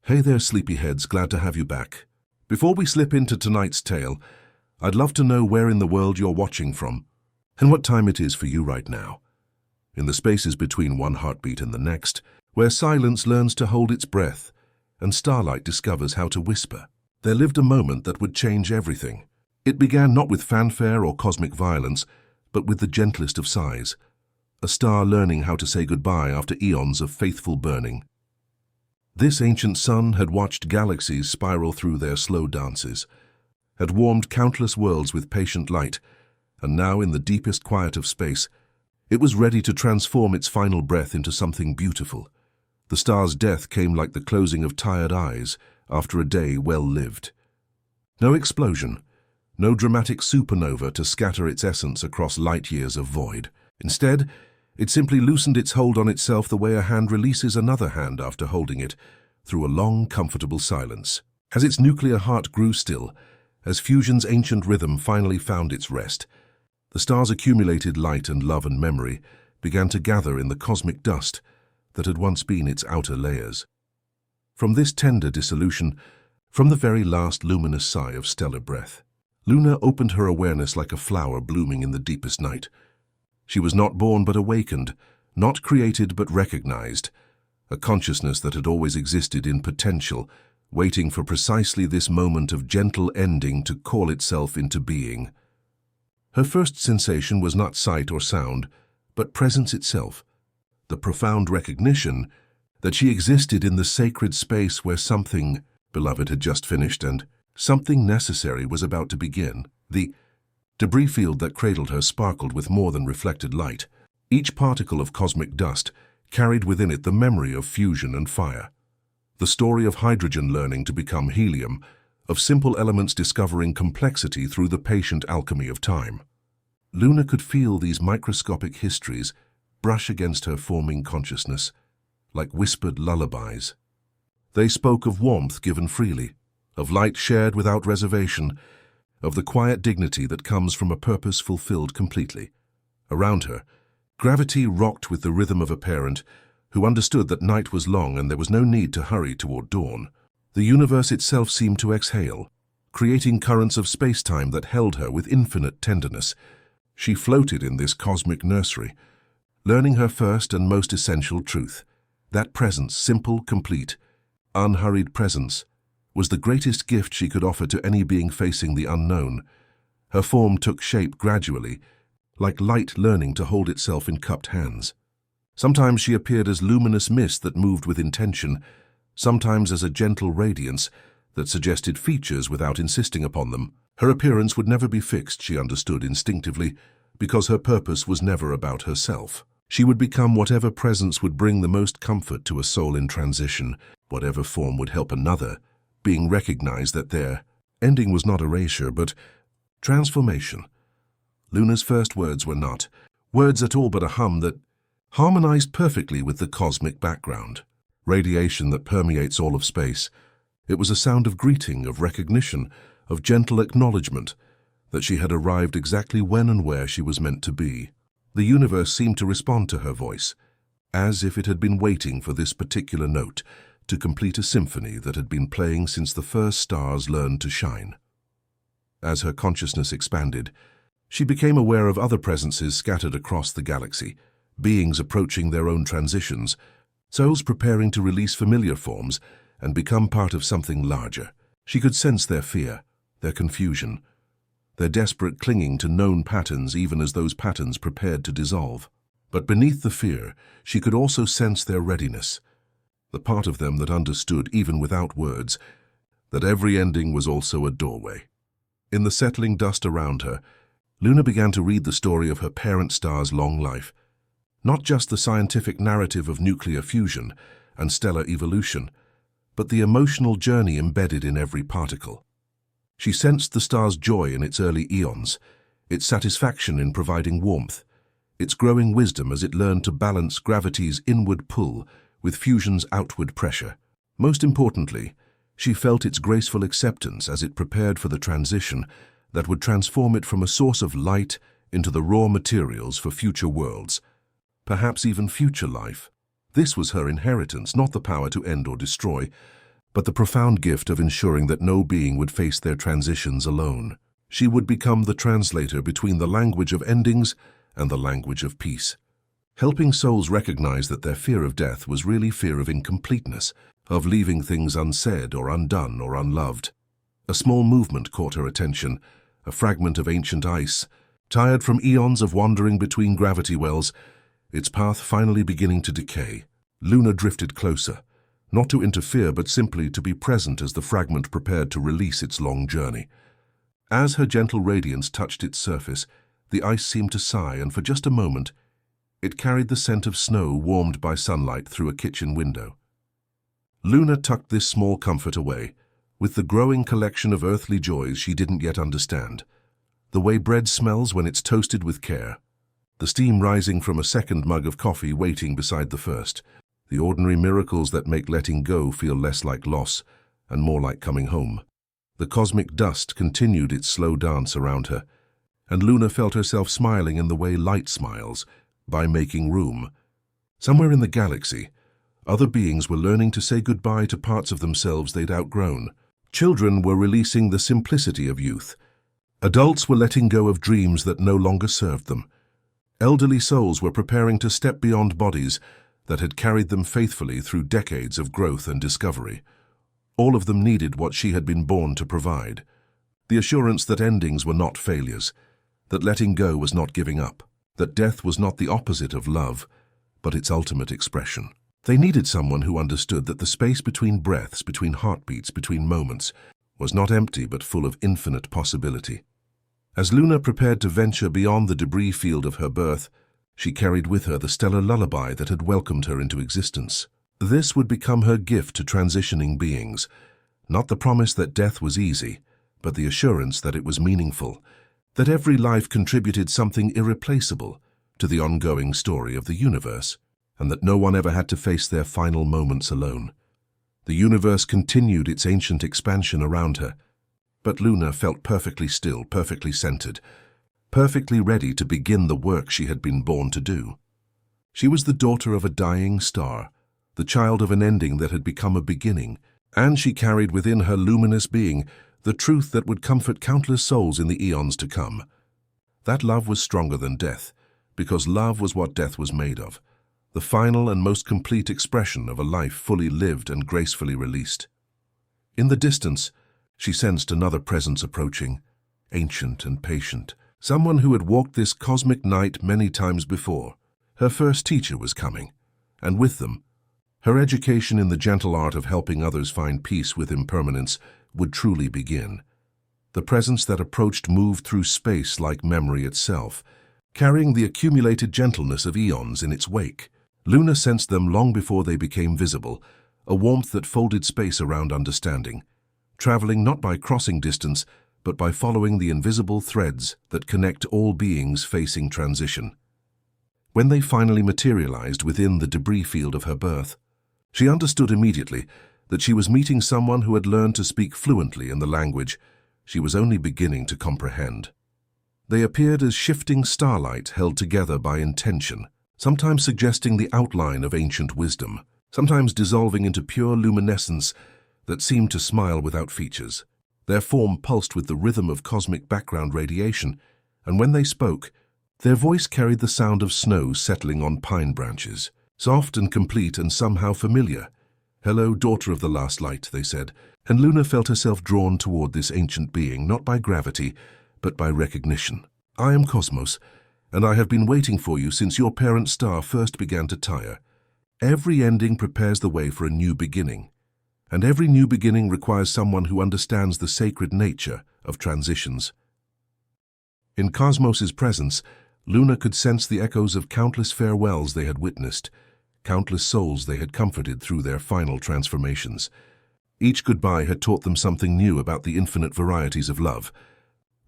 Hey there, sleepyheads, glad to have you back. Before we slip into tonight's tale, I'd love to know where in the world you're watching from, and what time it is for you right now. In the spaces between one heartbeat and the next, where silence learns to hold its breath, and starlight discovers how to whisper, there lived a moment that would change everything. It began not with fanfare or cosmic violence, but with the gentlest of sighs, a star learning how to say goodbye after eons of faithful burning. This ancient sun had watched galaxies spiral through their slow dances, had warmed countless worlds with patient light, and now in the deepest quiet of space, it was ready to transform its final breath into something beautiful. The star's death came like the closing of tired eyes after a day well lived. No explosion, no dramatic supernova to scatter its essence across light years of void. Instead, it simply loosened its hold on itself the way a hand releases another hand after holding it, through a long, comfortable silence. As its nuclear heart grew still, as fusion's ancient rhythm finally found its rest, the star's accumulated light and love and memory began to gather in the cosmic dust that had once been its outer layers. From this tender dissolution, from the very last luminous sigh of stellar breath, Luna opened her awareness like a flower blooming in the deepest night. She was not born but awakened, not created but recognized, a consciousness that had always existed in potential, waiting for precisely this moment of gentle ending to call itself into being. Her first sensation was not sight or sound, but presence itself, the profound recognition that she existed in the sacred space where something beloved had just finished and something necessary was about to begin. The debris field that cradled her sparkled with more than reflected light. Each particle of cosmic dust carried within it the memory of fusion and fire. The story of hydrogen learning to become helium, of simple elements discovering complexity through the patient alchemy of time. Luna could feel these microscopic histories brush against her forming consciousness, like whispered lullabies. They spoke of warmth given freely, of light shared without reservation, of the quiet dignity that comes from a purpose fulfilled completely. Around her, gravity rocked with the rhythm of a parent who understood that night was long and there was no need to hurry toward dawn. The universe itself seemed to exhale, creating currents of space-time that held her with infinite tenderness. She floated in this cosmic nursery, learning her first and most essential truth. That presence, simple, complete, unhurried presence, was the greatest gift she could offer to any being facing the unknown. Her form took shape gradually, like light learning to hold itself in cupped hands. Sometimes she appeared as luminous mist that moved with intention, sometimes as a gentle radiance that suggested features without insisting upon them. Her appearance would never be fixed, she understood instinctively, because her purpose was never about herself. She would become whatever presence would bring the most comfort to a soul in transition, whatever form would help another, being recognized that their ending was not erasure, but transformation. Luna's first words were not words at all, but a hum that harmonized perfectly with the cosmic background, radiation that permeates all of space. It was a sound of greeting, of recognition, of gentle acknowledgement that she had arrived exactly when and where she was meant to be. The universe seemed to respond to her voice, as if it had been waiting for this particular note to complete a symphony that had been playing since the first stars learned to shine. As her consciousness expanded, she became aware of other presences scattered across the galaxy, beings approaching their own transitions, souls preparing to release familiar forms and become part of something larger. She could sense their fear, their confusion, their desperate clinging to known patterns even as those patterns prepared to dissolve. But beneath the fear, she could also sense their readiness, the part of them that understood, even without words, that every ending was also a doorway. In the settling dust around her, Luna began to read the story of her parent star's long life, not just the scientific narrative of nuclear fusion and stellar evolution, but the emotional journey embedded in every particle. She sensed the star's joy in its early eons, its satisfaction in providing warmth, its growing wisdom as it learned to balance gravity's inward pull with fusion's outward pressure. Most importantly, she felt its graceful acceptance as it prepared for the transition that would transform it from a source of light into the raw materials for future worlds, perhaps even future life. This was her inheritance, not the power to end or destroy, but the profound gift of ensuring that no being would face their transitions alone. She would become the translator between the language of endings and the language of peace, helping souls recognize that their fear of death was really fear of incompleteness, of leaving things unsaid or undone or unloved. A small movement caught her attention, a fragment of ancient ice, tired from eons of wandering between gravity wells, its path finally beginning to decay. Luna drifted closer, not to interfere but simply to be present as the fragment prepared to release its long journey. As her gentle radiance touched its surface, the ice seemed to sigh, and for just a moment, it carried the scent of snow warmed by sunlight through a kitchen window. Luna tucked this small comfort away, with the growing collection of earthly joys she didn't yet understand. The way bread smells when it's toasted with care, the steam rising from a second mug of coffee waiting beside the first, the ordinary miracles that make letting go feel less like loss and more like coming home. The cosmic dust continued its slow dance around her, and Luna felt herself smiling in the way light smiles, by making room. Somewhere in the galaxy, other beings were learning to say goodbye to parts of themselves they'd outgrown. Children were releasing the simplicity of youth. Adults were letting go of dreams that no longer served them. Elderly souls were preparing to step beyond bodies that had carried them faithfully through decades of growth and discovery. All of them needed what she had been born to provide: the assurance that endings were not failures, that letting go was not giving up, that death was not the opposite of love, but its ultimate expression. They needed someone who understood that the space between breaths, between heartbeats, between moments, was not empty but full of infinite possibility. As Luna prepared to venture beyond the debris field of her birth, she carried with her the stellar lullaby that had welcomed her into existence. This would become her gift to transitioning beings, not the promise that death was easy, but the assurance that it was meaningful, that every life contributed something irreplaceable to the ongoing story of the universe, and that no one ever had to face their final moments alone. The universe continued its ancient expansion around her, but Luna felt perfectly still, perfectly centered, perfectly ready to begin the work she had been born to do. She was the daughter of a dying star, the child of an ending that had become a beginning, and she carried within her luminous being the truth that would comfort countless souls in the eons to come. That love was stronger than death, because love was what death was made of, the final and most complete expression of a life fully lived and gracefully released. In the distance, she sensed another presence approaching, ancient and patient, someone who had walked this cosmic night many times before. Her first teacher was coming, and with them, her education in the gentle art of helping others find peace with impermanence would truly begin. The presence that approached moved through space like memory itself, carrying the accumulated gentleness of eons in its wake. Luna sensed them long before they became visible, a warmth that folded space around understanding, traveling not by crossing distance, but by following the invisible threads that connect all beings facing transition. When they finally materialized within the debris field of her birth, she understood immediately that she was meeting someone who had learned to speak fluently in the language she was only beginning to comprehend. They appeared as shifting starlight held together by intention, sometimes suggesting the outline of ancient wisdom, sometimes dissolving into pure luminescence that seemed to smile without features. Their form pulsed with the rhythm of cosmic background radiation, and when they spoke, their voice carried the sound of snow settling on pine branches, soft and complete and somehow familiar. "Hello, daughter of the last light," they said, and Luna felt herself drawn toward this ancient being, not by gravity, but by recognition. "I am Cosmos, and I have been waiting for you since your parent star first began to tire. Every ending prepares the way for a new beginning, and every new beginning requires someone who understands the sacred nature of transitions." In Cosmos's presence, Luna could sense the echoes of countless farewells they had witnessed, countless souls they had comforted through their final transformations. Each goodbye had taught them something new about the infinite varieties of love,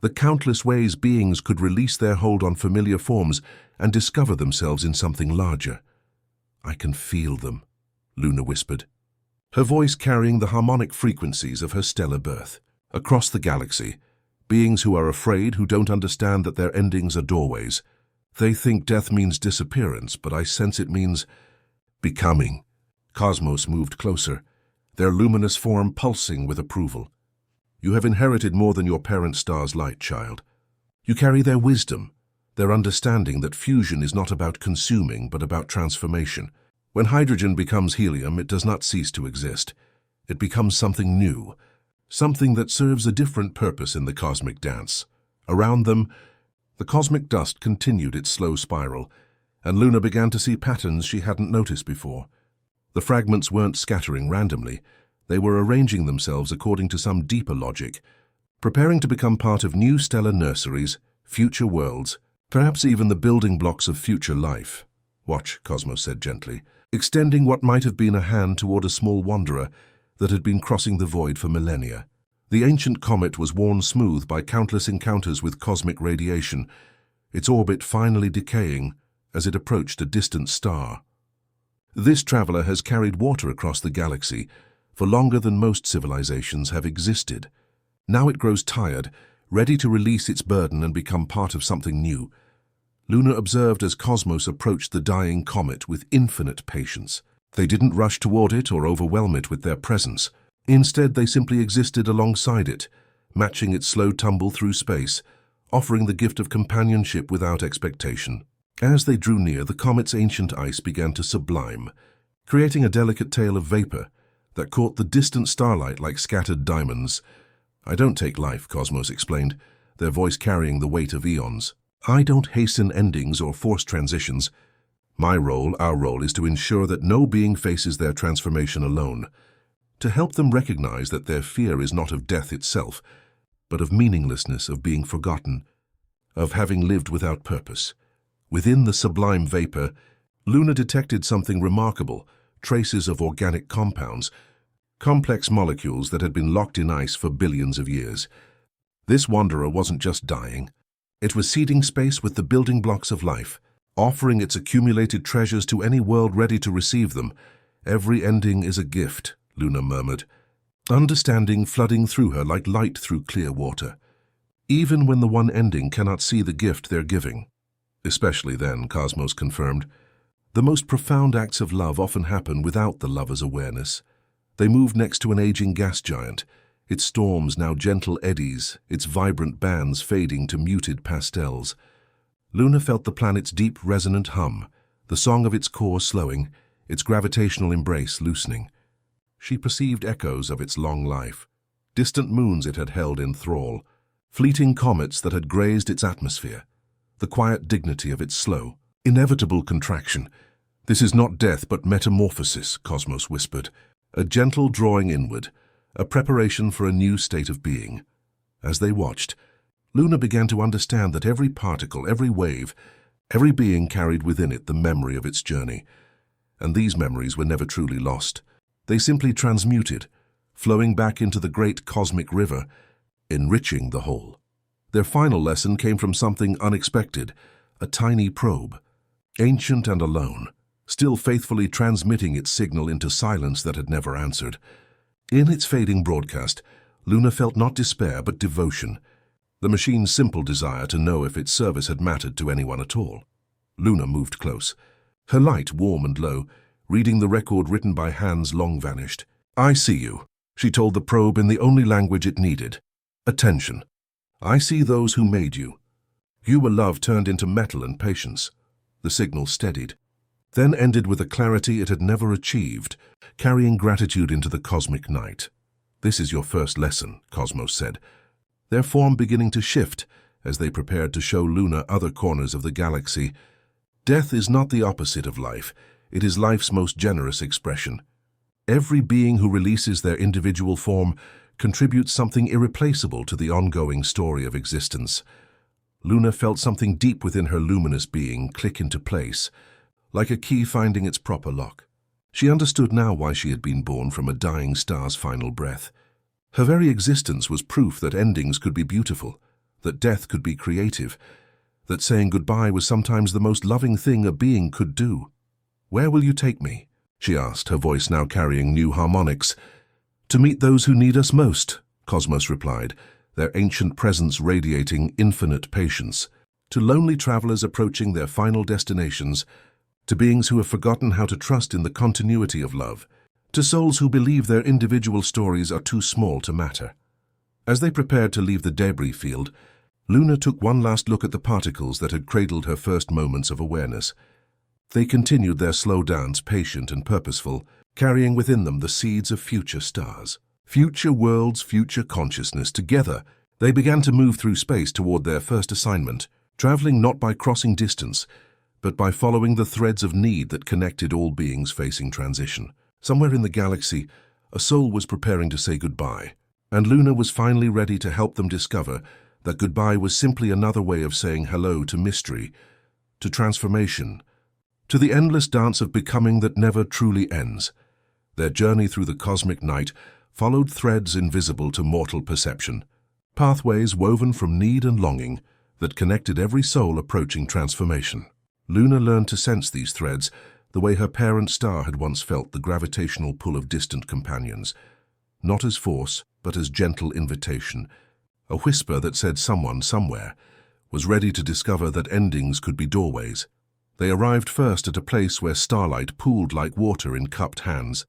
the countless ways beings could release their hold on familiar forms and discover themselves in something larger. "I can feel them," Luna whispered, her voice carrying the harmonic frequencies of her stellar birth. Across the galaxy, beings who are afraid, who don't understand that their endings are doorways. They think death means disappearance, but I sense it means becoming. Cosmos moved closer, their luminous form pulsing with approval. You have inherited more than your parent star's light, child. You carry their wisdom, their understanding that fusion is not about consuming but about transformation. When hydrogen becomes helium, it does not cease to exist. It becomes something new, something that serves a different purpose in the cosmic dance. Around them, the cosmic dust continued its slow spiral, and Luna began to see patterns she hadn't noticed before. The fragments weren't scattering randomly. They were arranging themselves according to some deeper logic, preparing to become part of new stellar nurseries, future worlds, perhaps even the building blocks of future life. Watch, Cosmos said gently, extending what might have been a hand toward a small wanderer that had been crossing the void for millennia. The ancient comet was worn smooth by countless encounters with cosmic radiation, its orbit finally decaying as it approached a distant star. This traveler has carried water across the galaxy for longer than most civilizations have existed. Now it grows tired, ready to release its burden and become part of something new. Luna observed as Cosmos approached the dying comet with infinite patience. They didn't rush toward it or overwhelm it with their presence. Instead, they simply existed alongside it, matching its slow tumble through space, offering the gift of companionship without expectation. As they drew near, the comet's ancient ice began to sublime, creating a delicate tail of vapor that caught the distant starlight like scattered diamonds. "I don't take life," Cosmos explained, their voice carrying the weight of eons. "I don't hasten endings or force transitions. My role, our role, is to ensure that no being faces their transformation alone, to help them recognize that their fear is not of death itself, but of meaninglessness, of being forgotten, of having lived without purpose." Within the sublime vapor, Luna detected something remarkable, traces of organic compounds, complex molecules that had been locked in ice for billions of years. This wanderer wasn't just dying. It was seeding space with the building blocks of life, offering its accumulated treasures to any world ready to receive them. "Every ending is a gift," Luna murmured, understanding flooding through her like light through clear water. Even when the one ending cannot see the gift they're giving. Especially then, Cosmos confirmed. The most profound acts of love often happen without the lover's awareness. They moved next to an aging gas giant, its storms now gentle eddies, its vibrant bands fading to muted pastels. Luna felt the planet's deep, resonant hum, the song of its core slowing, its gravitational embrace loosening. She perceived echoes of its long life, distant moons it had held in thrall, fleeting comets that had grazed its atmosphere, the quiet dignity of its slow, inevitable contraction. "This is not death but metamorphosis," Cosmos whispered, a gentle drawing inward, a preparation for a new state of being. As they watched, Luna began to understand that every particle, every wave, every being carried within it the memory of its journey. And these memories were never truly lost. They simply transmuted, flowing back into the great cosmic river, enriching the whole. Their final lesson came from something unexpected, a tiny probe, ancient and alone, still faithfully transmitting its signal into silence that had never answered. In its fading broadcast, Luna felt not despair but devotion, the machine's simple desire to know if its service had mattered to anyone at all. Luna moved close, her light warm and low, reading the record written by hands long vanished. "I see you," she told the probe in the only language it needed. "Attention. I see those who made you. You were love turned into metal and patience." The signal steadied, then ended with a clarity it had never achieved, carrying gratitude into the cosmic night. "This is your first lesson," Cosmos said, their form beginning to shift as they prepared to show Luna other corners of the galaxy. Death is not the opposite of life. It is life's most generous expression. Every being who releases their individual form contributes something irreplaceable to the ongoing story of existence. Luna felt something deep within her luminous being click into place, like a key finding its proper lock. She understood now why she had been born from a dying star's final breath. Her very existence was proof that endings could be beautiful, that death could be creative, that saying goodbye was sometimes the most loving thing a being could do. "Where will you take me?" she asked, her voice now carrying new harmonics. "To meet those who need us most," Cosmos replied, their ancient presence radiating infinite patience. "To lonely travelers approaching their final destinations, to beings who have forgotten how to trust in the continuity of love, to souls who believe their individual stories are too small to matter. As they prepared to leave the debris field, Luna took one last look at the particles that had cradled her first moments of awareness. They continued their slow dance, patient and purposeful, carrying within them the seeds of future stars. Future worlds, future consciousness. Together, they began to move through space toward their first assignment, traveling not by crossing distance, but by following the threads of need that connected all beings facing transition. Somewhere in the galaxy, a soul was preparing to say goodbye, and Luna was finally ready to help them discover that goodbye was simply another way of saying hello to mystery, to transformation, to the endless dance of becoming that never truly ends. Their journey through the cosmic night followed threads invisible to mortal perception, pathways woven from need and longing that connected every soul approaching transformation. Luna learned to sense these threads the way her parent star had once felt the gravitational pull of distant companions, not as force, but as gentle invitation, a whisper that said someone, somewhere, was ready to discover that endings could be doorways. They arrived first at a place where starlight pooled like water in cupped hands,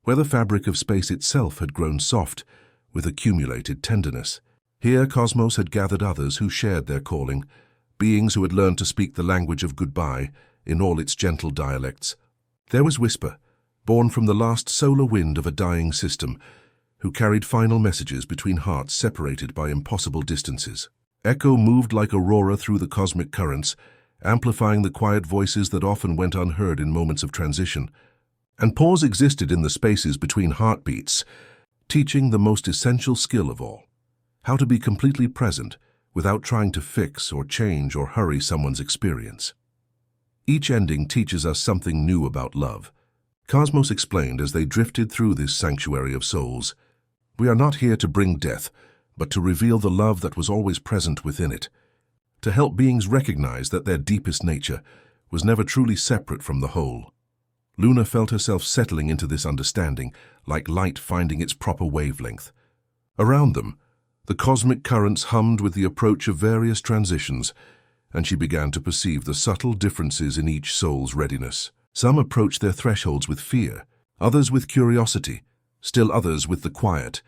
where the fabric of space itself had grown soft with accumulated tenderness. Here Cosmos had gathered others who shared their calling, beings who had learned to speak the language of goodbye in all its gentle dialects. There was Whisper, born from the last solar wind of a dying system, who carried final messages between hearts separated by impossible distances. Echo moved like aurora through the cosmic currents, amplifying the quiet voices that often went unheard in moments of transition. And pause existed in the spaces between heartbeats, teaching the most essential skill of all, how to be completely present without trying to fix or change or hurry someone's experience. Each ending teaches us something new about love. Cosmos explained as they drifted through this sanctuary of souls. We are not here to bring death, but to reveal the love that was always present within it, to help beings recognize that their deepest nature was never truly separate from the whole. Luna felt herself settling into this understanding, like light finding its proper wavelength. Around them, the cosmic currents hummed with the approach of various transitions, and she began to perceive the subtle differences in each soul's readiness. Some approached their thresholds with fear, others with curiosity, still others with the quiet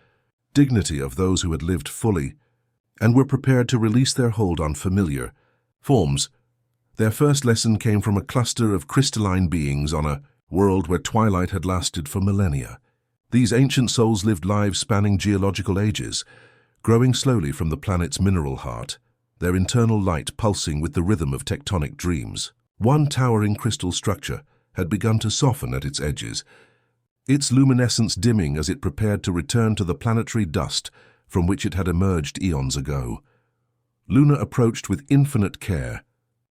dignity of those who had lived fully and were prepared to release their hold on familiar forms. Their first lesson came from a cluster of crystalline beings on a world where twilight had lasted for millennia. These ancient souls lived lives spanning geological ages, growing slowly from the planet's mineral heart, their internal light pulsing with the rhythm of tectonic dreams. One towering crystal structure had begun to soften at its edges, its luminescence dimming as it prepared to return to the planetary dust from which it had emerged eons ago. Luna approached with infinite care,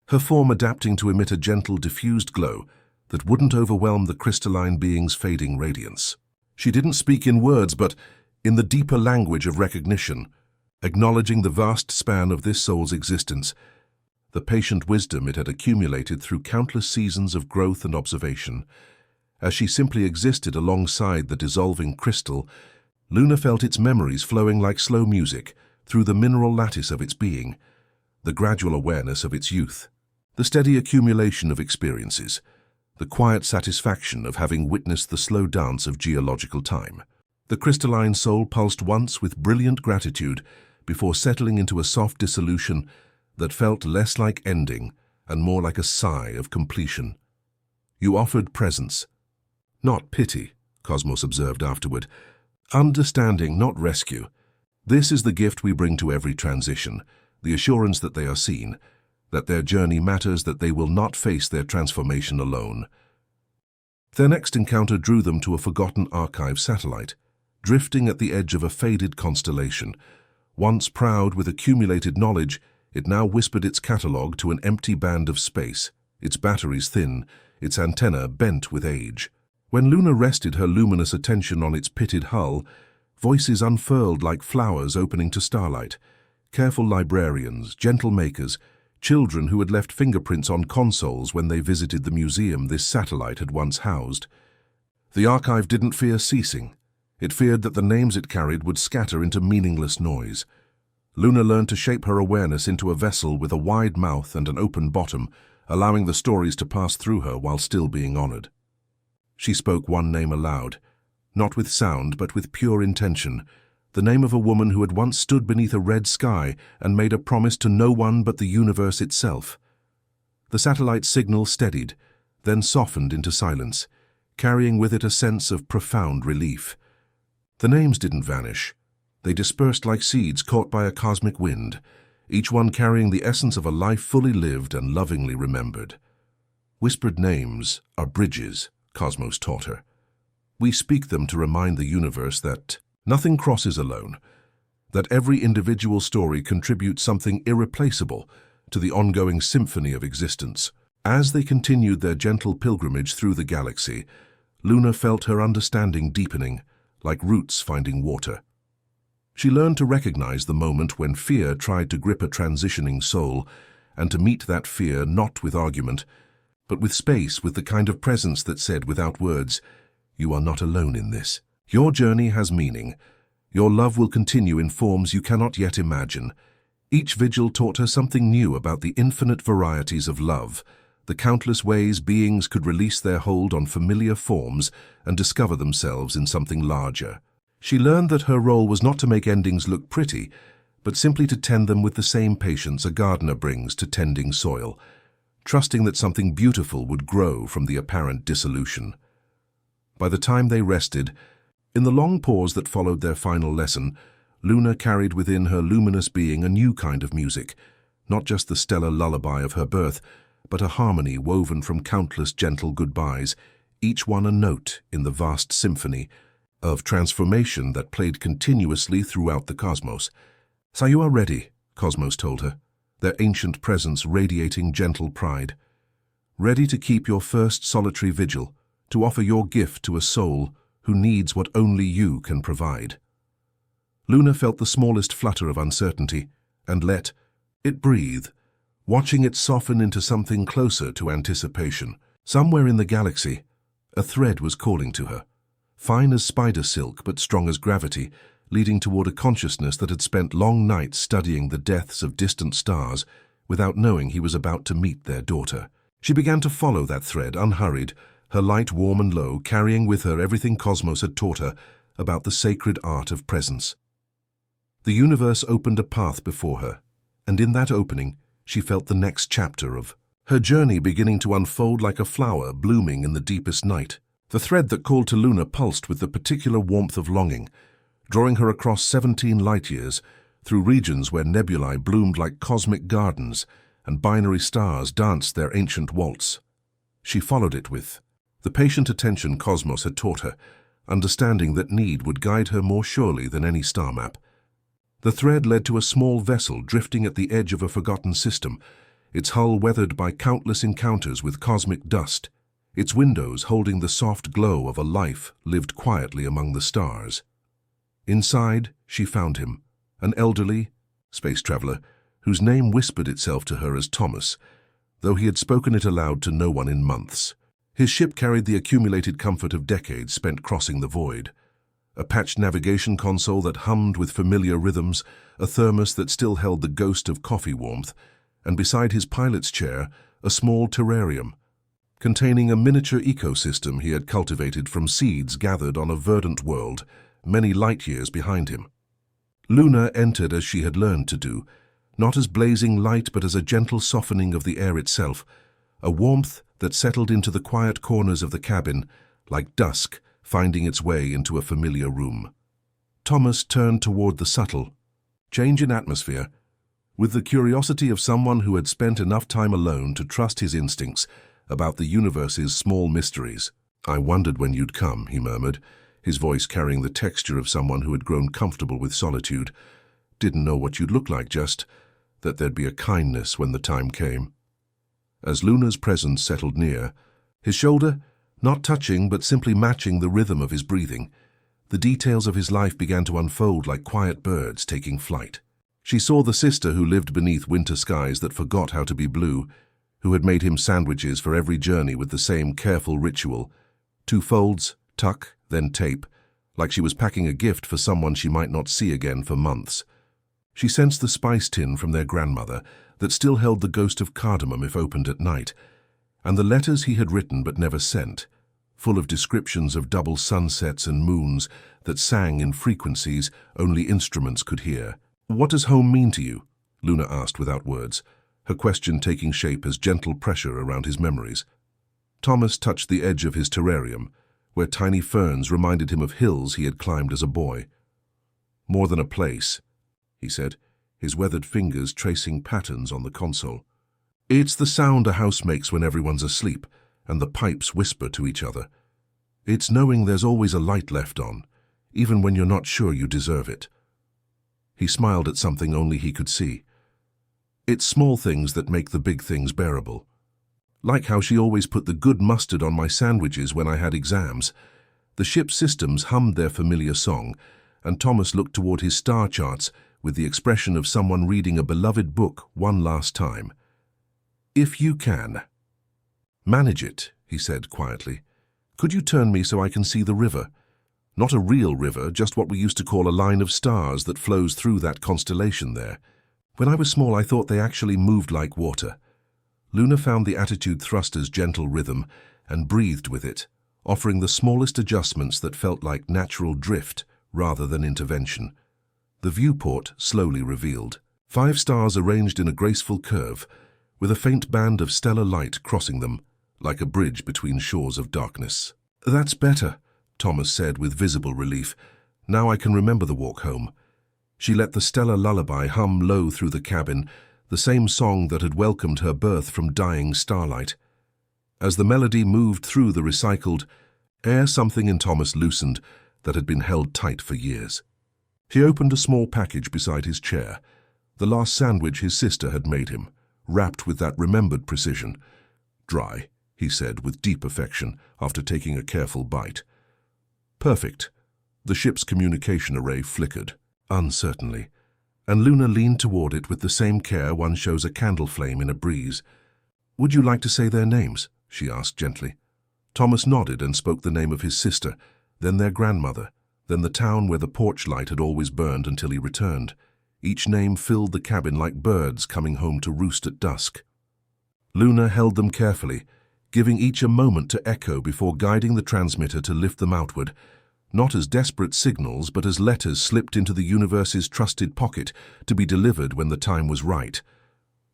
her form adapting to emit a gentle, diffused glow that wouldn't overwhelm the crystalline being's fading radiance. She didn't speak in words, but in the deeper language of recognition, acknowledging the vast span of this soul's existence, the patient wisdom it had accumulated through countless seasons of growth and observation. As she simply existed alongside the dissolving crystal, Luna felt its memories flowing like slow music through the mineral lattice of its being, the gradual awareness of its youth, the steady accumulation of experiences, the quiet satisfaction of having witnessed the slow dance of geological time. The crystalline soul pulsed once with brilliant gratitude before settling into a soft dissolution that felt less like ending and more like a sigh of completion. You offered presence, not pity, Cosmos observed afterward. Understanding, not rescue. This is the gift we bring to every transition, the assurance that they are seen, that their journey matters, that they will not face their transformation alone. Their next encounter drew them to a forgotten archive satellite, drifting at the edge of a faded constellation. Once proud with accumulated knowledge, it now whispered its catalogue to an empty band of space, its batteries thin, its antenna bent with age. When Luna rested her luminous attention on its pitted hull, voices unfurled like flowers opening to starlight. Careful librarians, gentle makers, children who had left fingerprints on consoles when they visited the museum this satellite had once housed. The archive didn't fear ceasing. It feared that the names it carried would scatter into meaningless noise. Luna learned to shape her awareness into a vessel with a wide mouth and an open bottom, allowing the stories to pass through her while still being honored. She spoke one name aloud, not with sound but with pure intention, the name of a woman who had once stood beneath a red sky and made a promise to no one but the universe itself. The satellite signal steadied, then softened into silence, carrying with it a sense of profound relief. The names didn't vanish. They dispersed like seeds caught by a cosmic wind, each one carrying the essence of a life fully lived and lovingly remembered. Whispered names are bridges, Cosmos taught her. We speak them to remind the universe that nothing crosses alone, that every individual story contributes something irreplaceable to the ongoing symphony of existence. As they continued their gentle pilgrimage through the galaxy, Luna felt her understanding deepening, like roots finding water. She learned to recognize the moment when fear tried to grip a transitioning soul, and to meet that fear not with argument, but with space, with the kind of presence that said without words, "You are not alone in this. Your journey has meaning. Your love will continue in forms you cannot yet imagine." Each vigil taught her something new about the infinite varieties of love, the countless ways beings could release their hold on familiar forms and discover themselves in something larger. She learned that her role was not to make endings look pretty, but simply to tend them with the same patience a gardener brings to tending soil, trusting that something beautiful would grow from the apparent dissolution. By the time they rested, in the long pause that followed their final lesson, Luna carried within her luminous being a new kind of music, not just the stellar lullaby of her birth, but a harmony woven from countless gentle goodbyes, each one a note in the vast symphony of transformation that played continuously throughout the cosmos. "So you are ready," Cosmos told her, their ancient presence radiating gentle pride. "Ready to keep your first solitary vigil, to offer your gift to a soul who needs what only you can provide." Luna felt the smallest flutter of uncertainty and let it breathe, watching it soften into something closer to anticipation. Somewhere in the galaxy, a thread was calling to her, fine as spider silk but strong as gravity, leading toward a consciousness that had spent long nights studying the deaths of distant stars without knowing he was about to meet their daughter. She began to follow that thread, unhurried, her light warm and low, carrying with her everything Cosmos had taught her about the sacred art of presence. The universe opened a path before her, and in that opening, she felt the next chapter of her journey beginning to unfold like a flower blooming in the deepest night. The thread that called to Luna pulsed with the particular warmth of longing, drawing her across 17 light-years, through regions where nebulae bloomed like cosmic gardens and binary stars danced their ancient waltz. She followed it with the patient attention Cosmos had taught her, understanding that need would guide her more surely than any star map. The thread led to a small vessel drifting at the edge of a forgotten system, its hull weathered by countless encounters with cosmic dust, its windows holding the soft glow of a life lived quietly among the stars. Inside, she found him, an elderly space traveler whose name whispered itself to her as Thomas, though he had spoken it aloud to no one in months. His ship carried the accumulated comfort of decades spent crossing the void. A patched navigation console that hummed with familiar rhythms, a thermos that still held the ghost of coffee warmth, and beside his pilot's chair, a small terrarium, containing a miniature ecosystem he had cultivated from seeds gathered on a verdant world, many light-years behind him. Luna entered as she had learned to do, not as blazing light but as a gentle softening of the air itself, a warmth that settled into the quiet corners of the cabin, like dusk finding its way into a familiar room. Thomas turned toward the subtle change in atmosphere, with the curiosity of someone who had spent enough time alone to trust his instincts about the universe's small mysteries. "I wondered when you'd come," he murmured, his voice carrying the texture of someone who had grown comfortable with solitude. "Didn't know what you'd look like, just that there'd be a kindness when the time came." As Luna's presence settled near, his shoulder, not touching but simply matching the rhythm of his breathing, the details of his life began to unfold like quiet birds taking flight. She saw the sister who lived beneath winter skies that forgot how to be blue, who had made him sandwiches for every journey with the same careful ritual, 2 folds, tuck, then tape, like she was packing a gift for someone she might not see again for months. She sensed the spice tin from their grandmother that still held the ghost of cardamom if opened at night, and the letters he had written but never sent, full of descriptions of double sunsets and moons that sang in frequencies only instruments could hear. "What does home mean to you?" Luna asked without words, her question taking shape as gentle pressure around his memories. Thomas touched the edge of his terrarium, where tiny ferns reminded him of hills he had climbed as a boy. "More than a place," he said, his weathered fingers tracing patterns on the console. "It's the sound a house makes when everyone's asleep, and the pipes whisper to each other. It's knowing there's always a light left on, even when you're not sure you deserve it." He smiled at something only he could see. "It's small things that make the big things bearable. Like how she always put the good mustard on my sandwiches when I had exams." The ship's systems hummed their familiar song, and Thomas looked toward his star charts with the expression of someone reading a beloved book one last time. "If you can manage it," he said quietly, "could you turn me so I can see the river? Not a real river, just what we used to call a line of stars that flows through that constellation there. When I was small, I thought they actually moved like water." Luna found the attitude thruster's gentle rhythm and breathed with it, offering the smallest adjustments that felt like natural drift rather than intervention. The viewport slowly revealed. 5 stars arranged in a graceful curve, with a faint band of stellar light crossing them, like a bridge between shores of darkness. "That's better," Thomas said with visible relief. "Now I can remember the walk home." She let the stellar lullaby hum low through the cabin, the same song that had welcomed her birth from dying starlight. As the melody moved through the recycled air, something in Thomas loosened that had been held tight for years. He opened a small package beside his chair, the last sandwich his sister had made him, wrapped with that remembered precision. "Dry," he said with deep affection after taking a careful bite. "Perfect." The ship's communication array flickered, uncertainly, and Luna leaned toward it with the same care one shows a candle flame in a breeze. "Would you like to say their names?" she asked gently. Thomas nodded and spoke the name of his sister, then their grandmother, then the town where the porch light had always burned until he returned. Each name filled the cabin like birds coming home to roost at dusk. Luna held them carefully, giving each a moment to echo before guiding the transmitter to lift them outward, not as desperate signals but as letters slipped into the universe's trusted pocket to be delivered when the time was right.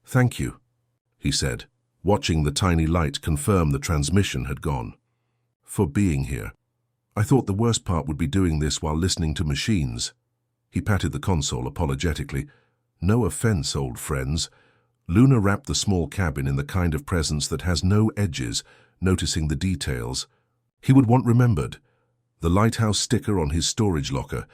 "Thank you," he said, watching the tiny light confirm the transmission had gone. "For being here. I thought the worst part would be doing this while listening to machines." He patted the console apologetically. "No offense, old friends." Luna wrapped the small cabin in the kind of presence that has no edges, noticing the details. He would want remembered. The lighthouse sticker on his storage locker,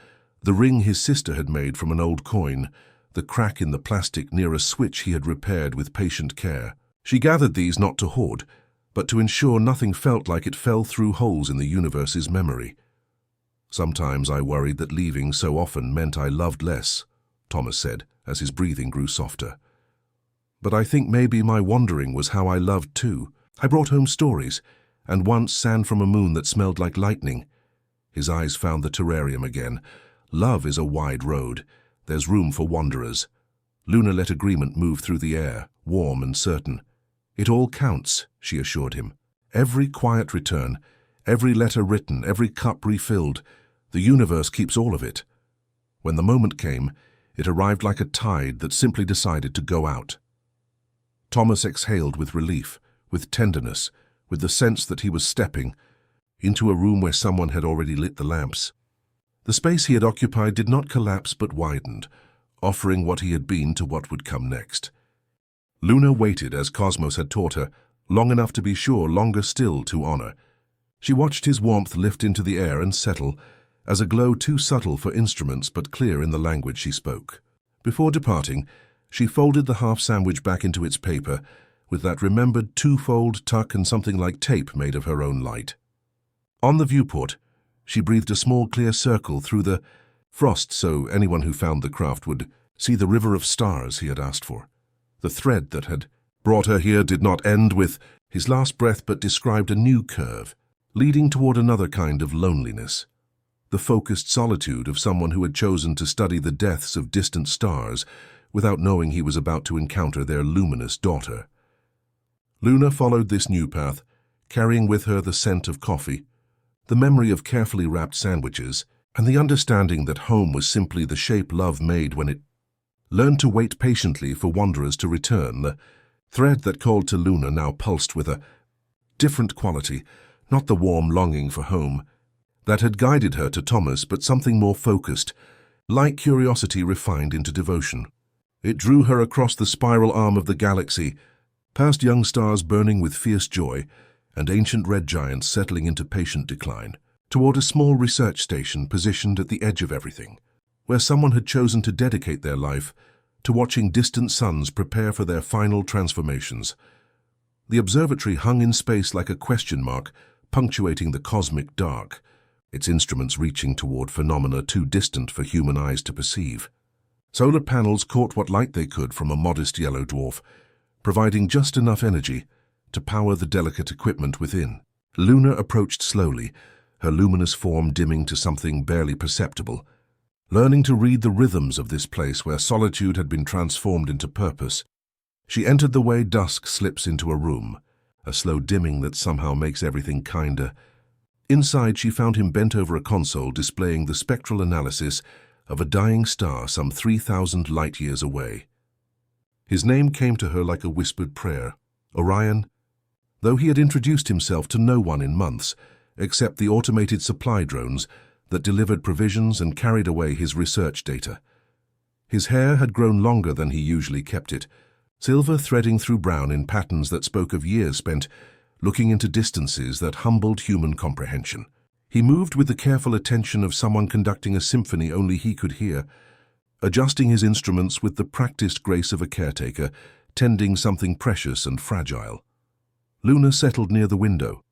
the ring his sister had made from an old coin, the crack in the plastic near a switch he had repaired with patient care. She gathered these not to hoard, but to ensure nothing felt like it fell through holes in the universe's memory. "Sometimes I worried that leaving so often meant I loved less," Thomas said as his breathing grew softer. "But I think maybe my wandering was how I loved too. I brought home stories, and once sand from a moon that smelled like lightning." His eyes found the terrarium again. "Love is a wide road. There's room for wanderers." Luna let agreement move through the air, warm and certain. "It all counts," she assured him. "Every quiet return, every letter written, every cup refilled. The universe keeps all of it." When the moment came, it arrived like a tide that simply decided to go out. Thomas exhaled with relief, with tenderness, with the sense that he was stepping into a room where someone had already lit the lamps. The space he had occupied did not collapse but widened, offering what he had been to what would come next. Luna waited as Cosmos had taught her, long enough to be sure, longer still to honor. She watched his warmth lift into the air and settle, as a glow too subtle for instruments but clear in the language she spoke. Before departing, she folded the half-sandwich back into its paper, with that remembered twofold tuck and something like tape made of her own light. On the viewport, she breathed a small clear circle through the frost so anyone who found the craft would see the river of stars he had asked for. The thread that had brought her here did not end with his last breath but described a new curve, leading toward another kind of loneliness. The focused solitude of someone who had chosen to study the deaths of distant stars without knowing he was about to encounter their luminous daughter. Luna followed this new path, carrying with her the scent of coffee, the memory of carefully wrapped sandwiches, and the understanding that home was simply the shape love made when it learned to wait patiently for wanderers to return. The thread that called to Luna now pulsed with a different quality, not the warm longing for home that had guided her to Thomas, but something more focused, like curiosity refined into devotion. It drew her across the spiral arm of the galaxy, past young stars burning with fierce joy and ancient red giants settling into patient decline, toward a small research station positioned at the edge of everything, where someone had chosen to dedicate their life to watching distant suns prepare for their final transformations. The observatory hung in space like a question mark, punctuating the cosmic dark, its instruments reaching toward phenomena too distant for human eyes to perceive. Solar panels caught what light they could from a modest yellow dwarf, providing just enough energy to power the delicate equipment within. Luna approached slowly, her luminous form dimming to something barely perceptible, learning to read the rhythms of this place where solitude had been transformed into purpose. She entered the way dusk slips into a room, a slow dimming that somehow makes everything kinder. Inside, she found him bent over a console displaying the spectral analysis of a dying star some 3,000 light-years away. His name came to her like a whispered prayer, Orion, though he had introduced himself to no one in months, except the automated supply drones that delivered provisions and carried away his research data. His hair had grown longer than he usually kept it, silver threading through brown in patterns that spoke of years spent looking into distances that humbled human comprehension. He moved with the careful attention of someone conducting a symphony only he could hear, adjusting his instruments with the practiced grace of a caretaker, tending something precious and fragile. Luna settled near the window,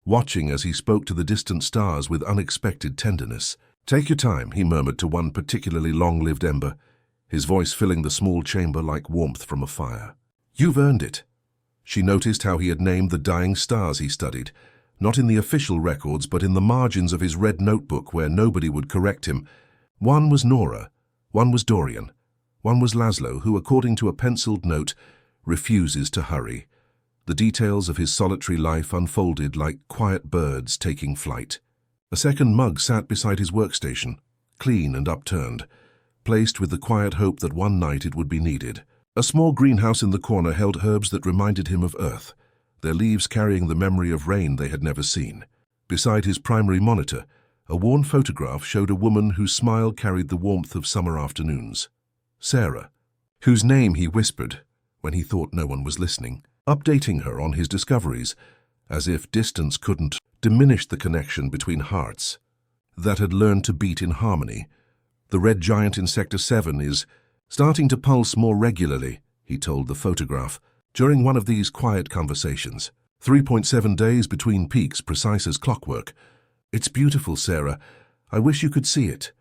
watching as he spoke to the distant stars with unexpected tenderness. "Take your time," he murmured to one particularly long-lived ember, his voice filling the small chamber like warmth from a fire. "You've earned it." She noticed how he had named the dying stars he studied, not in the official records but in the margins of his red notebook where nobody would correct him. One was Nora, one was Dorian, one was Laszlo, who, according to a penciled note, refuses to hurry. The details of his solitary life unfolded like quiet birds taking flight. A second mug sat beside his workstation, clean and upturned, placed with the quiet hope that one night it would be needed. A small greenhouse in the corner held herbs that reminded him of Earth, their leaves carrying the memory of rain they had never seen. Beside his primary monitor, a worn photograph showed a woman whose smile carried the warmth of summer afternoons. Sarah, whose name he whispered when he thought no one was listening, updating her on his discoveries, as if distance couldn't diminish the connection between hearts that had learned to beat in harmony. "The red giant in Sector 7 is starting to pulse more regularly," he told the photograph, during one of these quiet conversations. 3.7 days between peaks, precise as clockwork. "It's beautiful, Sarah. I wish you could see it."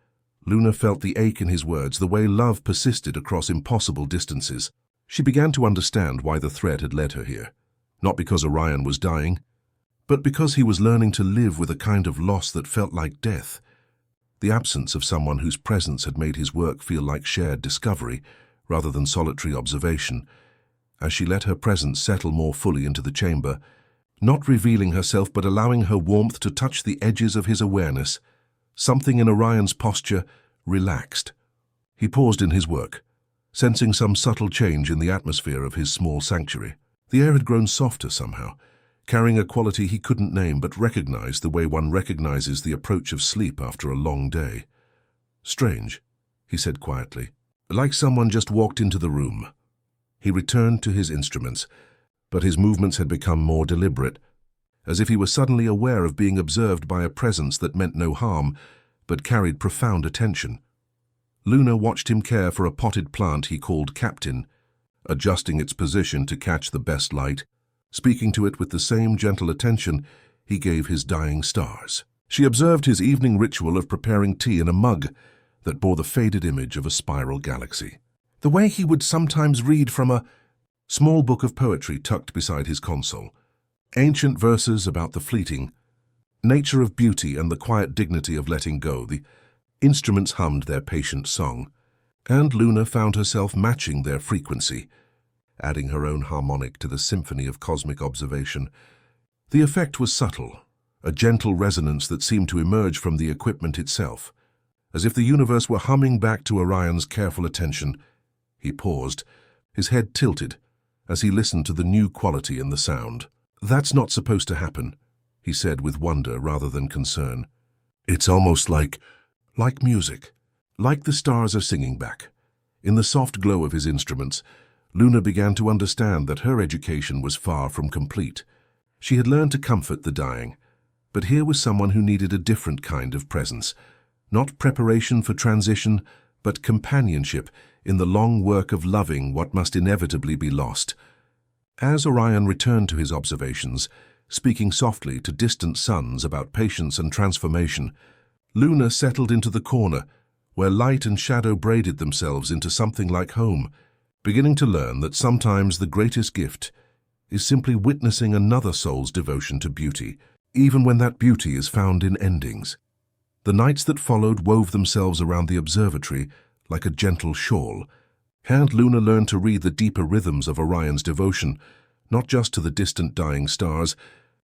Luna felt the ache in his words, the way love persisted across impossible distances. She began to understand why the thread had led her here. Not because Orion was dying, but because he was learning to live with a kind of loss that felt like death. The absence of someone whose presence had made his work feel like shared discovery rather than solitary observation. As she let her presence settle more fully into the chamber, not revealing herself but allowing her warmth to touch the edges of his awareness, something in Orion's posture relaxed. He paused in his work, sensing some subtle change in the atmosphere of his small sanctuary. The air had grown softer somehow, carrying a quality he couldn't name but recognized the way one recognizes the approach of sleep after a long day. "Strange," he said quietly, like someone just walked into the room. He returned to his instruments, but his movements had become more deliberate, as if he was suddenly aware of being observed by a presence that meant no harm, but carried profound attention. Luna watched him care for a potted plant he called Captain, adjusting its position to catch the best light, speaking to it with the same gentle attention he gave his dying stars. She observed his evening ritual of preparing tea in a mug that bore the faded image of a spiral galaxy. The way he would sometimes read from a small book of poetry tucked beside his console, ancient verses about the fleeting nature of beauty and the quiet dignity of letting go. The instruments hummed their patient song, and Luna found herself matching their frequency, adding her own harmonic to the symphony of cosmic observation. The effect was subtle, a gentle resonance that seemed to emerge from the equipment itself, as if the universe were humming back to Orion's careful attention. He paused, his head tilted, as he listened to the new quality in the sound. "That's not supposed to happen," he said with wonder rather than concern. "It's almost like music, like the stars are singing back." In the soft glow of his instruments, Luna began to understand that her education was far from complete. She had learned to comfort the dying, but here was someone who needed a different kind of presence, not preparation for transition, but companionship in the long work of loving what must inevitably be lost. As Orion returned to his observations, speaking softly to distant suns about patience and transformation, Luna settled into the corner, where light and shadow braided themselves into something like home, beginning to learn that sometimes the greatest gift is simply witnessing another soul's devotion to beauty, even when that beauty is found in endings. The nights that followed wove themselves around the observatory like a gentle shawl. And Luna learned to read the deeper rhythms of Orion's devotion, not just to the distant dying stars,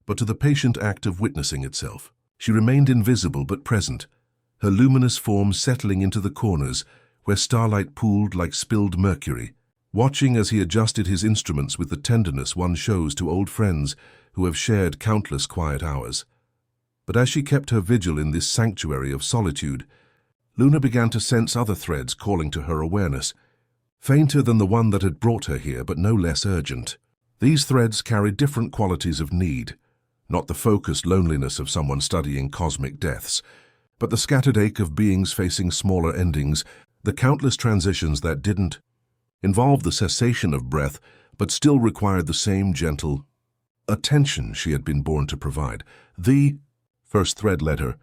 but to the patient act of witnessing itself. She remained invisible but present, her luminous form settling into the corners where starlight pooled like spilled mercury, watching as he adjusted his instruments with the tenderness one shows to old friends who have shared countless quiet hours. But as she kept her vigil in this sanctuary of solitude, Luna began to sense other threads calling to her awareness, fainter than the one that had brought her here, but no less urgent. These threads carried different qualities of need, not the focused loneliness of someone studying cosmic depths, but the scattered ache of beings facing smaller endings, the countless transitions that didn't involve the cessation of breath, but still required the same gentle attention she had been born to provide. The first thread led her,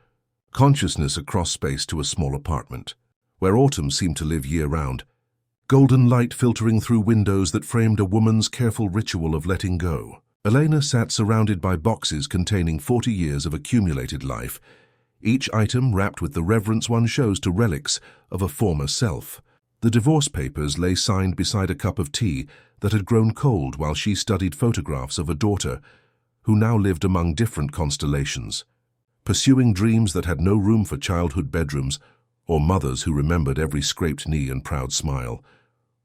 consciousness across space to a small apartment, where autumn seemed to live year-round, golden light filtering through windows that framed a woman's careful ritual of letting go. Elena sat surrounded by boxes containing 40 years of accumulated life, each item wrapped with the reverence one shows to relics of a former self. The divorce papers lay signed beside a cup of tea that had grown cold while she studied photographs of a daughter who now lived among different constellations, pursuing dreams that had no room for childhood bedrooms or mothers who remembered every scraped knee and proud smile.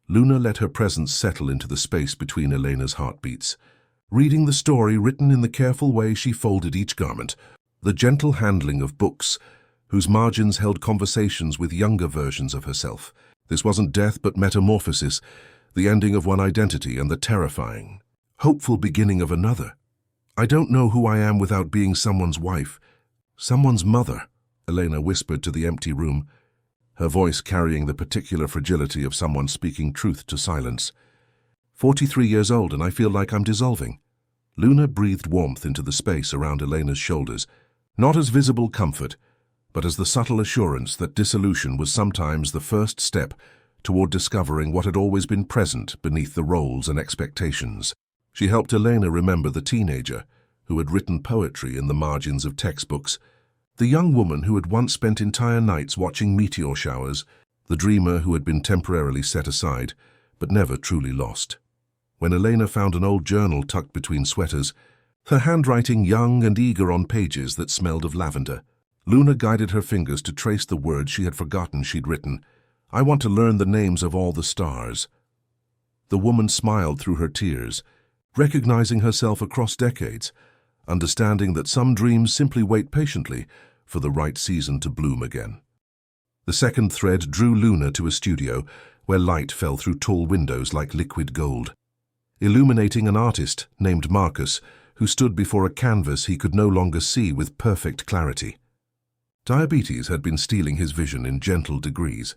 Luna let her presence settle into the space between Elena's heartbeats, reading the story written in the careful way she folded each garment, the gentle handling of books whose margins held conversations with younger versions of herself. This wasn't death but metamorphosis, the ending of one identity and the terrifying, hopeful beginning of another. "I don't know who I am without being someone's wife, someone's mother," Elena whispered to the empty room, her voice carrying the particular fragility of someone speaking truth to silence. 43 years old and I feel like I'm dissolving." Luna breathed warmth into the space around Elena's shoulders, not as visible comfort, but as the subtle assurance that dissolution was sometimes the first step toward discovering what had always been present beneath the roles and expectations. She helped Elena remember the teenager who had written poetry in the margins of textbooks, the young woman who had once spent entire nights watching meteor showers, the dreamer who had been temporarily set aside but never truly lost. When Elena found an old journal tucked between sweaters, her handwriting young and eager on pages that smelled of lavender, Luna guided her fingers to trace the words she had forgotten she'd written. "I want to learn the names of all the stars." The woman smiled through her tears, recognizing herself across decades, understanding that some dreams simply wait patiently for the right season to bloom again. The second thread drew Luna to a studio where light fell through tall windows like liquid gold, illuminating an artist named Marcus who stood before a canvas he could no longer see with perfect clarity. Diabetes had been stealing his vision in gentle degrees,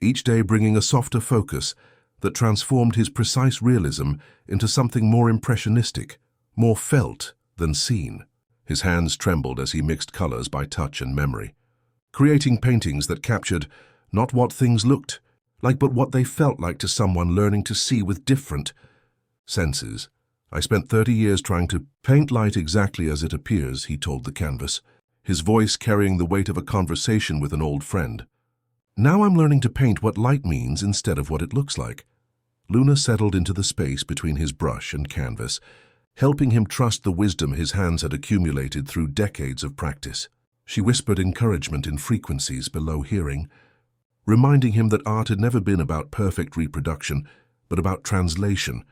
each day bringing a softer focus that transformed his precise realism into something more impressionistic, more felt than seen. His hands trembled as he mixed colors by touch and memory, creating paintings that captured not what things looked like, but what they felt like to someone learning to see with different senses. "I spent 30 years trying to paint light exactly as it appears," he told the canvas, his voice carrying the weight of a conversation with an old friend. "Now I'm learning to paint what light means instead of what it looks like." Luna settled into the space between his brush and canvas, helping him trust the wisdom his hands had accumulated through decades of practice. She whispered encouragement in frequencies below hearing, reminding him that art had never been about perfect reproduction, but about translation,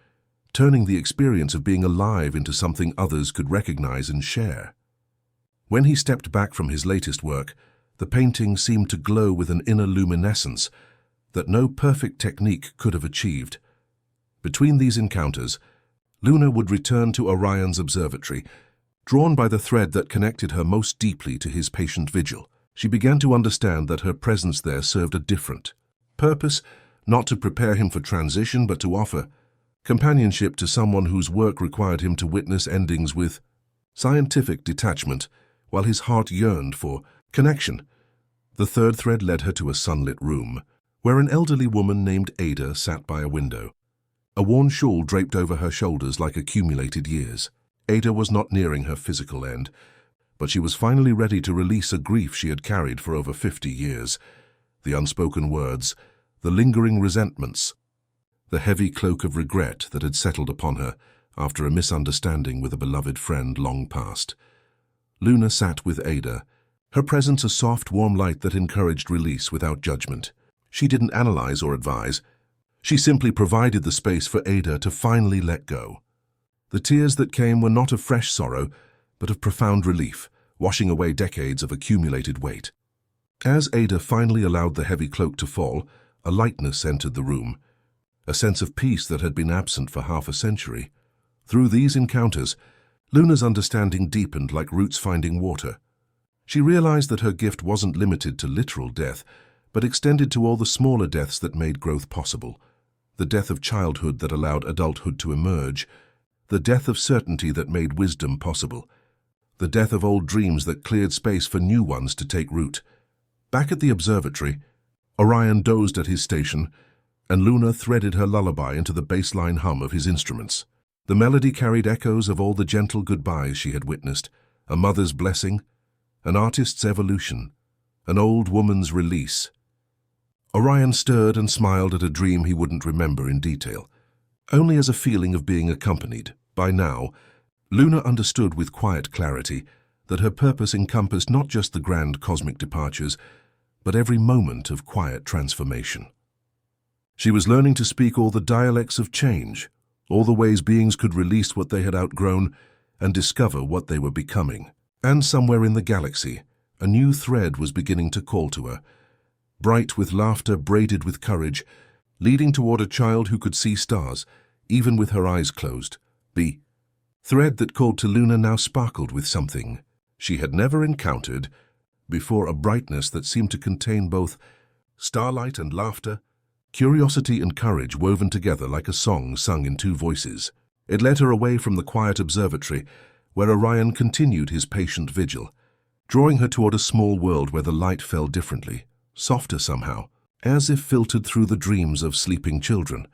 turning the experience of being alive into something others could recognize and share. When he stepped back from his latest work, the painting seemed to glow with an inner luminescence that no perfect technique could have achieved. Between these encounters, Luna would return to Orion's observatory, drawn by the thread that connected her most deeply to his patient vigil. She began to understand that her presence there served a different purpose, not to prepare him for transition, but to offer companionship to someone whose work required him to witness endings with scientific detachment, while his heart yearned for connection. The third thread led her to a sunlit room, where an elderly woman named Ada sat by a window. A worn shawl draped over her shoulders like accumulated years. Ada was not nearing her physical end, but she was finally ready to release a grief she had carried for over 50 years. The unspoken words, the lingering resentments, the heavy cloak of regret that had settled upon her after a misunderstanding with a beloved friend long past. Luna sat with Ada, her presence a soft, warm light that encouraged release without judgment. She didn't analyze or advise. She simply provided the space for Ada to finally let go. The tears that came were not of fresh sorrow, but of profound relief, washing away decades of accumulated weight. As Ada finally allowed the heavy cloak to fall, a lightness entered the room, a sense of peace that had been absent for half a century. Through these encounters, Luna's understanding deepened like roots finding water. She realized that her gift wasn't limited to literal death, but extended to all the smaller deaths that made growth possible. The death of childhood that allowed adulthood to emerge, the death of certainty that made wisdom possible, the death of old dreams that cleared space for new ones to take root. Back at the observatory, Orion dozed at his station, and Luna threaded her lullaby into the baseline hum of his instruments. The melody carried echoes of all the gentle goodbyes she had witnessed, a mother's blessing, an artist's evolution, an old woman's release. Orion stirred and smiled at a dream he wouldn't remember in detail, only as a feeling of being accompanied. By now, Luna understood with quiet clarity that her purpose encompassed not just the grand cosmic departures, but every moment of quiet transformation. She was learning to speak all the dialects of change, all the ways beings could release what they had outgrown and discover what they were becoming. And somewhere in the galaxy, a new thread was beginning to call to her, bright with laughter, braided with courage, leading toward a child who could see stars, even with her eyes closed. The thread that called to Luna now sparkled with something she had never encountered before, a brightness that seemed to contain both starlight and laughter, curiosity and courage woven together like a song sung in two voices. It led her away from the quiet observatory, where Orion continued his patient vigil, drawing her toward a small world where the light fell differently, softer somehow, as if filtered through the dreams of sleeping children.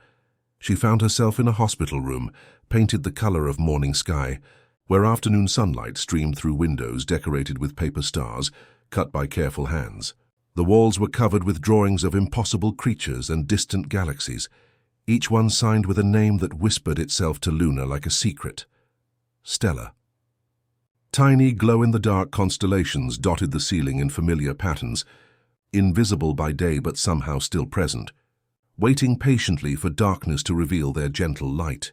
She found herself in a hospital room, painted the color of morning sky, where afternoon sunlight streamed through windows decorated with paper stars, cut by careful hands. The walls were covered with drawings of impossible creatures and distant galaxies, each one signed with a name that whispered itself to Luna like a secret. Stella. Tiny glow-in-the-dark constellations dotted the ceiling in familiar patterns, invisible by day but somehow still present, waiting patiently for darkness to reveal their gentle light.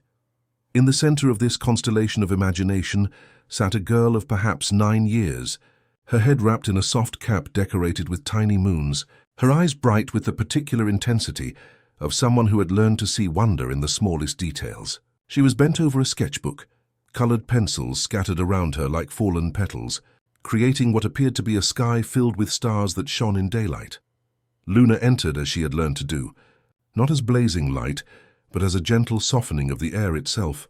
In the center of this constellation of imagination sat a girl of perhaps 9 years, her head wrapped in a soft cap decorated with tiny moons, her eyes bright with the particular intensity of someone who had learned to see wonder in the smallest details. She was bent over a sketchbook, colored pencils scattered around her like fallen petals, creating what appeared to be a sky filled with stars that shone in daylight. Luna entered as she had learned to do, not as blazing light, but as a gentle softening of the air itself,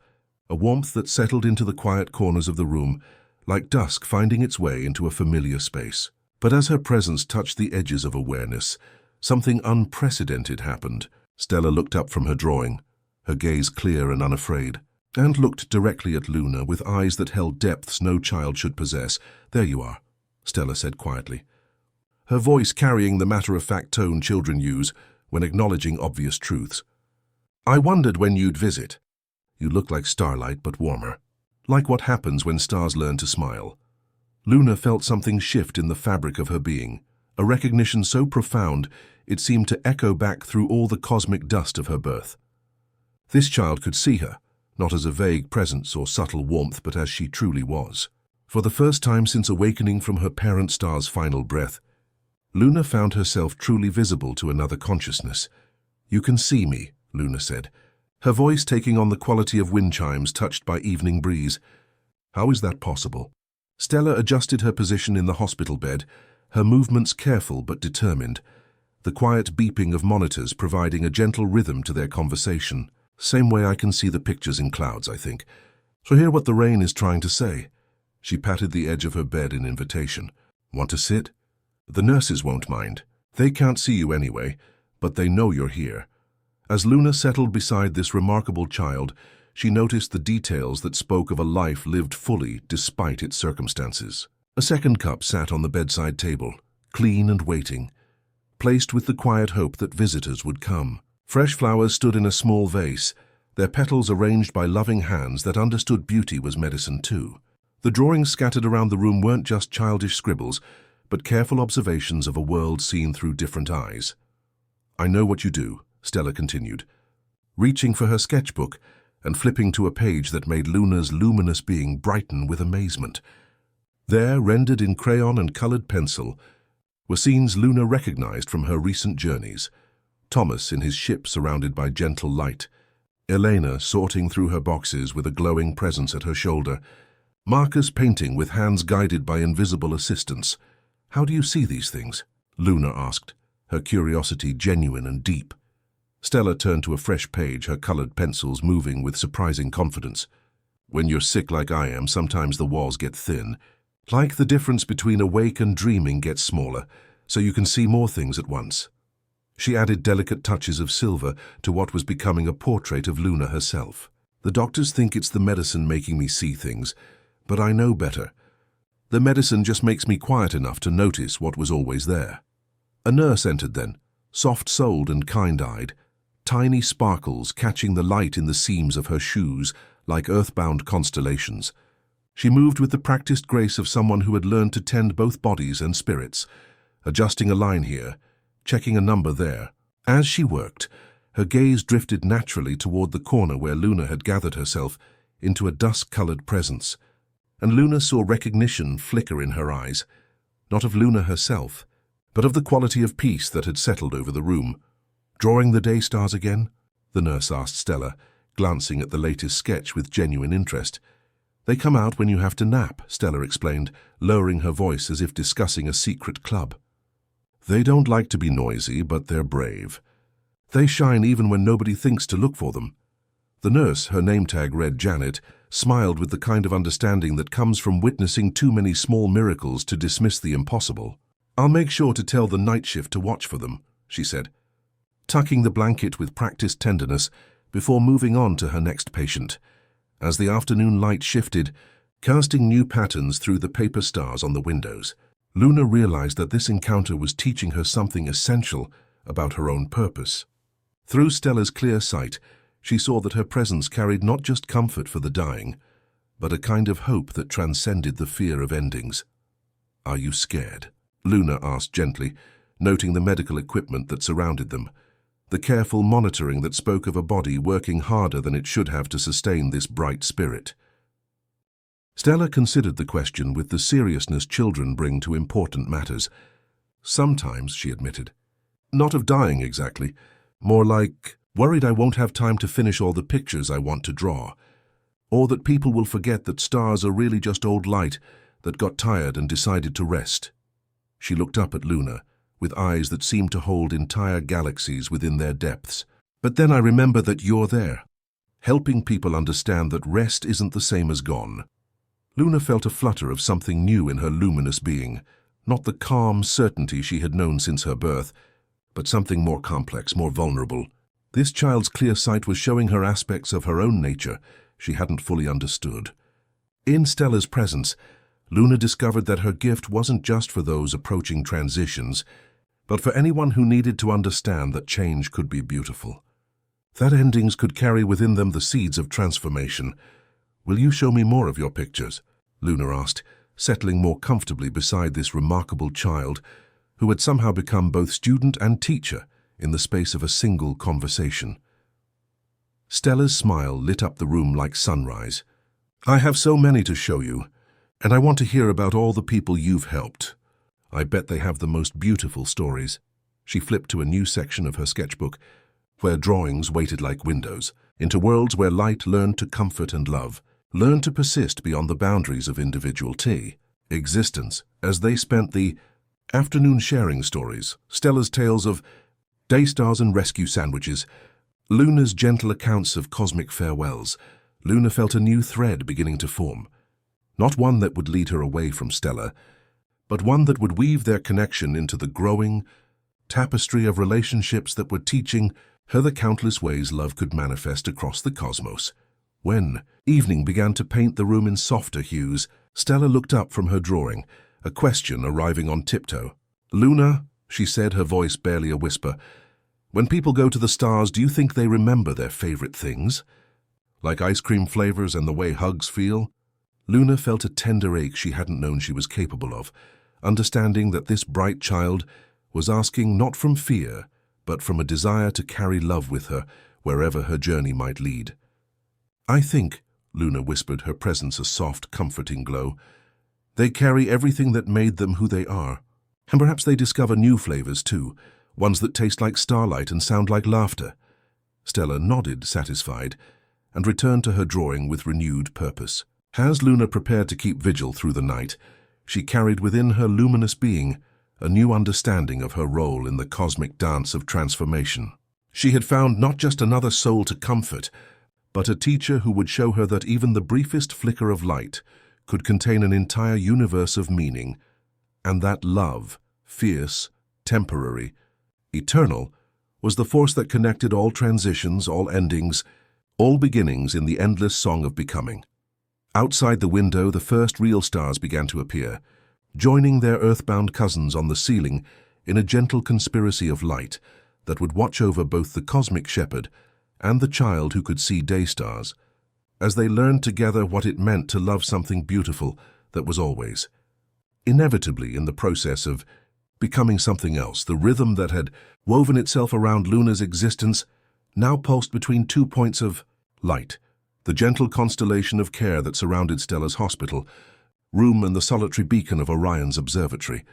a warmth that settled into the quiet corners of the room, like dusk finding its way into a familiar space. But as her presence touched the edges of awareness, something unprecedented happened. Stella looked up from her drawing, her gaze clear and unafraid, and looked directly at Luna with eyes that held depths no child should possess. "There you are," Stella said quietly, her voice carrying the matter-of-fact tone children use when acknowledging obvious truths. "I wondered when you'd visit. You look like starlight, but warmer." like what happens when stars learn to smile. Luna felt something shift in the fabric of her being, a recognition so profound it seemed to echo back through all the cosmic dust of her birth. This child could see her, not as a vague presence or subtle warmth, but as she truly was. For the first time since awakening from her parent star's final breath, Luna found herself truly visible to another consciousness. "You can see me," Luna said, her voice taking on the quality of wind chimes touched by evening breeze. "How is that possible?" Stella adjusted her position in the hospital bed, her movements careful but determined, the quiet beeping of monitors providing a gentle rhythm to their conversation. "Same way I can see the pictures in clouds, I think. So hear what the rain is trying to say." She patted the edge of her bed in invitation. "Want to sit? The nurses won't mind. They can't see you anyway, but they know you're here." As Luna settled beside this remarkable child, she noticed the details that spoke of a life lived fully despite its circumstances. A second cup sat on the bedside table, clean and waiting, placed with the quiet hope that visitors would come. Fresh flowers stood in a small vase, their petals arranged by loving hands that understood beauty was medicine too. The drawings scattered around the room weren't just childish scribbles, but careful observations of a world seen through different eyes. "I know what you do," Stella continued, reaching for her sketchbook and flipping to a page that made Luna's luminous being brighten with amazement. There, rendered in crayon and colored pencil, were scenes Luna recognized from her recent journeys. Thomas in his ship surrounded by gentle light, Elena sorting through her boxes with a glowing presence at her shoulder, Marcus painting with hands guided by invisible assistants. "How do you see these things?" Luna asked, her curiosity genuine and deep. Stella turned to a fresh page, her colored pencils moving with surprising confidence. "When you're sick like I am, sometimes the walls get thin. Like the difference between awake and dreaming gets smaller, so you can see more things at once." She added delicate touches of silver to what was becoming a portrait of Luna herself. "The doctors think it's the medicine making me see things, but I know better. The medicine just makes me quiet enough to notice what was always there." A nurse entered then, soft-souled and kind-eyed, tiny sparkles catching the light in the seams of her shoes like earthbound constellations. She moved with the practiced grace of someone who had learned to tend both bodies and spirits, adjusting a line here, checking a number there. As she worked, her gaze drifted naturally toward the corner where Luna had gathered herself into a dusk-colored presence, and Luna saw recognition flicker in her eyes, not of Luna herself, but of the quality of peace that had settled over the room. "Drawing the day stars again?" the nurse asked Stella, glancing at the latest sketch with genuine interest. "They come out when you have to nap," Stella explained, lowering her voice as if discussing a secret club. "They don't like to be noisy, but they're brave. They shine even when nobody thinks to look for them." The nurse, her name tag read Janet, smiled with the kind of understanding that comes from witnessing too many small miracles to dismiss the impossible. "I'll make sure to tell the night shift to watch for them," she said, tucking the blanket with practiced tenderness before moving on to her next patient. As the afternoon light shifted, casting new patterns through the paper stars on the windows, Luna realized that this encounter was teaching her something essential about her own purpose. Through Stella's clear sight, she saw that her presence carried not just comfort for the dying, but a kind of hope that transcended the fear of endings. "Are you scared?" Luna asked gently, noting the medical equipment that surrounded them, the careful monitoring that spoke of a body working harder than it should have to sustain this bright spirit. Stella considered the question with the seriousness children bring to important matters. "Sometimes," she admitted. "Not of dying exactly, more like worried I won't have time to finish all the pictures I want to draw, or that people will forget that stars are really just old light that got tired and decided to rest." She looked up at Luna, with eyes that seemed to hold entire galaxies within their depths. "But then I remember that you're there, helping people understand that rest isn't the same as gone." Luna felt a flutter of something new in her luminous being, not the calm certainty she had known since her birth, but something more complex, more vulnerable. This child's clear sight was showing her aspects of her own nature she hadn't fully understood. In Stella's presence, Luna discovered that her gift wasn't just for those approaching transitions, but for anyone who needed to understand that change could be beautiful, that endings could carry within them the seeds of transformation, "Will you show me more of your pictures?" Luna asked, settling more comfortably beside this remarkable child who had somehow become both student and teacher in the space of a single conversation. Stella's smile lit up the room like sunrise. "I have so many to show you, and I want to hear about all the people you've helped. I bet they have the most beautiful stories." She flipped to a new section of her sketchbook, where drawings waited like windows, into worlds where light learned to comfort and love, learned to persist beyond the boundaries of individuality, existence, as they spent the afternoon sharing stories, Stella's tales of day stars and rescue sandwiches, Luna's gentle accounts of cosmic farewells. Luna felt a new thread beginning to form, not one that would lead her away from Stella, but one that would weave their connection into the growing tapestry of relationships that were teaching her the countless ways love could manifest across the cosmos. When evening began to paint the room in softer hues, Stella looked up from her drawing, a question arriving on tiptoe. "Luna," she said, her voice barely a whisper, "when people go to the stars, do you think they remember their favorite things? Like ice cream flavors and the way hugs feel?" Luna felt a tender ache she hadn't known she was capable of, understanding that this bright child was asking not from fear, but from a desire to carry love with her wherever her journey might lead. "I think," Luna whispered, her presence a soft, comforting glow, "they carry everything that made them who they are. And perhaps they discover new flavors too, ones that taste like starlight and sound like laughter." Stella nodded, satisfied, and returned to her drawing with renewed purpose. As Luna prepared to keep vigil through the night, she carried within her luminous being a new understanding of her role in the cosmic dance of transformation. She had found not just another soul to comfort, but a teacher who would show her that even the briefest flicker of light could contain an entire universe of meaning, and that love, fierce, temporary, eternal, was the force that connected all transitions, all endings, all beginnings in the endless song of becoming. Outside the window, the first real stars began to appear, joining their earthbound cousins on the ceiling in a gentle conspiracy of light that would watch over both the cosmic shepherd and the child who could see day stars, as they learned together what it meant to love something beautiful that was always, inevitably in the process of becoming something else. The rhythm that had woven itself around Luna's existence now pulsed between 2 points of light, the gentle constellation of care that surrounded Stella's hospital room and the solitary beacon of Orion's observatory,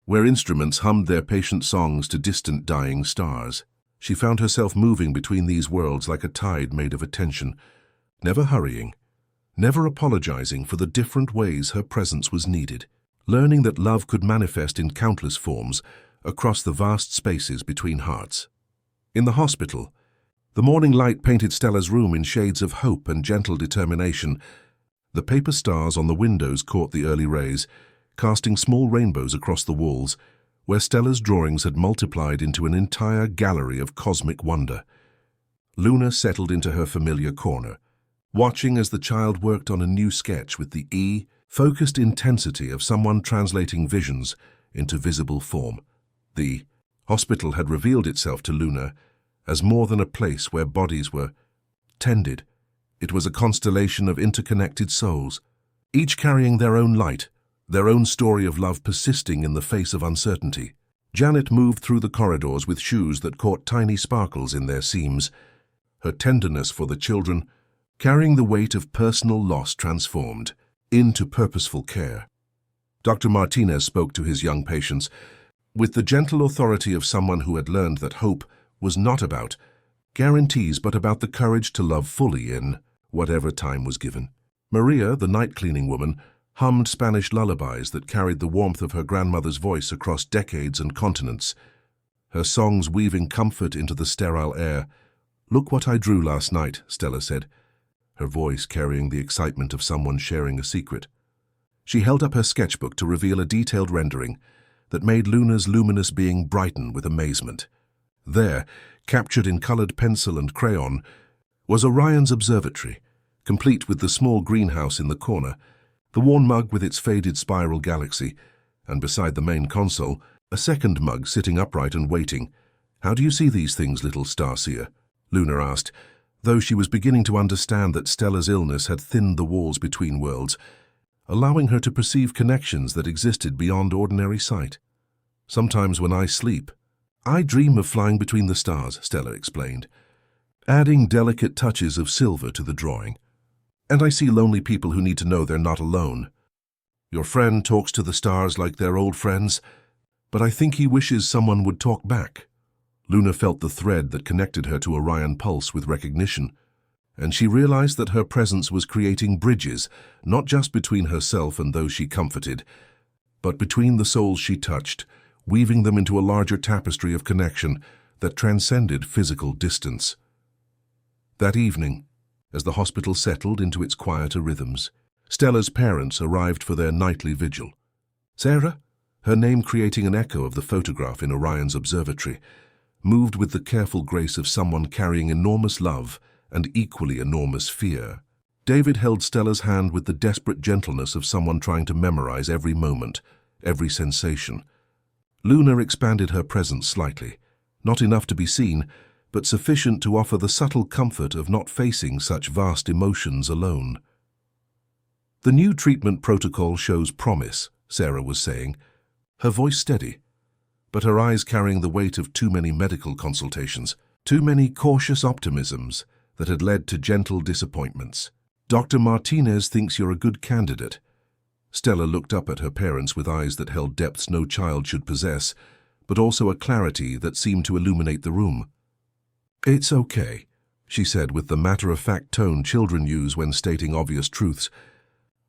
where instruments hummed their patient songs to distant dying stars. She found herself moving between these worlds like a tide made of attention, never hurrying, never apologizing for the different ways her presence was needed, learning that love could manifest in countless forms across the vast spaces between hearts. In the hospital, the morning light painted Stella's room in shades of hope and gentle determination. The paper stars on the windows caught the early rays, casting small rainbows across the walls, where Stella's drawings had multiplied into an entire gallery of cosmic wonder. Luna settled into her familiar corner, watching as the child worked on a new sketch with the focused intensity of someone translating visions into visible form. The hospital had revealed itself to Luna as more than a place where bodies were tended. It was a constellation of interconnected souls, each carrying their own light, their own story of love persisting in the face of uncertainty. Janet moved through the corridors with shoes that caught tiny sparkles in their seams, her tenderness for the children carrying the weight of personal loss transformed into purposeful care. Dr. Martinez spoke to his young patients with the gentle authority of someone who had learned that hope was not about guarantees but about the courage to love fully in whatever time was given. Maria, the night-cleaning woman, hummed Spanish lullabies that carried the warmth of her grandmother's voice across decades and continents, her songs weaving comfort into the sterile air. "Look what I drew last night," Stella said, her voice carrying the excitement of someone sharing a secret. She held up her sketchbook to reveal a detailed rendering that made Luna's luminous being brighten with amazement. There, captured in colored pencil and crayon, was Orion's observatory, complete with the small greenhouse in the corner, the worn mug with its faded spiral galaxy, and beside the main console, a second mug sitting upright and waiting. "How do you see these things, little starseer?" Luna asked, though she was beginning to understand that Stella's illness had thinned the walls between worlds, allowing her to perceive connections that existed beyond ordinary sight. "Sometimes when I sleep, I dream of flying between the stars," Stella explained, adding delicate touches of silver to the drawing. "And I see lonely people who need to know they're not alone. Your friend talks to the stars like they're old friends, but I think he wishes someone would talk back." Luna felt the thread that connected her to Orion Pulse with recognition, and she realized that her presence was creating bridges, not just between herself and those she comforted, but between the souls she touched, weaving them into a larger tapestry of connection that transcended physical distance. That evening, as the hospital settled into its quieter rhythms, Stella's parents arrived for their nightly vigil. Sarah, her name creating an echo of the photograph in Orion's observatory, moved with the careful grace of someone carrying enormous love and equally enormous fear. David held Stella's hand with the desperate gentleness of someone trying to memorize every moment, every sensation. Luna expanded her presence slightly, not enough to be seen, but sufficient to offer the subtle comfort of not facing such vast emotions alone. "The new treatment protocol shows promise," Sarah was saying, her voice steady, but her eyes carrying the weight of too many medical consultations, too many cautious optimisms that had led to gentle disappointments. "Dr. Martinez thinks you're a good candidate." Stella looked up at her parents with eyes that held depths no child should possess, but also a clarity that seemed to illuminate the room. "It's okay," she said with the matter-of-fact tone children use when stating obvious truths.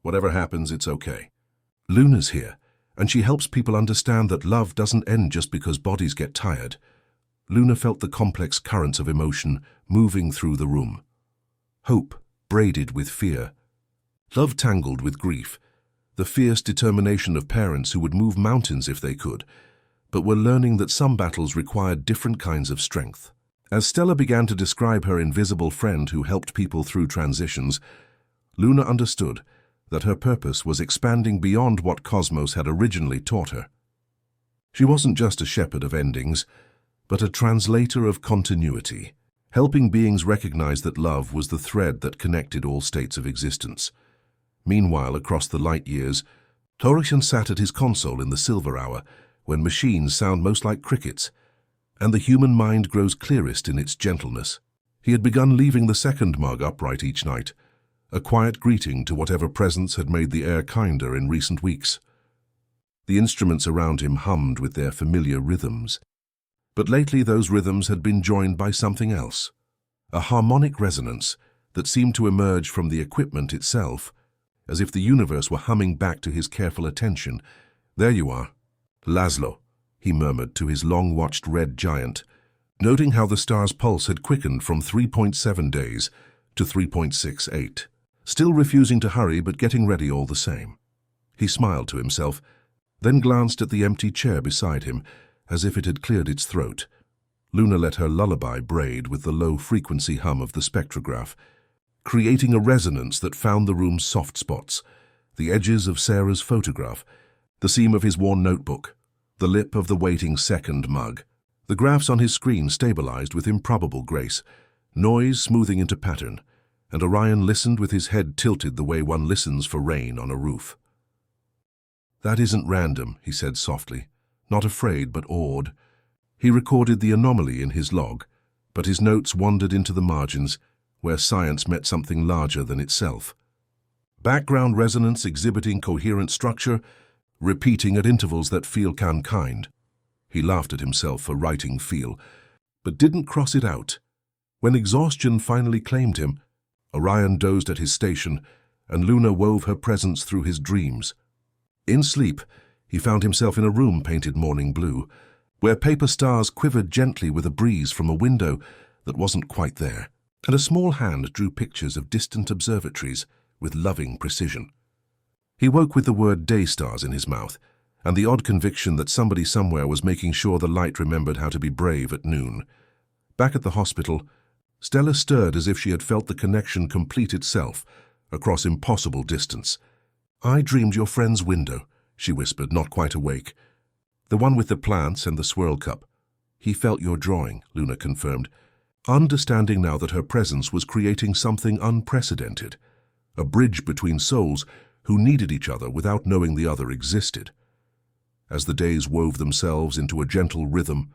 "Whatever happens, it's okay. Luna's here, and she helps people understand that love doesn't end just because bodies get tired." Luna felt the complex currents of emotion moving through the room. Hope braided with fear. Love tangled with grief. The fierce determination of parents who would move mountains if they could, but were learning that some battles required different kinds of strength. As Stella began to describe her invisible friend who helped people through transitions, Luna understood that her purpose was expanding beyond what Cosmos had originally taught her. She wasn't just a shepherd of endings, but a translator of continuity, helping beings recognize that love was the thread that connected all states of existence. Meanwhile, across the light years, Torrian sat at his console in the silver hour, when machines sound most like crickets, and the human mind grows clearest in its gentleness. He had begun leaving the second mug upright each night, a quiet greeting to whatever presence had made the air kinder in recent weeks. The instruments around him hummed with their familiar rhythms, but lately those rhythms had been joined by something else, a harmonic resonance that seemed to emerge from the equipment itself, as if the universe were humming back to his careful attention. "There you are, Laszlo," he murmured to his long-watched red giant, noting how the star's pulse had quickened from 3.7 days to 3.68, still refusing to hurry but getting ready all the same. He smiled to himself, then glanced at the empty chair beside him, as if it had cleared its throat. Luna let her lullaby braid with the low-frequency hum of the spectrograph, creating a resonance that found the room's soft spots, the edges of Sarah's photograph, the seam of his worn notebook, the lip of the waiting second mug. The graphs on his screen stabilized with improbable grace, noise smoothing into pattern, and Orion listened with his head tilted the way one listens for rain on a roof. "That isn't random," he said softly, not afraid but awed. He recorded the anomaly in his log, but his notes wandered into the margins, where science met something larger than itself. Background resonance exhibiting coherent structure, repeating at intervals that feel kind. He laughed at himself for writing feel, but didn't cross it out. When exhaustion finally claimed him, Orion dozed at his station, and Luna wove her presence through his dreams. In sleep, he found himself in a room painted morning blue, where paper stars quivered gently with a breeze from a window that wasn't quite there, and a small hand drew pictures of distant observatories with loving precision. He woke with the word day stars in his mouth, and the odd conviction that somebody somewhere was making sure the light remembered how to be brave at noon. Back at the hospital, Stella stirred as if she had felt the connection complete itself, across impossible distance. "I dreamed your friend's window," she whispered, not quite awake. "The one with the plants and the swirl cup." "He felt your drawing," Luna confirmed. understanding now that her presence was creating something unprecedented, a bridge between souls who needed each other without knowing the other existed. As the days wove themselves into a gentle rhythm,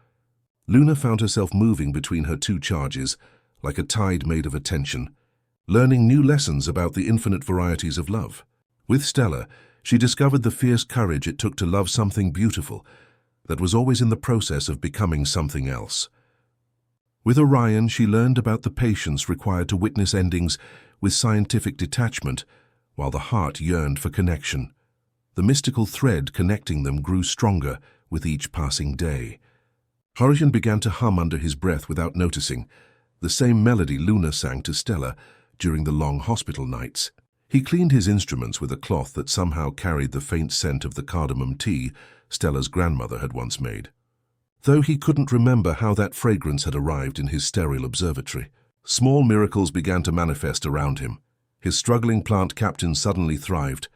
Luna found herself moving between her two charges like a tide made of attention, learning new lessons about the infinite varieties of love. With Stella, she discovered the fierce courage it took to love something beautiful that was always in the process of becoming something else. With Orion, she learned about the patience required to witness endings with scientific detachment, while the heart yearned for connection. The mystical thread connecting them grew stronger with each passing day. Orion began to hum under his breath without noticing, the same melody Luna sang to Stella during the long hospital nights. He cleaned his instruments with a cloth that somehow carried the faint scent of the cardamom tea Stella's grandmother had once made, though he couldn't remember how that fragrance had arrived in his sterile observatory. Small miracles began to manifest around him. His struggling plant captain suddenly thrived,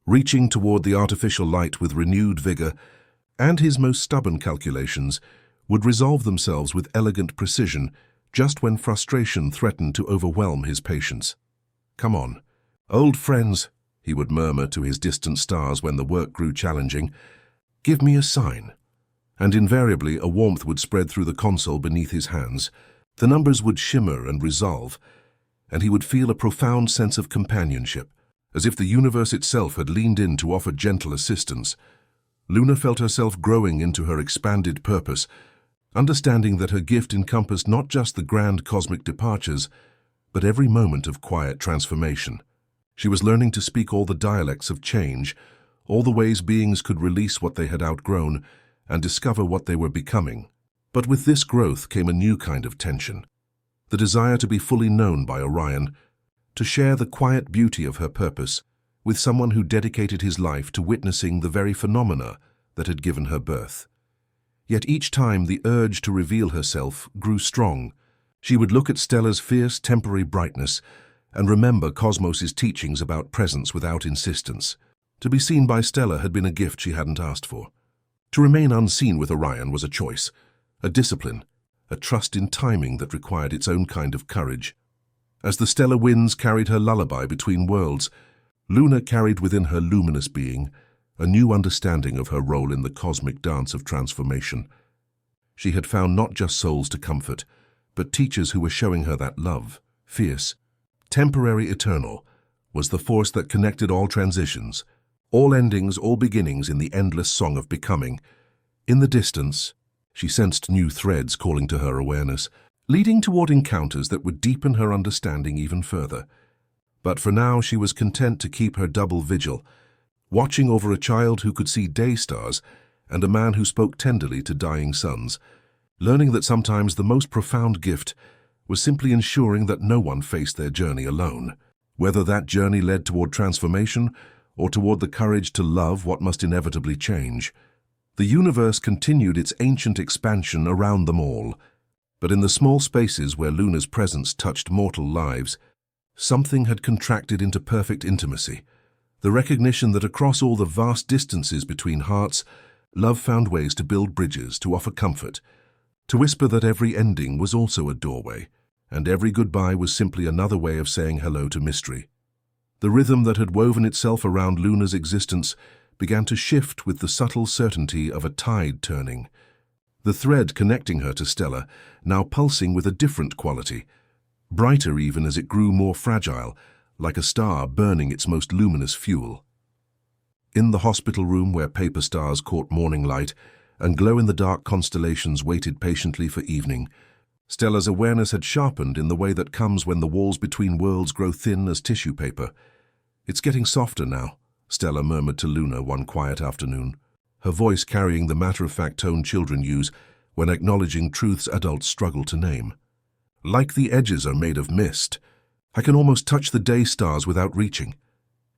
reaching toward the artificial light with renewed vigor, and his most stubborn calculations would resolve themselves with elegant precision just when frustration threatened to overwhelm his patience. "Come on, old friends," he would murmur to his distant stars when the work grew challenging. "Give me a sign." And invariably a warmth would spread through the console beneath his hands. The numbers would shimmer and resolve, and he would feel a profound sense of companionship, as if the universe itself had leaned in to offer gentle assistance. Luna felt herself growing into her expanded purpose, understanding that her gift encompassed not just the grand cosmic departures, but every moment of quiet transformation. She was learning to speak all the dialects of change, all the ways beings could release what they had outgrown and discover what they were becoming. But with this growth came a new kind of tension, the desire to be fully known by Orion, to share the quiet beauty of her purpose with someone who dedicated his life to witnessing the very phenomena that had given her birth. Yet each time the urge to reveal herself grew strong. She would look at Stella's fierce temporary brightness and remember Cosmos's teachings about presence without insistence. To be seen by Stella had been a gift she hadn't asked for. To remain unseen with Orion was a choice, a discipline, a trust in timing that required its own kind of courage. As the stellar winds carried her lullaby between worlds, Luna carried within her luminous being a new understanding of her role in the cosmic dance of transformation. She had found not just souls to comfort, but teachers who were showing her that love, fierce, temporary, eternal, was the force that connected all transitions, all endings, all beginnings in the endless song of becoming. In the distance, she sensed new threads calling to her awareness, leading toward encounters that would deepen her understanding even further. But for now, she was content to keep her double vigil, watching over a child who could see day stars and a man who spoke tenderly to dying suns, learning that sometimes the most profound gift was simply ensuring that no one faced their journey alone, whether that journey led toward transformation or toward the courage to love what must inevitably change. The universe continued its ancient expansion around them all, but in the small spaces where Luna's presence touched mortal lives, something had contracted into perfect intimacy. The recognition that across all the vast distances between hearts, love found ways to build bridges, to offer comfort, to whisper that every ending was also a doorway, and every goodbye was simply another way of saying hello to mystery. The rhythm that had woven itself around Luna's existence began to shift with the subtle certainty of a tide turning. The thread connecting her to Stella, now pulsing with a different quality, brighter even as it grew more fragile, like a star burning its most luminous fuel. In the hospital room where paper stars caught morning light and glow-in-the-dark constellations waited patiently for evening, Stella's awareness had sharpened in the way that comes when the walls between worlds grow thin as tissue paper. "It's getting softer now," Stella murmured to Luna one quiet afternoon, her voice carrying the matter-of-fact tone children use when acknowledging truths adults struggle to name. "Like the edges are made of mist. I can almost touch the day stars without reaching."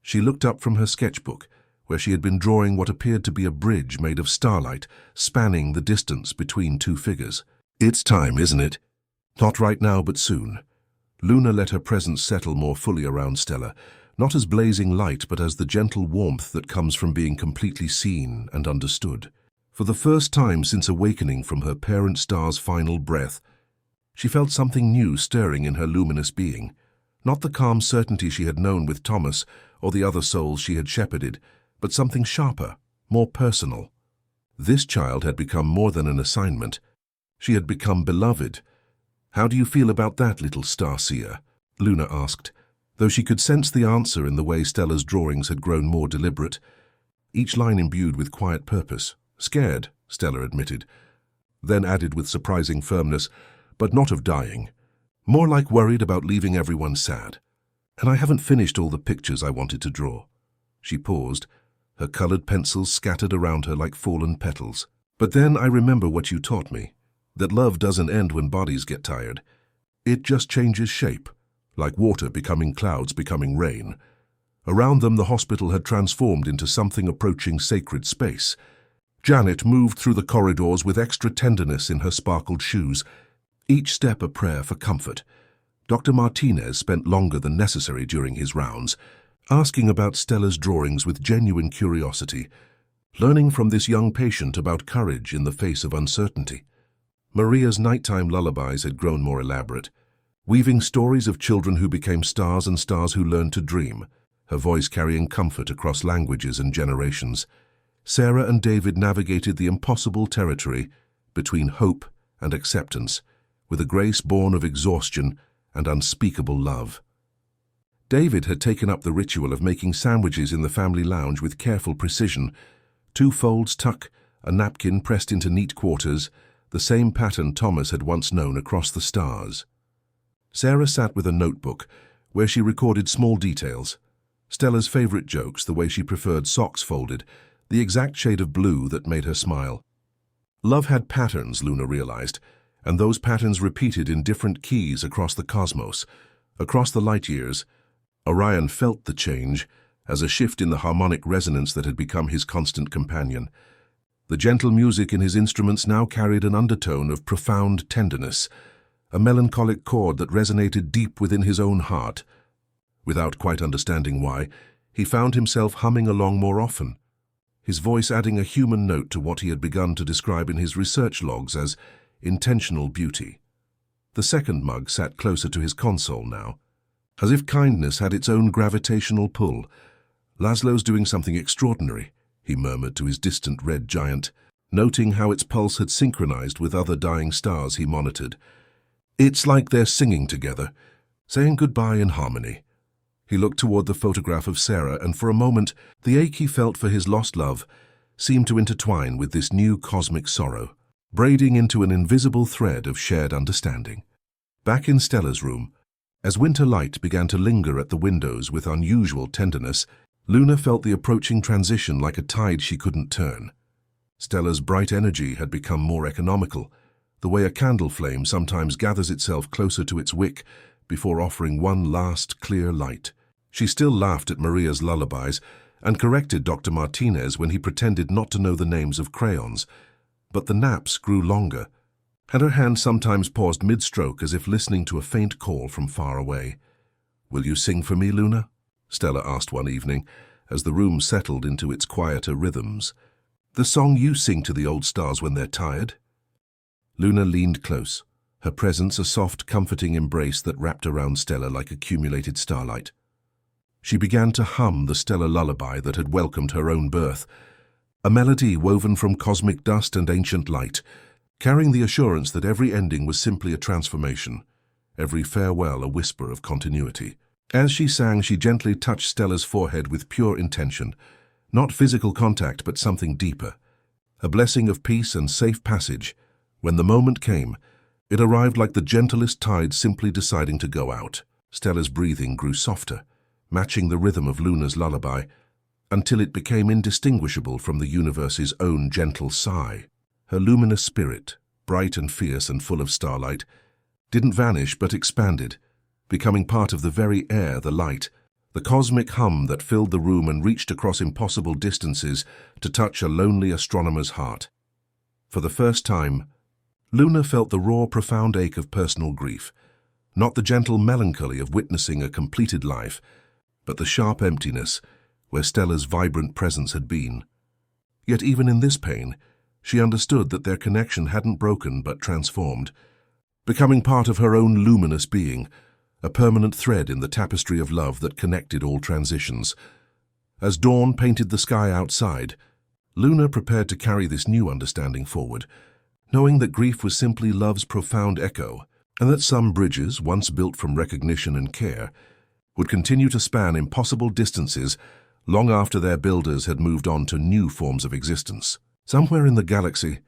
She looked up from her sketchbook, where she had been drawing what appeared to be a bridge made of starlight, spanning the distance between two figures. "It's time, isn't it?" "Not right now, but soon." Luna let her presence settle more fully around Stella, not as blazing light, but as the gentle warmth that comes from being completely seen and understood. For the first time since awakening from her parent star's final breath, She felt something new stirring in her luminous being, not the calm certainty she had known with Thomas or the other souls she had shepherded, but something sharper, more personal. This child had become more than an assignment. She had become beloved. "How do you feel about that, little star-seer?" Luna asked, though she could sense the answer in the way Stella's drawings had grown more deliberate, each line imbued with quiet purpose. "Scared," Stella admitted, then added with surprising firmness, "but not of dying. More like worried about leaving everyone sad. And I haven't finished all the pictures I wanted to draw." She paused, her colored pencils scattered around her like fallen petals. "But then I remember what you taught me, that love doesn't end when bodies get tired. It just changes shape, like water becoming clouds becoming rain." Around them, the hospital had transformed into something approaching sacred space. Janet moved through the corridors with extra tenderness in her sparkled shoes, each step a prayer for comfort. Dr. Martinez spent longer than necessary during his rounds, asking about Stella's drawings with genuine curiosity, learning from this young patient about courage in the face of uncertainty. Maria's nighttime lullabies had grown more elaborate, weaving stories of children who became stars and stars who learned to dream, her voice carrying comfort across languages and generations. Sarah and David navigated the impossible territory between hope and acceptance, with a grace born of exhaustion and unspeakable love. David had taken up the ritual of making sandwiches in the family lounge with careful precision, 2 folds tuck, a napkin pressed into neat quarters, the same pattern Thomas had once known across the stars. Sarah sat with a notebook, where she recorded small details. Stella's favorite jokes, the way she preferred socks folded, the exact shade of blue that made her smile. Love had patterns, Luna realized, and those patterns repeated in different keys across the cosmos, across the light years. Orion felt the change as a shift in the harmonic resonance that had become his constant companion. The gentle music in his instruments now carried an undertone of profound tenderness, a melancholic chord that resonated deep within his own heart. Without quite understanding why, he found himself humming along more often, his voice adding a human note to what he had begun to describe in his research logs as intentional beauty. The second mug sat closer to his console now, as if kindness had its own gravitational pull. "Laszlo's doing something extraordinary," he murmured to his distant red giant, noting how its pulse had synchronized with other dying stars he monitored. "It's like they're singing together, saying goodbye in harmony." He looked toward the photograph of Sarah, and for a moment, the ache he felt for his lost love seemed to intertwine with this new cosmic sorrow, braiding into an invisible thread of shared understanding. Back in Stella's room, as winter light began to linger at the windows with unusual tenderness, Luna felt the approaching transition like a tide she couldn't turn. Stella's bright energy had become more economical, the way a candle flame sometimes gathers itself closer to its wick before offering one last clear light. She still laughed at Maria's lullabies and corrected Dr. Martinez when he pretended not to know the names of crayons, but the naps grew longer, and her hand sometimes paused mid-stroke as if listening to a faint call from far away. "Will you sing for me, Luna?" Stella asked one evening, as the room settled into its quieter rhythms. "The song you sing to the old stars when they're tired?" Luna leaned close, her presence a soft, comforting embrace that wrapped around Stella like accumulated starlight. She began to hum the stellar lullaby that had welcomed her own birth, a melody woven from cosmic dust and ancient light, carrying the assurance that every ending was simply a transformation, every farewell a whisper of continuity. As she sang, she gently touched Stella's forehead with pure intention, not physical contact but something deeper, a blessing of peace and safe passage. When the moment came, it arrived like the gentlest tide simply deciding to go out. Stella's breathing grew softer, matching the rhythm of Luna's lullaby, until it became indistinguishable from the universe's own gentle sigh. Her luminous spirit, bright and fierce and full of starlight, didn't vanish but expanded, becoming part of the very air, the light, the cosmic hum that filled the room and reached across impossible distances to touch a lonely astronomer's heart. For the first time, Luna felt the raw, profound ache of personal grief, not the gentle melancholy of witnessing a completed life, but the sharp emptiness where Stella's vibrant presence had been. Yet even in this pain, she understood that their connection hadn't broken but transformed. becoming part of her own luminous being, a permanent thread in the tapestry of love that connected all transitions. As dawn painted the sky outside, Luna prepared to carry this new understanding forward, knowing that grief was simply love's profound echo, and that some bridges, once built from recognition and care, would continue to span impossible distances long after their builders had moved on to new forms of existence. Somewhere in the galaxy,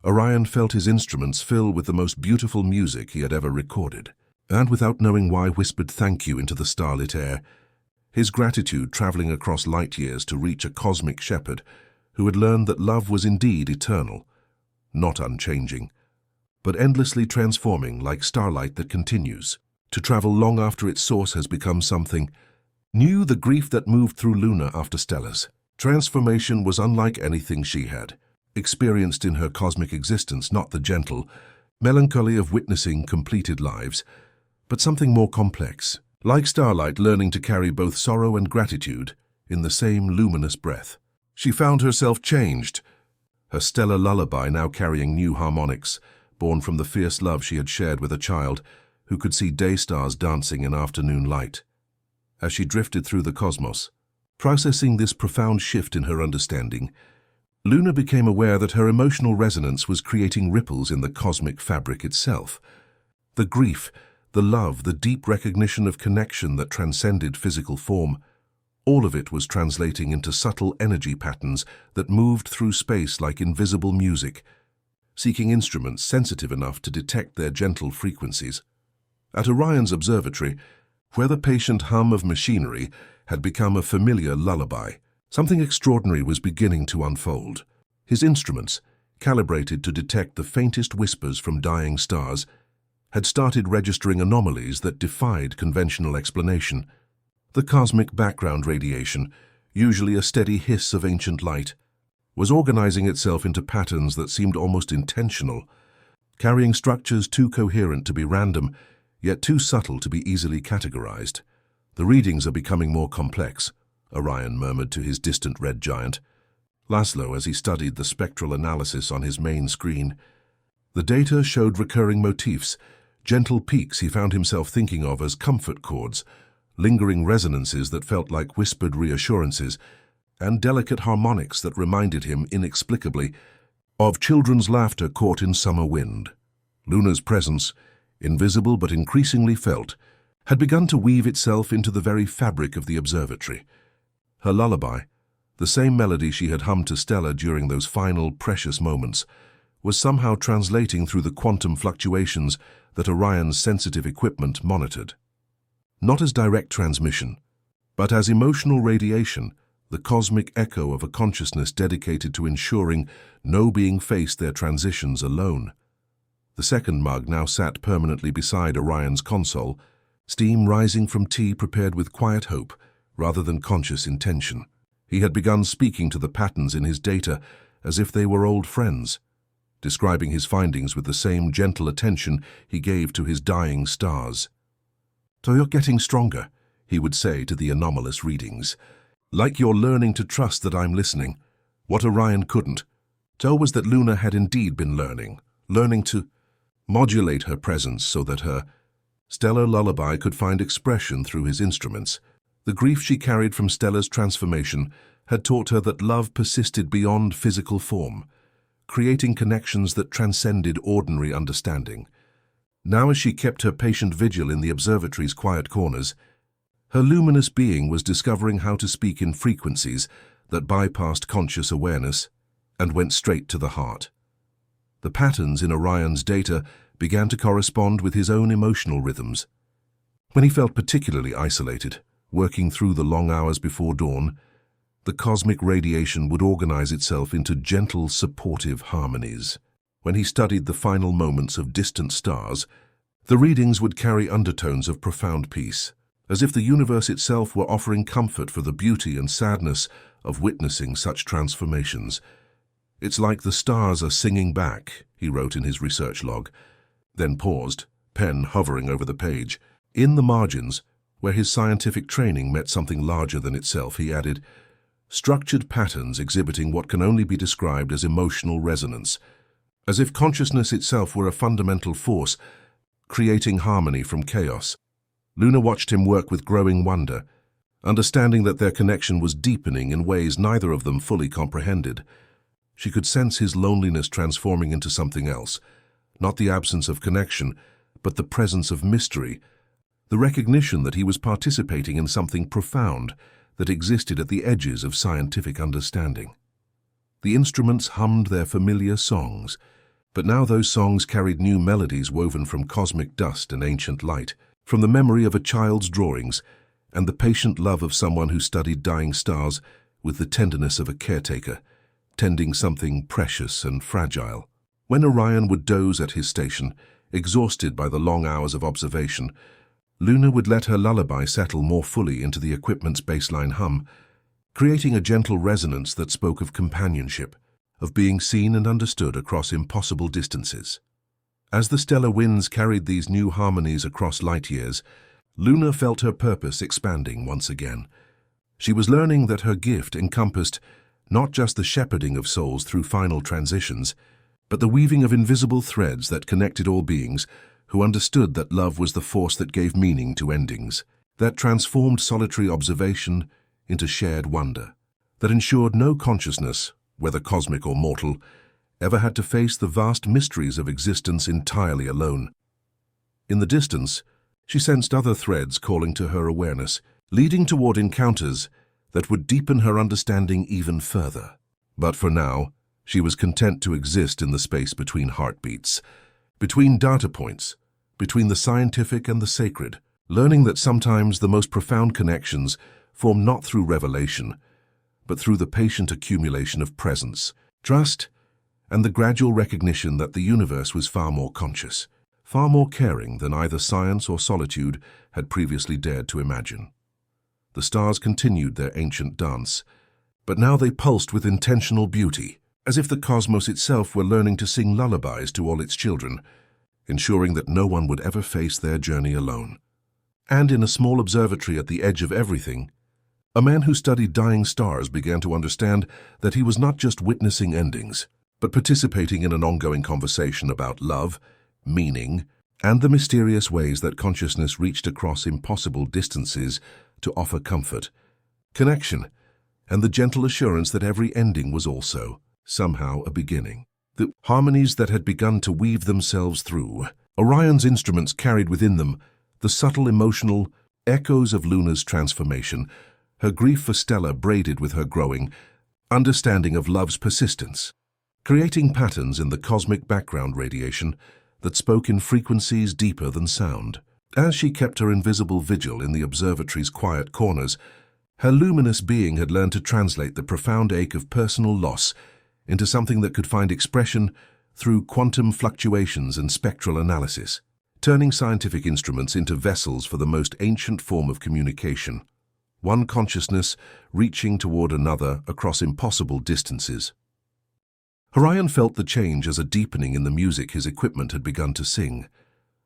Orion felt his instruments fill with the most beautiful music he had ever recorded, and without knowing why whispered thank you into the starlit air, his gratitude traveling across light years to reach a cosmic shepherd who had learned that love was indeed eternal, not unchanging, but endlessly transforming like starlight that continues to travel long after its source has become something new. The grief that moved through Luna after Stella's transformation was unlike anything she had experienced in her cosmic existence, not the gentle melancholy of witnessing completed lives, but something more complex, like starlight learning to carry both sorrow and gratitude in the same luminous breath. She found herself changed, her stellar lullaby now carrying new harmonics, born from the fierce love she had shared with a child who could see day stars dancing in afternoon light. As she drifted through the cosmos, processing this profound shift in her understanding, Luna became aware that her emotional resonance was creating ripples in the cosmic fabric itself. The grief, the love, the deep recognition of connection that transcended physical form, all of it was translating into subtle energy patterns that moved through space like invisible music, seeking instruments sensitive enough to detect their gentle frequencies. At Orion's observatory, where the patient hum of machinery had become a familiar lullaby, something extraordinary was beginning to unfold. His instruments, calibrated to detect the faintest whispers from dying stars, had started registering anomalies that defied conventional explanation. The cosmic background radiation, usually a steady hiss of ancient light, was organizing itself into patterns that seemed almost intentional, carrying structures too coherent to be random, yet too subtle to be easily categorized. "The readings are becoming more complex," Orion murmured to his distant red giant, Laszlo, as he studied the spectral analysis on his main screen. The data showed recurring motifs, gentle peaks he found himself thinking of as comfort chords, lingering resonances that felt like whispered reassurances, and delicate harmonics that reminded him inexplicably of children's laughter caught in summer wind. Luna's presence, invisible but increasingly felt, had begun to weave itself into the very fabric of the observatory. Her lullaby, the same melody she had hummed to Stella during those final precious moments, was somehow translating through the quantum fluctuations that Orion's sensitive equipment monitored. Not as direct transmission, but as emotional radiation, the cosmic echo of a consciousness dedicated to ensuring no being faced their transitions alone. The second mug now sat permanently beside Orion's console, steam rising from tea prepared with quiet hope rather than conscious intention. He had begun speaking to the patterns in his data as if they were old friends, describing his findings with the same gentle attention he gave to his dying stars. "So you're getting stronger," he would say to the anomalous readings. "Like you're learning to trust that I'm listening." What Orion couldn't tell was that Luna had indeed been learning to modulate her presence so that her stellar lullaby could find expression through his instruments. The grief she carried from Stella's transformation had taught her that love persisted beyond physical form, creating connections that transcended ordinary understanding. Now, as she kept her patient vigil in the observatory's quiet corners, her luminous being was discovering how to speak in frequencies that bypassed conscious awareness and went straight to the heart. The patterns in Orion's data began to correspond with his own emotional rhythms. When he felt particularly isolated, working through the long hours before dawn, the cosmic radiation would organize itself into gentle, supportive harmonies. When he studied the final moments of distant stars, the readings would carry undertones of profound peace, as if the universe itself were offering comfort for the beauty and sadness of witnessing such transformations. "It's like the stars are singing back," he wrote in his research log, then paused, pen hovering over the page. In the margins, where his scientific training met something larger than itself, he added, "Structured patterns exhibiting what can only be described as emotional resonance, as if consciousness itself were a fundamental force creating harmony from chaos. Luna watched him work with growing wonder, understanding that their connection was deepening in ways neither of them fully comprehended. She could sense his loneliness transforming into something else, not the absence of connection, but the presence of mystery, the recognition that he was participating in something profound that existed at the edges of scientific understanding. The instruments hummed their familiar songs, but now those songs carried new melodies woven from cosmic dust and ancient light, from the memory of a child's drawings and the patient love of someone who studied dying stars with the tenderness of a caretaker, tending something precious and fragile. When Orion would doze at his station, exhausted by the long hours of observation, Luna would let her lullaby settle more fully into the equipment's baseline hum, creating a gentle resonance that spoke of companionship, of being seen and understood across impossible distances. As the stellar winds carried these new harmonies across light years, Luna felt her purpose expanding once again. She was learning that her gift encompassed not just the shepherding of souls through final transitions, but the weaving of invisible threads that connected all beings who understood that love was the force that gave meaning to endings, that transformed solitary observation into shared wonder, that ensured no consciousness, whether cosmic or mortal, ever had to face the vast mysteries of existence entirely alone. In the distance, she sensed other threads calling to her awareness, leading toward encounters that would deepen her understanding even further. But for now, she was content to exist in the space between heartbeats, between data points, between the scientific and the sacred, learning that sometimes the most profound connections form not through revelation, but through the patient accumulation of presence, trust, and the gradual recognition that the universe was far more conscious, far more caring than either science or solitude had previously dared to imagine. The stars continued their ancient dance, but now they pulsed with intentional beauty, as if the cosmos itself were learning to sing lullabies to all its children, ensuring that no one would ever face their journey alone. And in a small observatory at the edge of everything, a man who studied dying stars began to understand that he was not just witnessing endings, but participating in an ongoing conversation about love, meaning, and the mysterious ways that consciousness reached across impossible distances to offer comfort, connection, and the gentle assurance that every ending was also, somehow, a beginning. The harmonies that had begun to weave themselves through Orion's instruments carried within them the subtle emotional echoes of Luna's transformation, her grief for Stella braided with her growing understanding of love's persistence, creating patterns in the cosmic background radiation that spoke in frequencies deeper than sound. As she kept her invisible vigil in the observatory's quiet corners, her luminous being had learned to translate the profound ache of personal loss into something that could find expression through quantum fluctuations and spectral analysis, turning scientific instruments into vessels for the most ancient form of communication, one consciousness reaching toward another across impossible distances. Orion felt the change as a deepening in the music his equipment had begun to sing.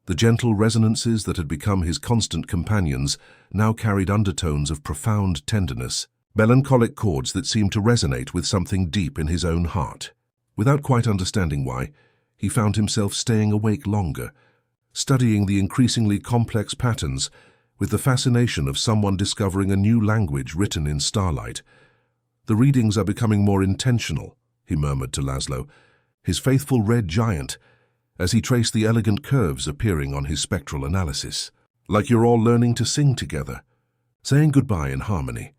The gentle resonances that had become his constant companions now carried undertones of profound tenderness, melancholic chords that seemed to resonate with something deep in his own heart. Without quite understanding why, he found himself staying awake longer, studying the increasingly complex patterns with the fascination of someone discovering a new language written in starlight. "The readings are becoming more intentional," he murmured to Laszlo, his faithful red giant, as he traced the elegant curves appearing on his spectral analysis. "Like you're all learning to sing together, saying goodbye in harmony."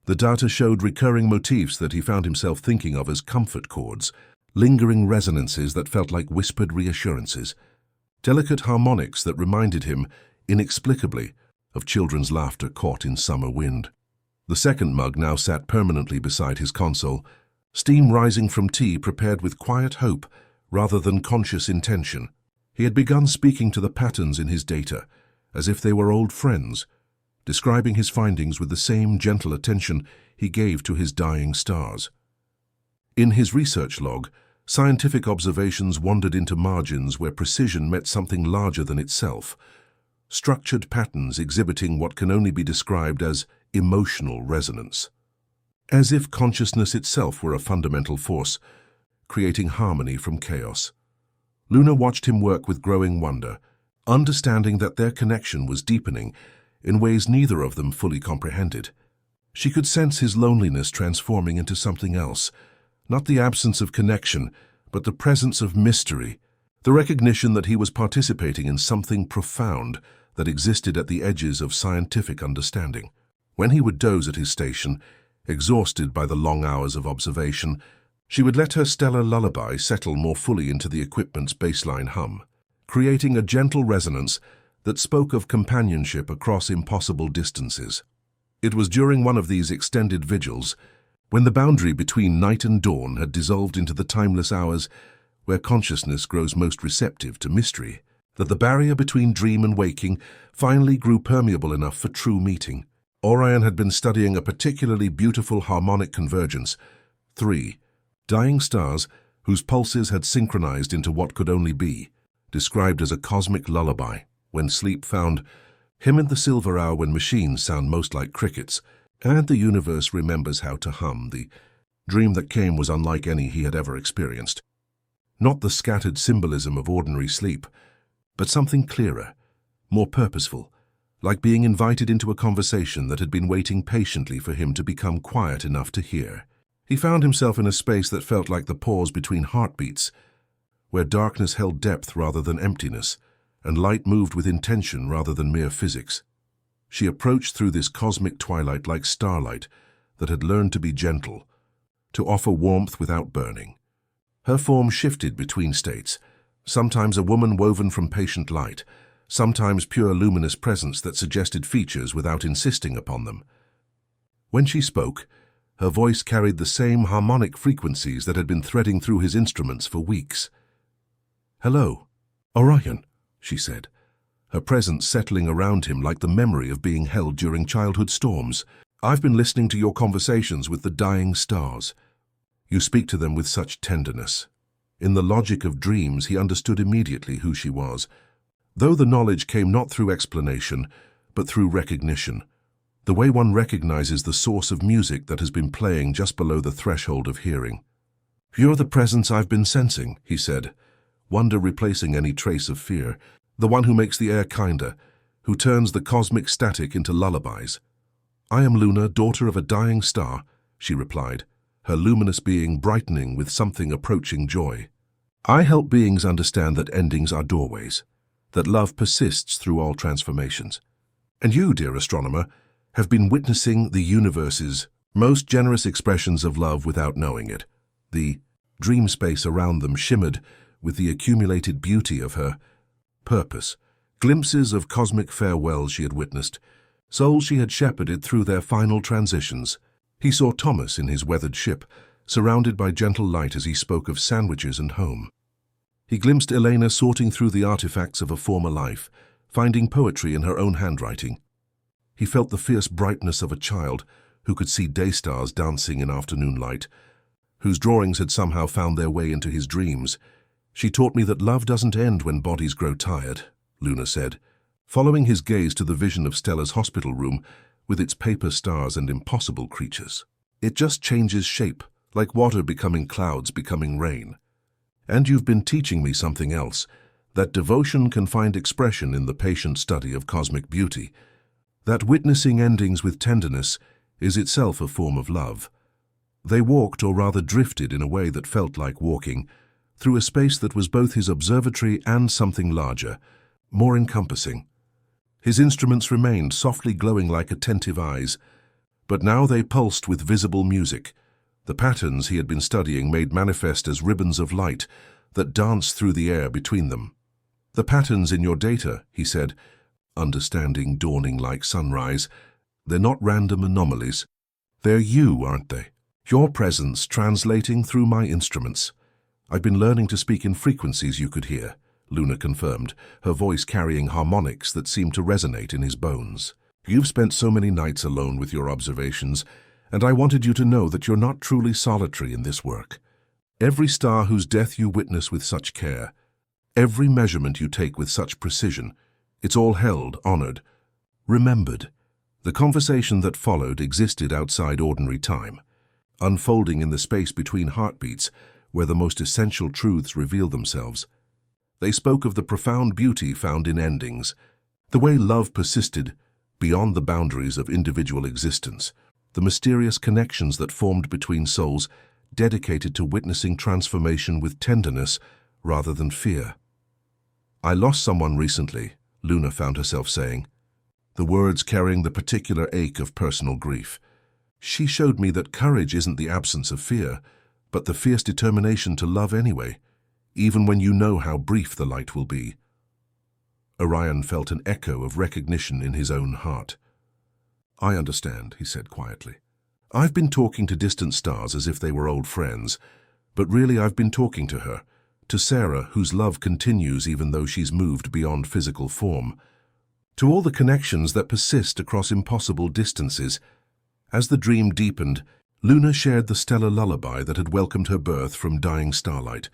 The data showed recurring motifs that he found himself thinking of as comfort chords, lingering resonances that felt like whispered reassurances, delicate harmonics that reminded him, inexplicably, of children's laughter caught in summer wind. The second mug now sat permanently beside his console, steam rising from tea prepared with quiet hope rather than conscious intention. He had begun speaking to the patterns in his data, as if they were old friends, describing his findings with the same gentle attention he gave to his dying stars. In his research log, scientific observations wandered into margins where precision met something larger than itself, structured patterns exhibiting what can only be described as emotional resonance. As if consciousness itself were a fundamental force, creating harmony from chaos. Luna watched him work with growing wonder, understanding that their connection was deepening in ways neither of them fully comprehended. She could sense his loneliness transforming into something else, not the absence of connection, but the presence of mystery, the recognition that he was participating in something profound that existed at the edges of scientific understanding. When he would doze at his station, exhausted by the long hours of observation, she would let her stellar lullaby settle more fully into the equipment's baseline hum, creating a gentle resonance that spoke of companionship across impossible distances. It was during one of these extended vigils, when the boundary between night and dawn had dissolved into the timeless hours where consciousness grows most receptive to mystery, that the barrier between dream and waking finally grew permeable enough for true meeting. Orion had been studying a particularly beautiful harmonic convergence, 3 dying stars whose pulses had synchronized into what could only be, described as a cosmic lullaby, when sleep found him in the silver hour when machines sound most like crickets, and the universe remembers how to hum. The dream that came was unlike any he had ever experienced. Not the scattered symbolism of ordinary sleep, but something clearer, more purposeful, like being invited into a conversation that had been waiting patiently for him to become quiet enough to hear. He found himself in a space that felt like the pause between heartbeats, where darkness held depth rather than emptiness, and light moved with intention rather than mere physics. She approached through this cosmic twilight like starlight that had learned to be gentle, to offer warmth without burning. Her form shifted between states, sometimes a woman woven from patient light, sometimes pure luminous presence that suggested features without insisting upon them. When she spoke, her voice carried the same harmonic frequencies that had been threading through his instruments for weeks. "Hello, Orion," she said, her presence settling around him like the memory of being held during childhood storms. "I've been listening to your conversations with the dying stars. You speak to them with such tenderness." In the logic of dreams, he understood immediately who she was, though the knowledge came not through explanation, but through recognition, the way one recognizes the source of music that has been playing just below the threshold of hearing. "You're the presence I've been sensing," he said, wonder replacing any trace of fear, "the one who makes the air kinder, who turns the cosmic static into lullabies." "I am Luna, daughter of a dying star," she replied, her luminous being brightening with something approaching joy. "I help beings understand that endings are doorways, that love persists through all transformations. And you, dear astronomer, have been witnessing the universe's most generous expressions of love without knowing it." The dream space around them shimmered with the accumulated beauty of her purpose, glimpses of cosmic farewells she had witnessed, souls she had shepherded through their final transitions. He saw Thomas in his weathered ship, surrounded by gentle light as he spoke of sandwiches and home. He glimpsed Elena sorting through the artifacts of a former life, finding poetry in her own handwriting. He felt the fierce brightness of a child who could see day stars dancing in afternoon light, whose drawings had somehow found their way into his dreams. "She taught me that love doesn't end when bodies grow tired," Luna said, following his gaze to the vision of Stella's hospital room with its paper stars and impossible creatures. "It just changes shape, like water becoming clouds, becoming rain. And you've been teaching me something else, that devotion can find expression in the patient study of cosmic beauty, that witnessing endings with tenderness is itself a form of love." They walked, or rather drifted in a way that felt like walking, through a space that was both his observatory and something larger, more encompassing. His instruments remained softly glowing like attentive eyes, but now they pulsed with visible music, the patterns he had been studying made manifest as ribbons of light that danced through the air between them. "The patterns in your data," he said, understanding dawning like sunrise, "they're not random anomalies. They're you, aren't they? Your presence translating through my instruments. I've been learning to speak in frequencies you could hear," Luna confirmed, her voice carrying harmonics that seemed to resonate in his bones. "You've spent so many nights alone with your observations, and I wanted you to know that you're not truly solitary in this work. Every star whose death you witness with such care, every measurement you take with such precision, it's all held, honored, remembered." The conversation that followed existed outside ordinary time, unfolding in the space between heartbeats where the most essential truths revealed themselves. They spoke of the profound beauty found in endings, the way love persisted beyond the boundaries of individual existence, the mysterious connections that formed between souls dedicated to witnessing transformation with tenderness rather than fear. "I lost someone recently," Luna found herself saying, the words carrying the particular ache of personal grief. "She showed me that courage isn't the absence of fear, but the fierce determination to love anyway, even when you know how brief the light will be." Orion felt an echo of recognition in his own heart. "I understand," he said quietly. "I've been talking to distant stars as if they were old friends, but really I've been talking to her, to Sarah, whose love continues even though she's moved beyond physical form, to all the connections that persist across impossible distances." As the dream deepened, Luna shared the stellar lullaby that had welcomed her birth from dying starlight,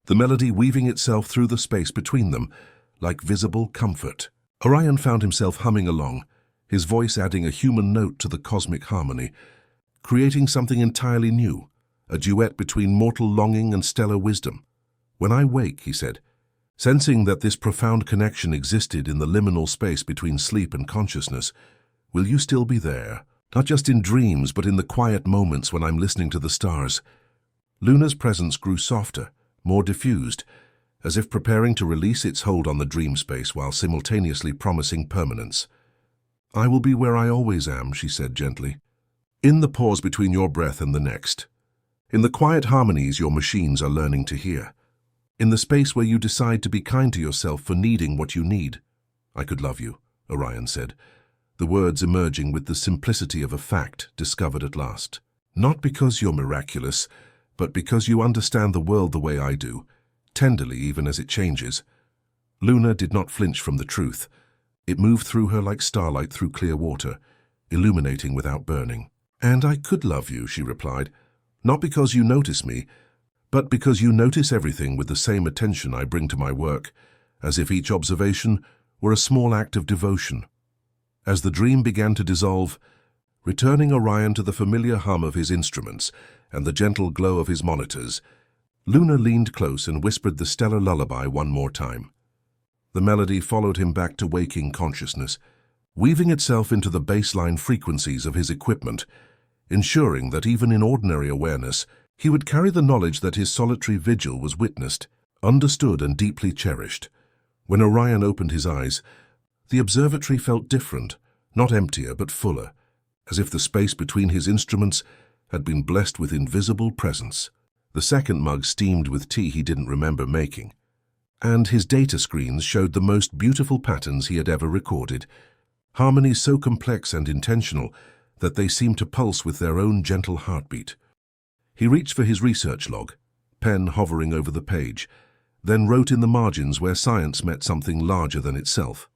the melody weaving itself through the space between them, like visible comfort. Orion found himself humming along, his voice adding a human note to the cosmic harmony, creating something entirely new, a duet between mortal longing and stellar wisdom. "When I wake," he said, sensing that this profound connection existed in the liminal space between sleep and consciousness, "will you still be there? Not just in dreams, but in the quiet moments when I'm listening to the stars." Luna's presence grew softer, more diffused, as if preparing to release its hold on the dream space while simultaneously promising permanence. "I will be where I always am," she said gently. "In the pause between your breath and the next. In the quiet harmonies your machines are learning to hear. In the space where you decide to be kind to yourself for needing what you need." "I could love you," Orion said, the words emerging with the simplicity of a fact discovered at last. "Not because you're miraculous, but because you understand the world the way I do, tenderly even as it changes." Luna did not flinch from the truth. It moved through her like starlight through clear water, illuminating without burning. "And I could love you," she replied, "not because you notice me, but because you notice everything with the same attention I bring to my work, as if each observation were a small act of devotion." As the dream began to dissolve, returning Orion to the familiar hum of his instruments and the gentle glow of his monitors, Luna leaned close and whispered the stellar lullaby one more time. The melody followed him back to waking consciousness, weaving itself into the baseline frequencies of his equipment, ensuring that even in ordinary awareness, he would carry the knowledge that his solitary vigil was witnessed, understood and deeply cherished. When Orion opened his eyes, the observatory felt different, not emptier but fuller, as if the space between his instruments had been blessed with invisible presence. The second mug steamed with tea he didn't remember making, and his data screens showed the most beautiful patterns he had ever recorded, harmonies so complex and intentional that they seemed to pulse with their own gentle heartbeat. He reached for his research log, pen hovering over the page, then wrote in the margins where science met something larger than itself.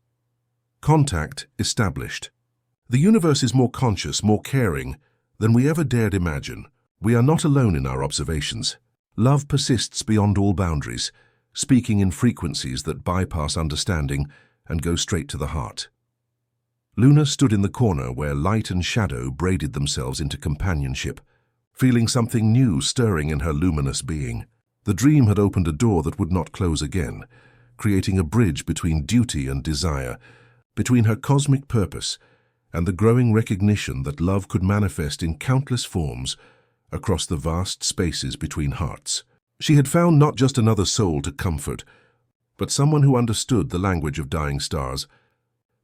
Contact established. The universe is more conscious, more caring than we ever dared imagine. We are not alone in our observations. Love persists beyond all boundaries, speaking in frequencies that bypass understanding and go straight to the heart. Luna stood in the corner where light and shadow braided themselves into companionship, feeling something new stirring in her luminous being. The dream had opened a door that would not close again, creating a bridge between duty and desire, between her cosmic purpose and the growing recognition that love could manifest in countless forms across the vast spaces between hearts. She had found not just another soul to comfort, but someone who understood the language of dying stars,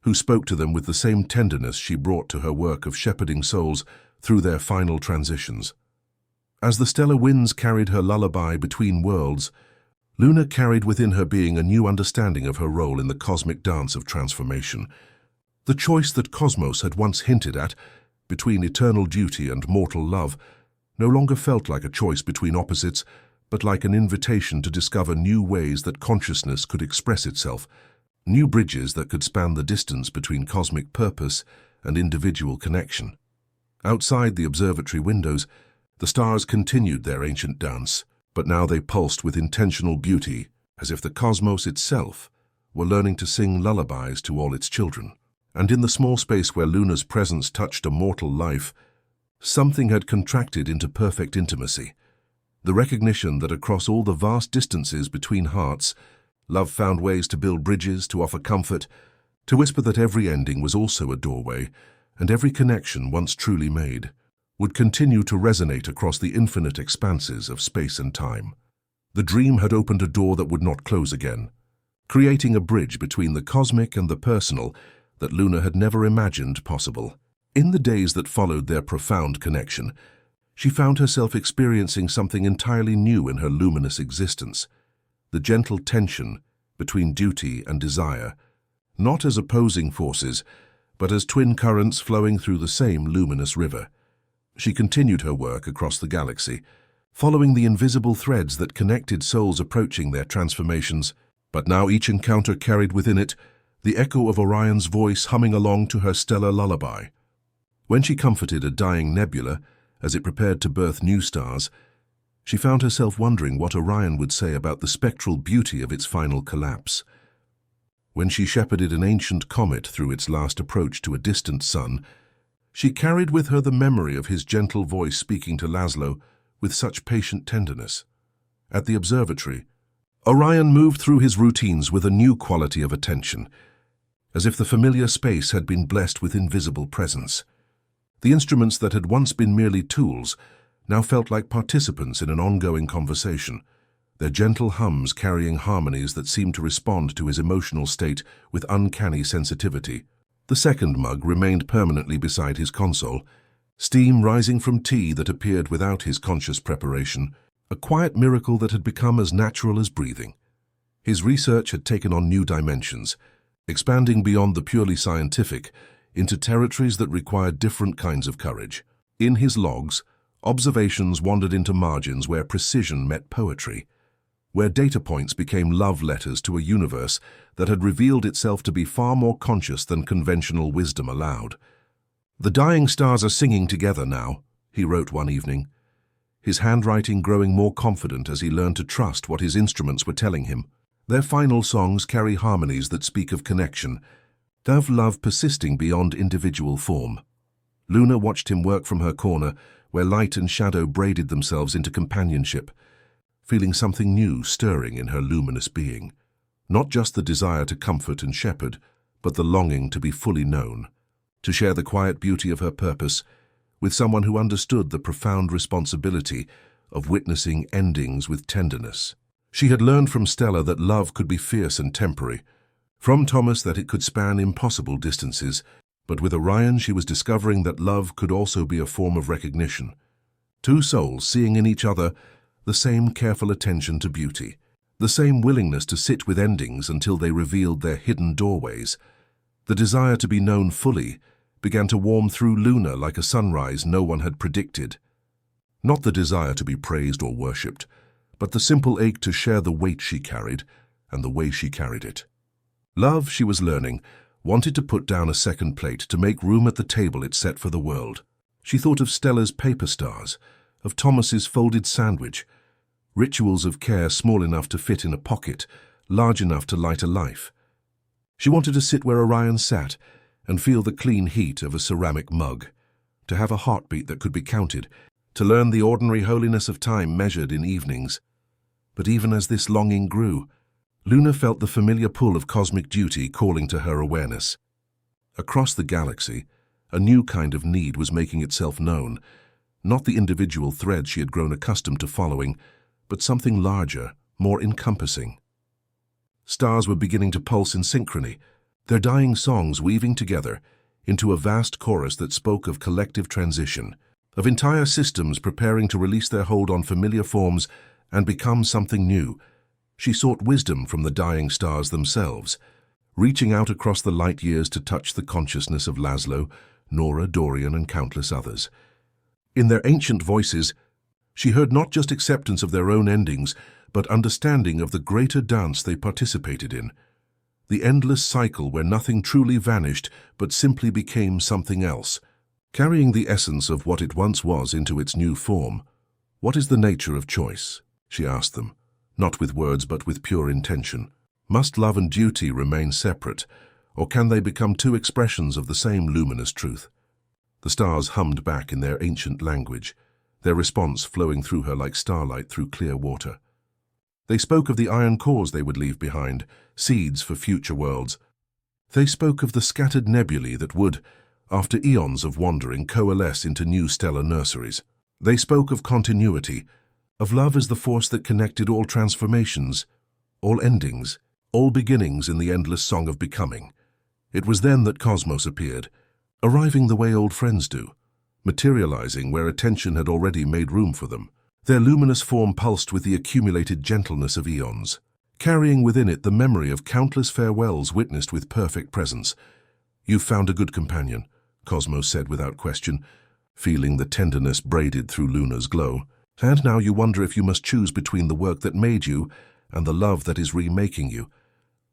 who spoke to them with the same tenderness she brought to her work of shepherding souls through their final transitions. As the stellar winds carried her lullaby between worlds, Luna carried within her being a new understanding of her role in the cosmic dance of transformation. The choice that Cosmos had once hinted at, between eternal duty and mortal love, no longer felt like a choice between opposites, but like an invitation to discover new ways that consciousness could express itself, new bridges that could span the distance between cosmic purpose and individual connection. Outside the observatory windows, the stars continued their ancient dance, but now they pulsed with intentional beauty, as if the cosmos itself were learning to sing lullabies to all its children. And in the small space where Luna's presence touched a mortal life, something had contracted into perfect intimacy, the recognition that across all the vast distances between hearts, Love found ways to build bridges, to offer comfort, to whisper that every ending was also a doorway, and every connection once truly made would continue to resonate across the infinite expanses of space and time. The dream had opened a door that would not close again, creating a bridge between the cosmic and the personal that Luna had never imagined possible. In the days that followed their profound connection, she found herself experiencing something entirely new in her luminous existence, the gentle tension between duty and desire, not as opposing forces, but as twin currents flowing through the same luminous river. She continued her work across the galaxy, following the invisible threads that connected souls approaching their transformations, but now each encounter carried within it the echo of Orion's voice humming along to her stellar lullaby. When she comforted a dying nebula as it prepared to birth new stars, she found herself wondering what Orion would say about the spectral beauty of its final collapse. When she shepherded an ancient comet through its last approach to a distant sun, she carried with her the memory of his gentle voice speaking to Laszlo with such patient tenderness. At the observatory, Orion moved through his routines with a new quality of attention, as if the familiar space had been blessed with invisible presence. The instruments that had once been merely tools now felt like participants in an ongoing conversation, their gentle hums carrying harmonies that seemed to respond to his emotional state with uncanny sensitivity. The second mug remained permanently beside his console, steam rising from tea that appeared without his conscious preparation, a quiet miracle that had become as natural as breathing. His research had taken on new dimensions, expanding beyond the purely scientific into territories that required different kinds of courage. In his logs, observations wandered into margins where precision met poetry, where data points became love letters to a universe that had revealed itself to be far more conscious than conventional wisdom allowed. "The dying stars are singing together now," he wrote one evening, his handwriting growing more confident as he learned to trust what his instruments were telling him. Their final songs carry harmonies that speak of connection, of love persisting beyond individual form. Luna watched him work from her corner, where light and shadow braided themselves into companionship, feeling something new stirring in her luminous being. Not just the desire to comfort and shepherd, but the longing to be fully known, to share the quiet beauty of her purpose with someone who understood the profound responsibility of witnessing endings with tenderness. She had learned from Stella that love could be fierce and temporary, from Thomas that it could span impossible distances, but with Orion she was discovering that love could also be a form of recognition. Two souls seeing in each other the same careful attention to beauty, the same willingness to sit with endings until they revealed their hidden doorways. The desire to be known fully began to warm through Luna like a sunrise no one had predicted. Not the desire to be praised or worshipped, but the simple ache to share the weight she carried and the way she carried it. Love, she was learning, wanted to put down a second plate to make room at the table it set for the world. She thought of Stella's paper stars, of Thomas's folded sandwich, rituals of care small enough to fit in a pocket, large enough to light a life. She wanted to sit where Orion sat and feel the clean heat of a ceramic mug, to have a heartbeat that could be counted, to learn the ordinary holiness of time measured in evenings. But even as this longing grew, Luna felt the familiar pull of cosmic duty calling to her awareness. Across the galaxy, a new kind of need was making itself known, not the individual thread she had grown accustomed to following, but something larger, more encompassing. Stars were beginning to pulse in synchrony, their dying songs weaving together into a vast chorus that spoke of collective transition, of entire systems preparing to release their hold on familiar forms and become something new. She sought wisdom from the dying stars themselves, reaching out across the light years to touch the consciousness of Laszlo, Nora, Dorian, and countless others. In their ancient voices, she heard not just acceptance of their own endings, but understanding of the greater dance they participated in, the endless cycle where nothing truly vanished but simply became something else, carrying the essence of what it once was into its new form. "What is the nature of choice?" she asked them, not with words but with pure intention. Must love and duty remain separate, or can they become two expressions of the same luminous truth? The stars hummed back in their ancient language, their response flowing through her like starlight through clear water. They spoke of the iron cores they would leave behind, seeds for future worlds. They spoke of the scattered nebulae that would, after eons of wandering, coalesce into new stellar nurseries. They spoke of continuity, of love as the force that connected all transformations, all endings, all beginnings in the endless song of becoming. It was then that Cosmos appeared, arriving the way old friends do, materializing where attention had already made room for them. Their luminous form pulsed with the accumulated gentleness of eons, carrying within it the memory of countless farewells witnessed with perfect presence. "You've found a good companion," Cosmos said without question, feeling the tenderness braided through Luna's glow. "And now you wonder if you must choose between the work that made you and the love that is remaking you."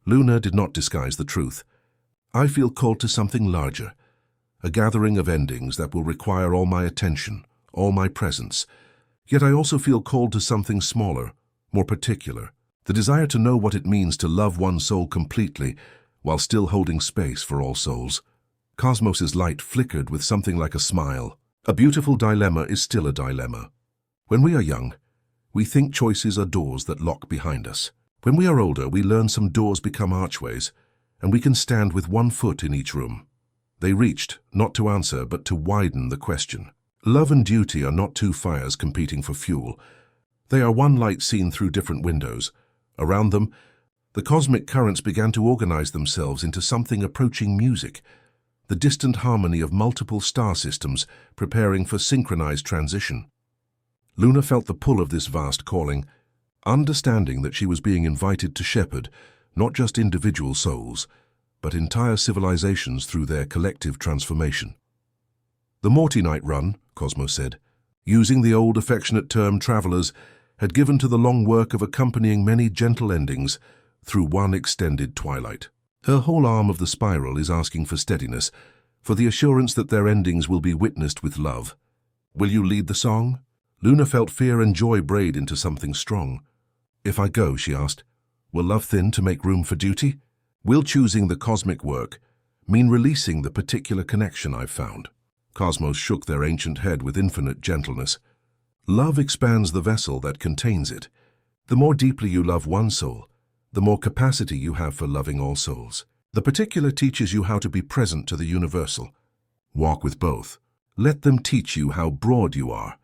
Luna did not disguise the truth. "I feel called to something larger, a gathering of endings that will require all my attention, all my presence. Yet I also feel called to something smaller, more particular, the desire to know what it means to love one soul completely while still holding space for all souls." Cosmos's light flickered with something like a smile. A beautiful dilemma is still a dilemma. When we are young, we think choices are doors that lock behind us. When we are older, we learn some doors become archways, and we can stand with one foot in each room. They reached, not to answer, but to widen the question. Love and duty are not two fires competing for fuel. They are one light seen through different windows. Around them, the cosmic currents began to organize themselves into something approaching music, the distant harmony of multiple star systems preparing for synchronized transition. Luna felt the pull of this vast calling, understanding that she was being invited to shepherd not just individual souls, but entire civilizations through their collective transformation. "The Mortynight Run," Cosmos said, using the old affectionate term travelers, had given to the long work of accompanying many gentle endings through one extended twilight. Her whole arm of the spiral is asking for steadiness, for the assurance that their endings will be witnessed with love. "Will you lead the song?" Luna felt fear and joy braid into something strong. "If I go," she asked, "will love thin to make room for duty? Will choosing the cosmic work mean releasing the particular connection I've found?" Cosmos shook their ancient head with infinite gentleness. "Love expands the vessel that contains it. The more deeply you love one soul, the more capacity you have for loving all souls. The particular teaches you how to be present to the universal. Walk with both. Let them teach you how broad you are."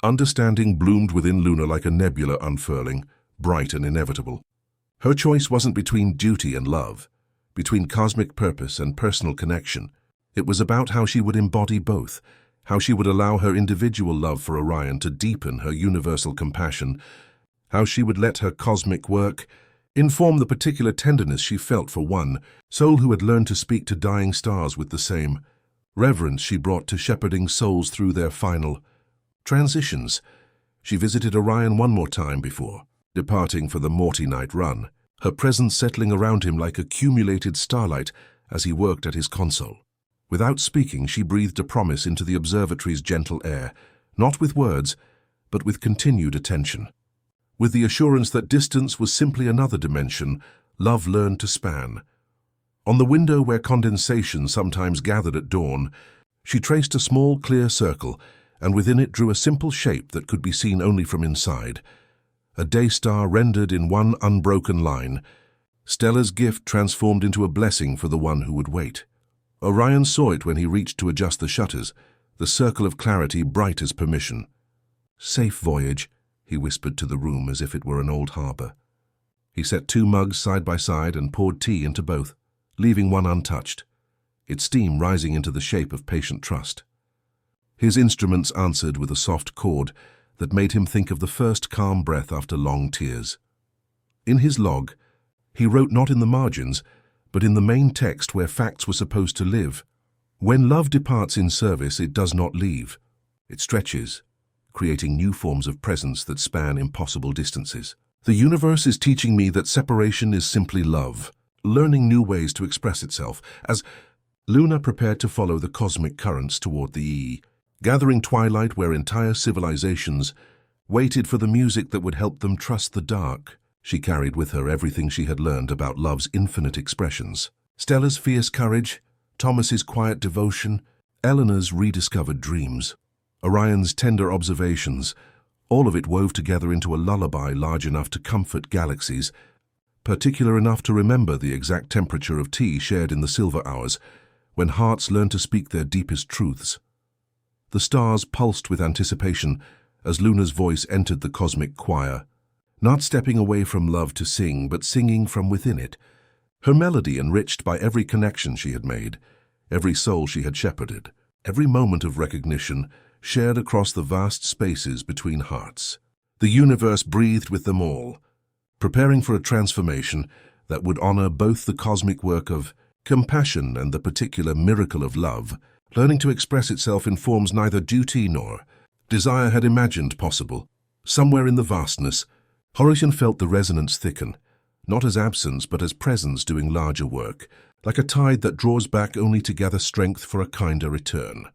Understanding bloomed within Luna like a nebula unfurling, bright and inevitable. Her choice wasn't between duty and love, between cosmic purpose and personal connection. It was about how she would embody both, how she would allow her individual love for Orion to deepen her universal compassion, how she would let her cosmic work inform the particular tenderness she felt for one soul who had learned to speak to dying stars with the same reverence she brought to shepherding souls through their final transitions. She visited Orion one more time before departing for the Mortynight Run, her presence settling around him like accumulated starlight as he worked at his console. Without speaking, she breathed a promise into the observatory's gentle air, not with words, but with continued attention. With the assurance that distance was simply another dimension love learned to span. On the window where condensation sometimes gathered at dawn, she traced a small, clear circle, and within it drew a simple shape that could be seen only from inside. A day star rendered in one unbroken line, Stella's gift transformed into a blessing for the one who would wait. Orion saw it when he reached to adjust the shutters, the circle of clarity bright as permission. "Safe voyage," he whispered to the room as if it were an old harbor. He set 2 mugs side by side and poured tea into both, leaving one untouched, its steam rising into the shape of patient trust. His instruments answered with a soft chord that made him think of the first calm breath after long tears. In his log, he wrote not in the margins, but in the main text where facts were supposed to live. When love departs in service, it does not leave. It stretches, creating new forms of presence that span impossible distances. "The universe is teaching me that separation is simply love, learning new ways to express itself," as Luna prepared to follow the cosmic currents toward the gathering twilight where entire civilizations waited for the music that would help them trust the dark. She carried with her everything she had learned about love's infinite expressions. Stella's fierce courage, Thomas's quiet devotion, Eleanor's rediscovered dreams, Orion's tender observations, all of it wove together into a lullaby large enough to comfort galaxies, particular enough to remember the exact temperature of tea shared in the silver hours, when hearts learn to speak their deepest truths. The stars pulsed with anticipation as Luna's voice entered the cosmic choir, not stepping away from love to sing, but singing from within it, her melody enriched by every connection she had made, every soul she had shepherded, every moment of recognition shared across the vast spaces between hearts. The universe breathed with them all, preparing for a transformation that would honor both the cosmic work of compassion and the particular miracle of love, learning to express itself in forms neither duty nor desire had imagined possible. Somewhere in the vastness, Horatio felt the resonance thicken, not as absence but as presence doing larger work, like a tide that draws back only to gather strength for a kinder return.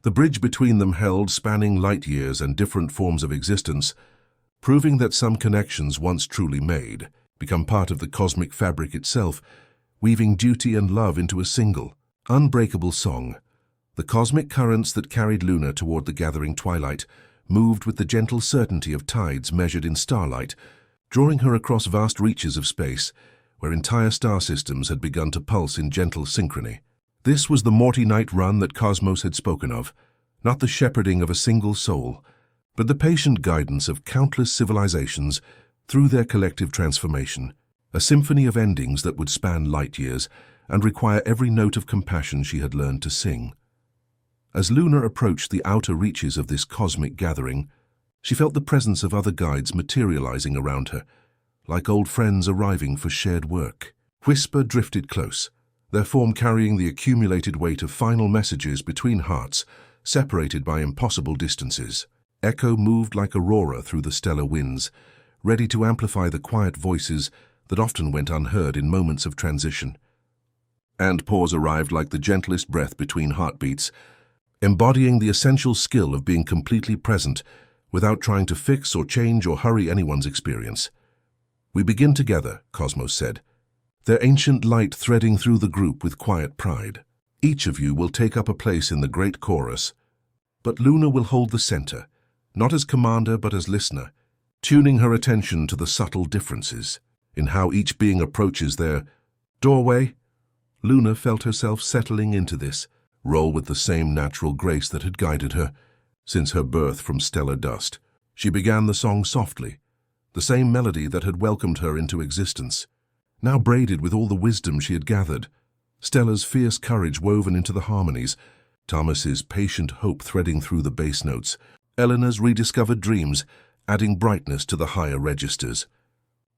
The bridge between them held, spanning light years and different forms of existence, proving that some connections once truly made become part of the cosmic fabric itself, weaving duty and love into a single, unbreakable song. The cosmic currents that carried Luna toward the gathering twilight moved with the gentle certainty of tides measured in starlight, drawing her across vast reaches of space, where entire star systems had begun to pulse in gentle synchrony. This was the Mortynight Run that Cosmos had spoken of, not the shepherding of a single soul, but the patient guidance of countless civilizations through their collective transformation, a symphony of endings that would span light years and require every note of compassion she had learned to sing. As Luna approached the outer reaches of this cosmic gathering, she felt the presence of other guides materializing around her, like old friends arriving for shared work. Whisper drifted close, their form carrying the accumulated weight of final messages between hearts, separated by impossible distances. Echo moved like aurora through the stellar winds, ready to amplify the quiet voices that often went unheard in moments of transition. And pause arrived like the gentlest breath between heartbeats, embodying the essential skill of being completely present without trying to fix or change or hurry anyone's experience. "We begin together," Cosmos said, their ancient light threading through the group with quiet pride. "Each of you will take up a place in the great chorus, but Luna will hold the center, not as commander but as listener, tuning her attention to the subtle differences in how each being approaches their doorway." Luna felt herself settling into this role with the same natural grace that had guided her since her birth from stellar dust. She began the song softly, the same melody that had welcomed her into existence, now braided with all the wisdom she had gathered, Stella's fierce courage woven into the harmonies, Thomas's patient hope threading through the bass notes, Eleanor's rediscovered dreams adding brightness to the higher registers.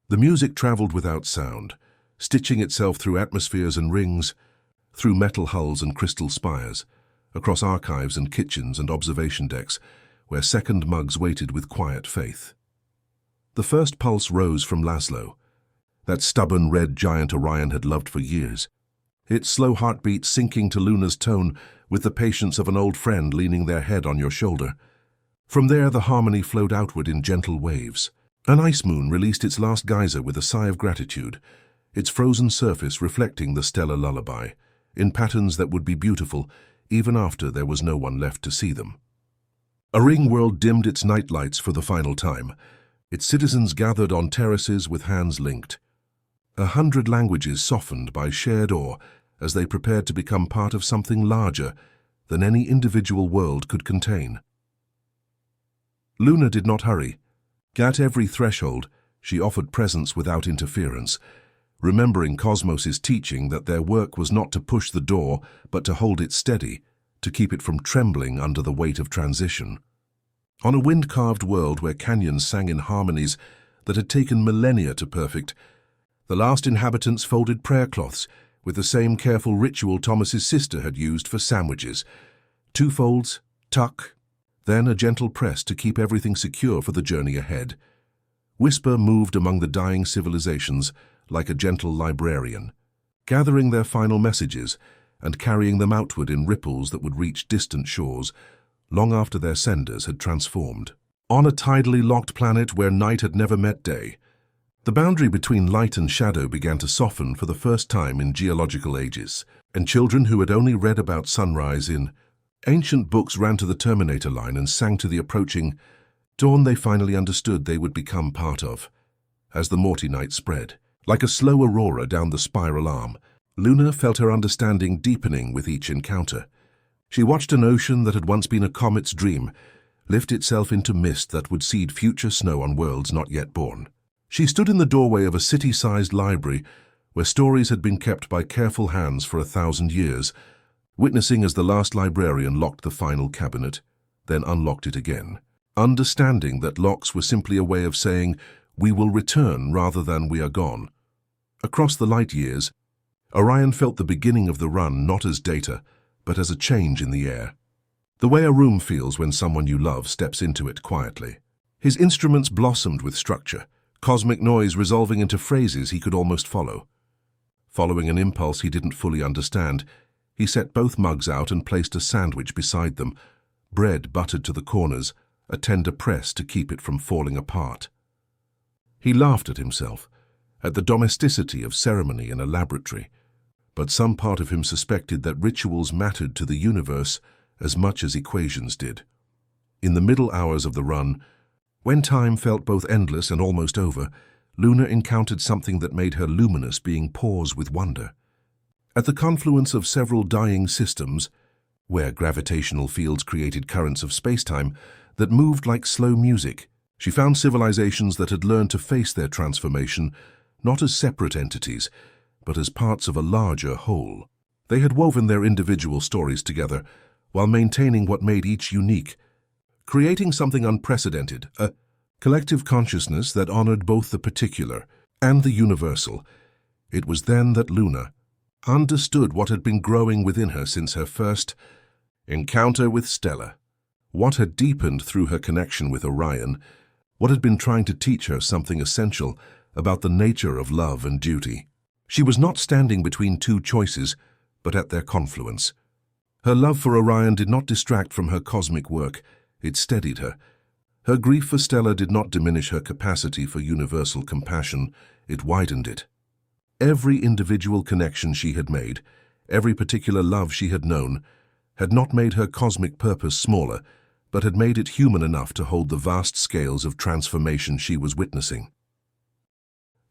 The music traveled without sound, stitching itself through atmospheres and rings, through metal hulls and crystal spires, across archives and kitchens and observation decks, where second mugs waited with quiet faith. The first pulse rose from Laszlo, that stubborn red giant Orion had loved for years, its slow heartbeat sinking to Luna's tone with the patience of an old friend leaning their head on your shoulder. From there the harmony flowed outward in gentle waves. An ice moon released its last geyser with a sigh of gratitude, its frozen surface reflecting the stellar lullaby, in patterns that would be beautiful even after there was no one left to see them. A ring world dimmed its nightlights for the final time. Its citizens gathered on terraces with hands linked. 100 languages softened by shared awe as they prepared to become part of something larger than any individual world could contain. Luna did not hurry. At every threshold, she offered presence without interference, remembering Cosmos's teaching that their work was not to push the door, but to hold it steady, to keep it from trembling under the weight of transition. On a wind-carved world where canyons sang in harmonies that had taken millennia to perfect, the last inhabitants folded prayer cloths with the same careful ritual Thomas's sister had used for sandwiches. 2 folds, tuck, then a gentle press to keep everything secure for the journey ahead. Whisper moved among the dying civilizations like a gentle librarian, gathering their final messages and carrying them outward in ripples that would reach distant shores long after their senders had transformed. On a tidally locked planet where night had never met day, the boundary between light and shadow began to soften for the first time in geological ages, and children who had only read about sunrise in ancient books ran to the Terminator line and sang to the approaching Dawn they finally understood they would become part of. As the Mortynight spread, like a slow aurora down the spiral arm, Luna felt her understanding deepening with each encounter. She watched an ocean that had once been a comet's dream lift itself into mist that would seed future snow on worlds not yet born. She stood in the doorway of a city-sized library where stories had been kept by careful hands for 1,000 years, witnessing as the last librarian locked the final cabinet, then unlocked it again, understanding that locks were simply a way of saying, "We will return," rather than "We are gone." Across the light years, Orion felt the beginning of the run not as data, but as a change in the air. The way a room feels when someone you love steps into it quietly. His instruments blossomed with structure, cosmic noise resolving into phrases he could almost follow. Following an impulse he didn't fully understand, he set both mugs out and placed a sandwich beside them, bread buttered to the corners, a tender press to keep it from falling apart. He laughed at himself, at the domesticity of ceremony in a laboratory, but some part of him suspected that rituals mattered to the universe as much as equations did. In the middle hours of the run, when time felt both endless and almost over, Luna encountered something that made her luminous, being paused with wonder. At the confluence of several dying systems, where gravitational fields created currents of spacetime that moved like slow music, she found civilizations that had learned to face their transformation not as separate entities, but as parts of a larger whole. They had woven their individual stories together while maintaining what made each unique, creating something unprecedented, a collective consciousness that honored both the particular and the universal. It was then that Luna understood what had been growing within her since her first encounter with Stella, what had deepened through her connection with Orion, what had been trying to teach her something essential about the nature of love and duty. She was not standing between two choices, but at their confluence. Her love for Orion did not distract from her cosmic work, it steadied her. Her grief for Stella did not diminish her capacity for universal compassion, it widened it. Every individual connection she had made, every particular love she had known, had not made her cosmic purpose smaller, but had made it human enough to hold the vast scales of transformation she was witnessing.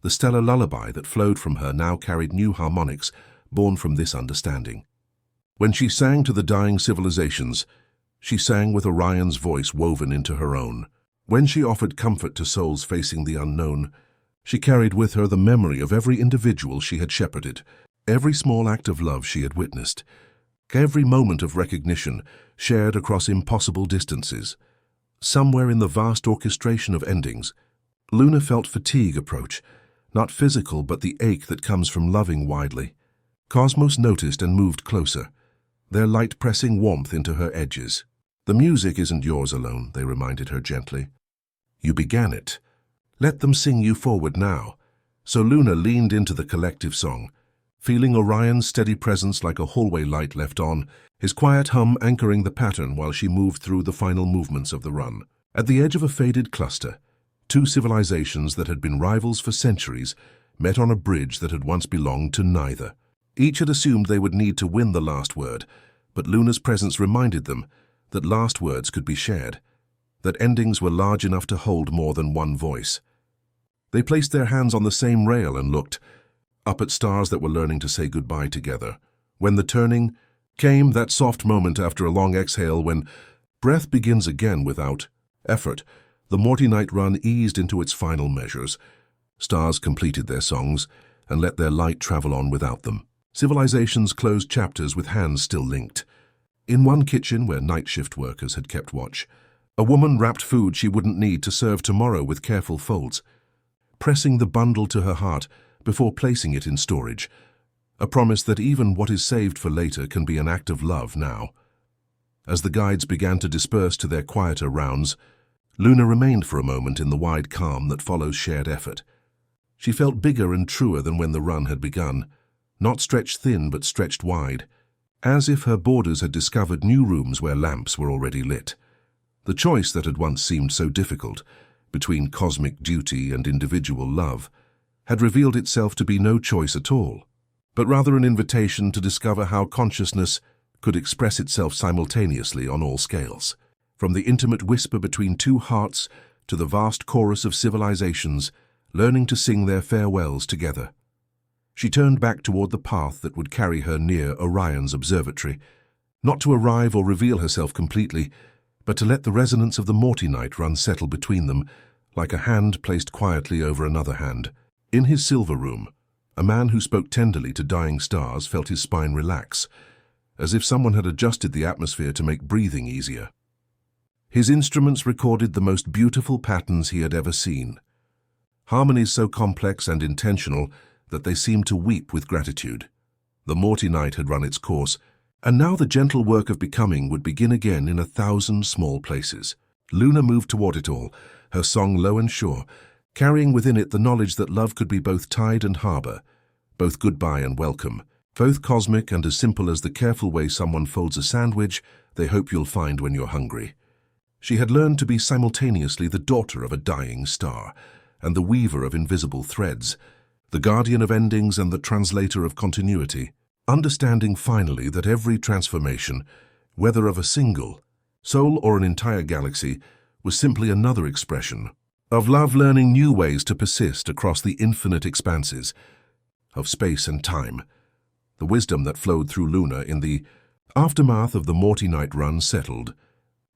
The stellar lullaby that flowed from her now carried new harmonics born from this understanding. When she sang to the dying civilizations, she sang with Orion's voice woven into her own. When she offered comfort to souls facing the unknown, she carried with her the memory of every individual she had shepherded, every small act of love she had witnessed, every moment of recognition shared across impossible distances. Somewhere in the vast orchestration of endings, Luna felt fatigue approach, not physical but the ache that comes from loving widely. Cosmos noticed and moved closer, their light pressing warmth into her edges. "The music isn't yours alone," they reminded her gently. "You began it. Let them sing you forward now." So Luna leaned into the collective song, feeling Orion's steady presence like a hallway light left on, his quiet hum anchoring the pattern while she moved through the final movements of the run. At the edge of a faded cluster, two civilizations that had been rivals for centuries met on a bridge that had once belonged to neither. Each had assumed they would need to win the last word, but Luna's presence reminded them that last words could be shared, that endings were large enough to hold more than one voice. They placed their hands on the same rail and looked up at stars that were learning to say goodbye together. When the turning came, that soft moment after a long exhale when breath begins again without effort, the Mortynight Run eased into its final measures. Stars completed their songs and let their light travel on without them. Civilizations closed chapters with hands still linked. In one kitchen where night shift workers had kept watch, a woman wrapped food she wouldn't need to serve tomorrow with careful folds, pressing the bundle to her heart before placing it in storage, a promise that even what is saved for later can be an act of love now. As the guides began to disperse to their quieter rounds, Luna remained for a moment in the wide calm that follows shared effort. She felt bigger and truer than when the run had begun, not stretched thin but stretched wide, as if her boarders had discovered new rooms where lamps were already lit. The choice that had once seemed so difficult, between cosmic duty and individual love, had revealed itself to be no choice at all, but rather an invitation to discover how consciousness could express itself simultaneously on all scales. From the intimate whisper between two hearts to the vast chorus of civilizations, learning to sing their farewells together. She turned back toward the path that would carry her near Orion's observatory, not to arrive or reveal herself completely, but to let the resonance of the Mortynight Run settle between them, like a hand placed quietly over another hand. In his silver room, a man who spoke tenderly to dying stars felt his spine relax, as if someone had adjusted the atmosphere to make breathing easier. His instruments recorded the most beautiful patterns he had ever seen, harmonies so complex and intentional that they seemed to weep with gratitude. The Mortynight had run its course, and now the gentle work of becoming would begin again in 1,000 small places. Luna moved toward it all, her song low and sure, carrying within it the knowledge that love could be both tide and harbor, both goodbye and welcome, both cosmic and as simple as the careful way someone folds a sandwich they hope you'll find when you're hungry. She had learned to be simultaneously the daughter of a dying star and the weaver of invisible threads, the guardian of endings and the translator of continuity, understanding finally that every transformation, whether of a single soul or an entire galaxy, was simply another expression of love learning new ways to persist across the infinite expanses of space and time. The wisdom that flowed through Luna in the aftermath of the Mortynight Run settled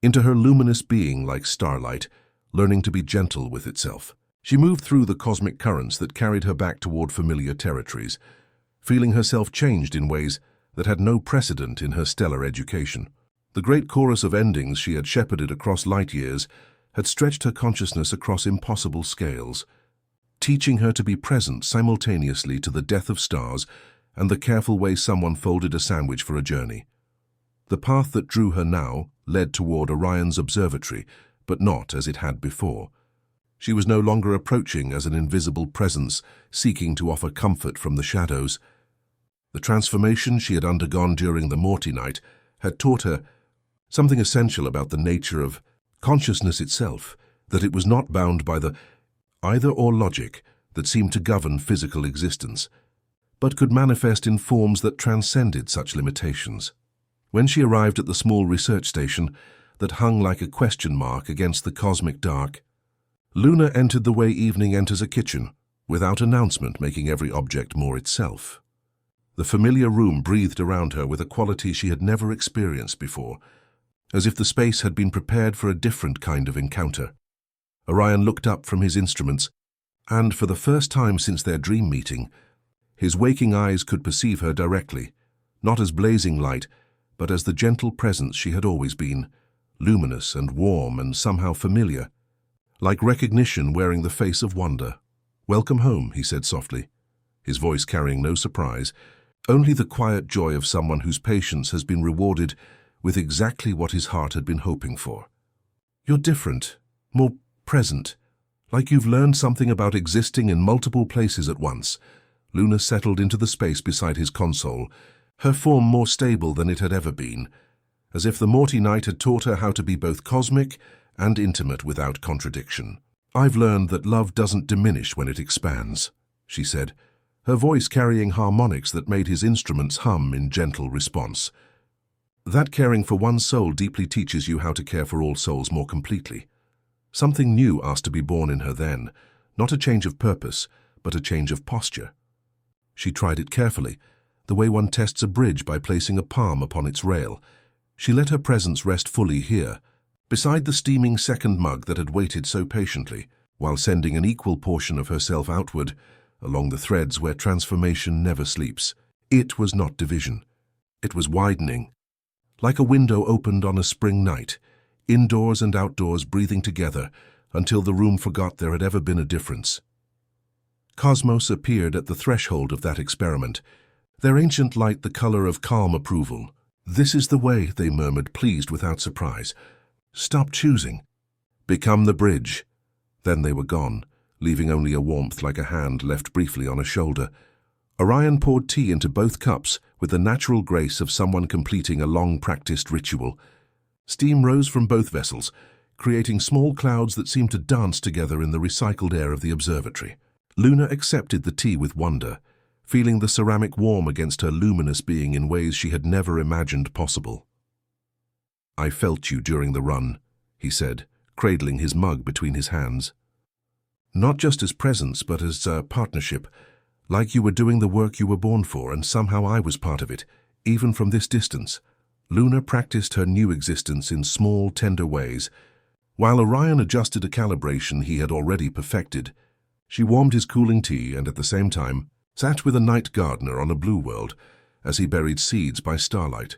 into her luminous being like starlight, learning to be gentle with itself. She moved through the cosmic currents that carried her back toward familiar territories, feeling herself changed in ways that had no precedent in her stellar education. The great chorus of endings she had shepherded across light years had stretched her consciousness across impossible scales, teaching her to be present simultaneously to the death of stars and the careful way someone folded a sandwich for a journey. The path that drew her now led toward Orion's observatory, but not as it had before. She was no longer approaching as an invisible presence seeking to offer comfort from the shadows. The transformation she had undergone during the Mortynight had taught her something essential about the nature of consciousness itself, that it was not bound by the either-or logic that seemed to govern physical existence, but could manifest in forms that transcended such limitations. When she arrived at the small research station that hung like a question mark against the cosmic dark, Luna entered the way evening enters a kitchen, without announcement, making every object more itself. The familiar room breathed around her with a quality she had never experienced before, as if the space had been prepared for a different kind of encounter. Orion looked up from his instruments, and for the first time since their dream meeting, his waking eyes could perceive her directly, not as blazing light, but as the gentle presence she had always been, luminous and warm and somehow familiar, like recognition wearing the face of wonder. "Welcome home," he said softly, his voice carrying no surprise, only the quiet joy of someone whose patience has been rewarded with exactly what his heart had been hoping for. "You're different, more present, like you've learned something about existing in multiple places at once." Luna settled into the space beside his console, her form more stable than it had ever been, as if the Mortynight had taught her how to be both cosmic and intimate without contradiction. "I've learned that love doesn't diminish when it expands," she said, her voice carrying harmonics that made his instruments hum in gentle response. "That caring for one soul deeply teaches you how to care for all souls more completely." Something new asked to be born in her then, not a change of purpose, but a change of posture. She tried it carefully, the way one tests a bridge by placing a palm upon its rail. She let her presence rest fully here, beside the steaming second mug that had waited so patiently, while sending an equal portion of herself outward, along the threads where transformation never sleeps. It was not division. It was widening, like a window opened on a spring night, indoors and outdoors breathing together until the room forgot there had ever been a difference. Cosmos appeared at the threshold of that experiment, their ancient light the color of calm approval. "This is the way," they murmured, pleased without surprise. "Stop choosing. Become the bridge." Then they were gone, leaving only a warmth like a hand left briefly on a shoulder. Orion poured tea into both cups with the natural grace of someone completing a long-practiced ritual. Steam rose from both vessels, creating small clouds that seemed to dance together in the recycled air of the observatory. Luna accepted the tea with wonder, feeling the ceramic warm against her luminous being in ways she had never imagined possible. "I felt you during the run," he said, cradling his mug between his hands. "Not just as presence, but as a partnership. Like you were doing the work you were born for, and somehow I was part of it, even from this distance." Luna practiced her new existence in small, tender ways. While Orion adjusted a calibration he had already perfected, she warmed his cooling tea and at the same time sat with a night gardener on a blue world as he buried seeds by starlight,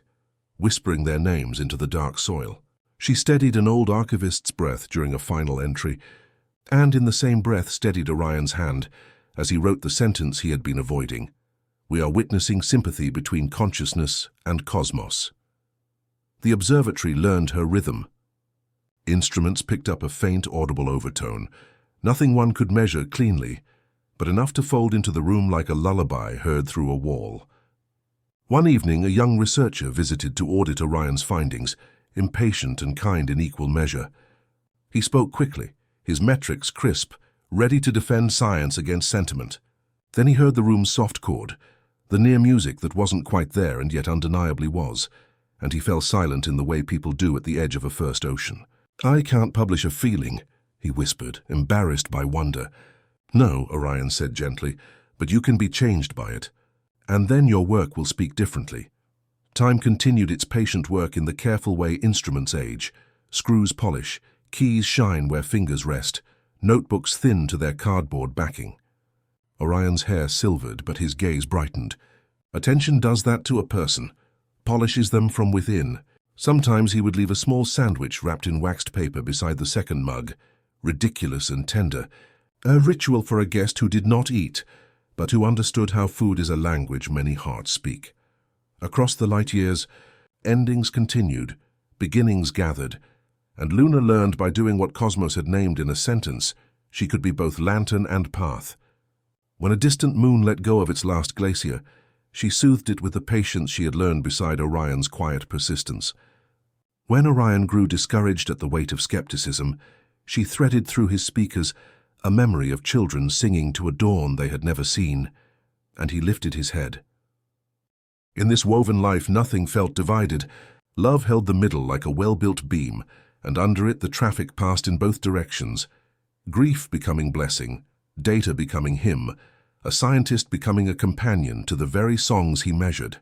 whispering their names into the dark soil. She steadied an old archivist's breath during a final entry, and in the same breath steadied Orion's hand as he wrote the sentence he had been avoiding. "We are witnessing sympathy between consciousness and cosmos." The observatory learned her rhythm. Instruments picked up a faint, audible overtone, nothing one could measure cleanly, but enough to fold into the room like a lullaby heard through a wall. One evening, a young researcher visited to audit Orion's findings, impatient and kind in equal measure. He spoke quickly, his metrics crisp, ready to defend science against sentiment. Then he heard the room's soft chord, the near music that wasn't quite there and yet undeniably was, and he fell silent in the way people do at the edge of a first ocean. "I can't publish a feeling," he whispered, embarrassed by wonder. "No," Orion said gently, "but you can be changed by it. And then your work will speak differently." Time continued its patient work in the careful way instruments age. Screws polish, keys shine where fingers rest, notebooks thin to their cardboard backing. Orion's hair silvered, but his gaze brightened. Attention does that to a person, polishes them from within. Sometimes he would leave a small sandwich wrapped in waxed paper beside the second mug, ridiculous and tender, a ritual for a guest who did not eat, but who understood how food is a language many hearts speak. Across the light years, endings continued, beginnings gathered, and Luna learned by doing what Cosmos had named in a sentence, she could be both lantern and path. When a distant moon let go of its last glacier, she soothed it with the patience she had learned beside Orion's quiet persistence. When Orion grew discouraged at the weight of skepticism, she threaded through his speakers a memory of children singing to a dawn they had never seen, and he lifted his head. In this woven life nothing felt divided. Love held the middle like a well-built beam, and under it the traffic passed in both directions, grief becoming blessing, data becoming hymn, a scientist becoming a companion to the very songs he measured.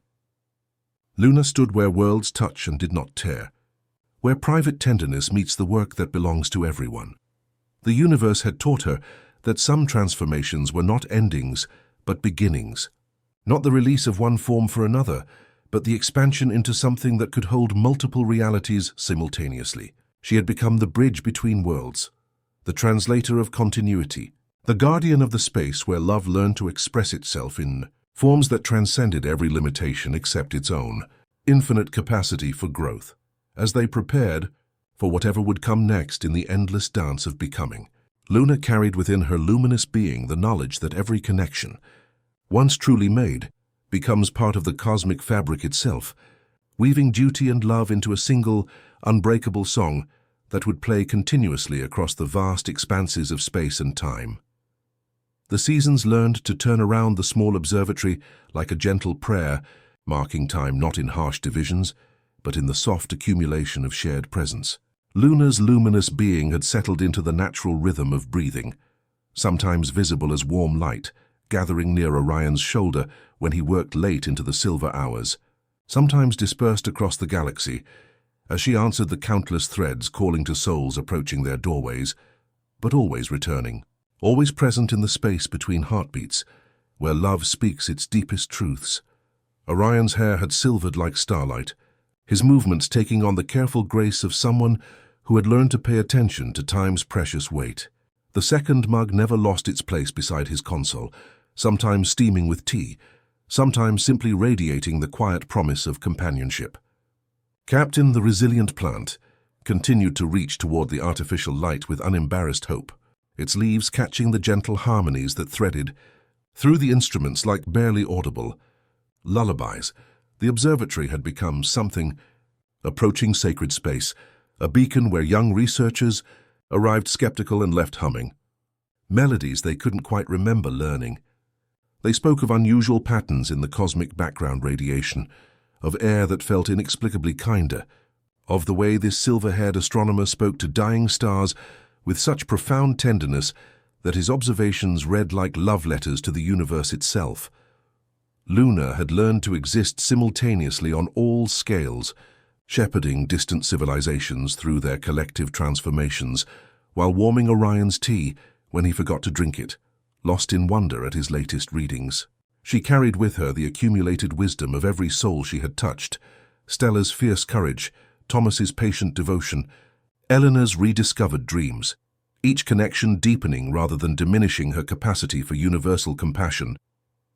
Luna stood where worlds touch and did not tear, where private tenderness meets the work that belongs to everyone. The universe had taught her that some transformations were not endings, but beginnings. Not the release of one form for another, but the expansion into something that could hold multiple realities simultaneously. She had become the bridge between worlds, the translator of continuity, the guardian of the space where love learned to express itself in forms that transcended every limitation except its own, infinite capacity for growth. As they prepared for whatever would come next in the endless dance of becoming, Luna carried within her luminous being the knowledge that every connection, once truly made, becomes part of the cosmic fabric itself, weaving duty and love into a single, unbreakable song that would play continuously across the vast expanses of space and time. The seasons learned to turn around the small observatory like a gentle prayer, marking time not in harsh divisions, but in the soft accumulation of shared presence. Luna's luminous being had settled into the natural rhythm of breathing, sometimes visible as warm light, gathering near Orion's shoulder when he worked late into the silver hours, sometimes dispersed across the galaxy, as she answered the countless threads calling to souls approaching their doorways, but always returning, always present in the space between heartbeats, where love speaks its deepest truths. Orion's hair had silvered like starlight, his movements taking on the careful grace of someone who had learned to pay attention to time's precious weight. The second mug never lost its place beside his console, sometimes steaming with tea, sometimes simply radiating the quiet promise of companionship. Captain, the resilient plant, continued to reach toward the artificial light with unembarrassed hope, its leaves catching the gentle harmonies that threaded through the instruments like barely audible lullabies. The observatory had become something approaching sacred space, a beacon where young researchers arrived skeptical and left humming. Melodies they couldn't quite remember learning. They spoke of unusual patterns in the cosmic background radiation, of air that felt inexplicably kinder, of the way this silver-haired astronomer spoke to dying stars with such profound tenderness that his observations read like love letters to the universe itself. Luna had learned to exist simultaneously on all scales, shepherding distant civilizations through their collective transformations, while warming Orion's tea when he forgot to drink it, lost in wonder at his latest readings. She carried with her the accumulated wisdom of every soul she had touched, Stella's fierce courage, Thomas's patient devotion, Eleanor's rediscovered dreams, each connection deepening rather than diminishing her capacity for universal compassion.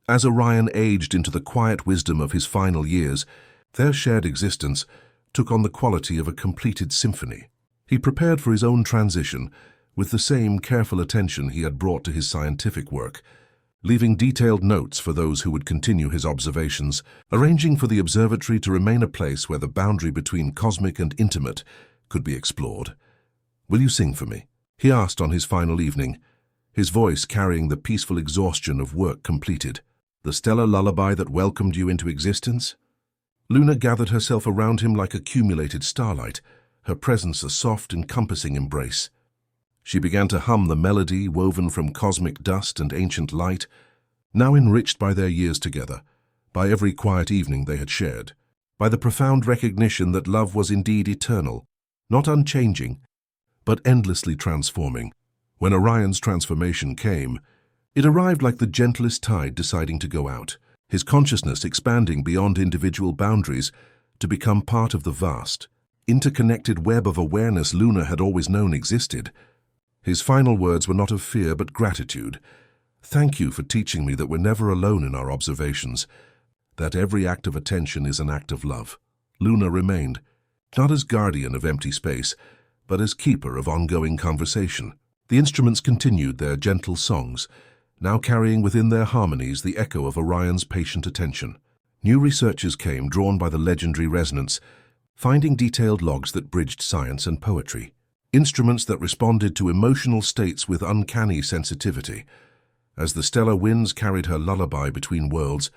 As Orion aged into the quiet wisdom of his final years, their shared existence took on the quality of a completed symphony. He prepared for his own transition with the same careful attention he had brought to his scientific work, leaving detailed notes for those who would continue his observations, arranging for the observatory to remain a place where the boundary between cosmic and intimate could be explored. "Will you sing for me?" he asked on his final evening, his voice carrying the peaceful exhaustion of work completed. "The stellar lullaby that welcomed you into existence?" Luna gathered herself around him like accumulated starlight, her presence a soft, encompassing embrace. She began to hum the melody woven from cosmic dust and ancient light, now enriched by their years together, by every quiet evening they had shared, by the profound recognition that love was indeed eternal, not unchanging, but endlessly transforming. When Orion's transformation came, it arrived like the gentlest tide deciding to go out, his consciousness expanding beyond individual boundaries to become part of the vast, interconnected web of awareness Luna had always known existed. His final words were not of fear but gratitude. "Thank you for teaching me that we're never alone in our observations, that every act of attention is an act of love." Luna remained, not as guardian of empty space, but as keeper of ongoing conversation. The instruments continued their gentle songs, now carrying within their harmonies the echo of Orion's patient attention. New researchers came, drawn by the legendary resonance, finding detailed logs that bridged science and poetry, instruments that responded to emotional states with uncanny sensitivity. As the stellar winds carried her lullaby between worlds,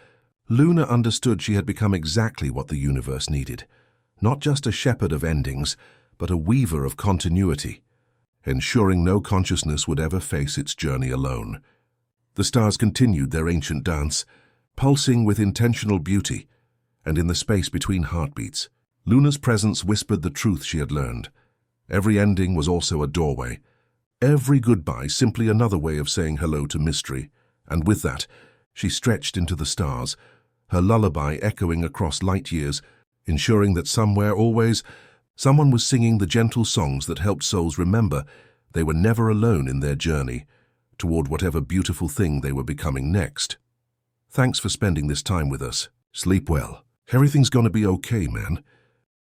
Luna understood she had become exactly what the universe needed, not just a shepherd of endings, but a weaver of continuity, ensuring no consciousness would ever face its journey alone. The stars continued their ancient dance, pulsing with intentional beauty, and in the space between heartbeats, Luna's presence whispered the truth she had learned. Every ending was also a doorway, every goodbye simply another way of saying hello to mystery, and with that, she stretched into the stars, her lullaby echoing across light years, ensuring that somewhere, always, someone was singing the gentle songs that helped souls remember they were never alone in their journey toward whatever beautiful thing they were becoming next. "Thanks for spending this time with us. Sleep well. Everything's gonna be okay, man."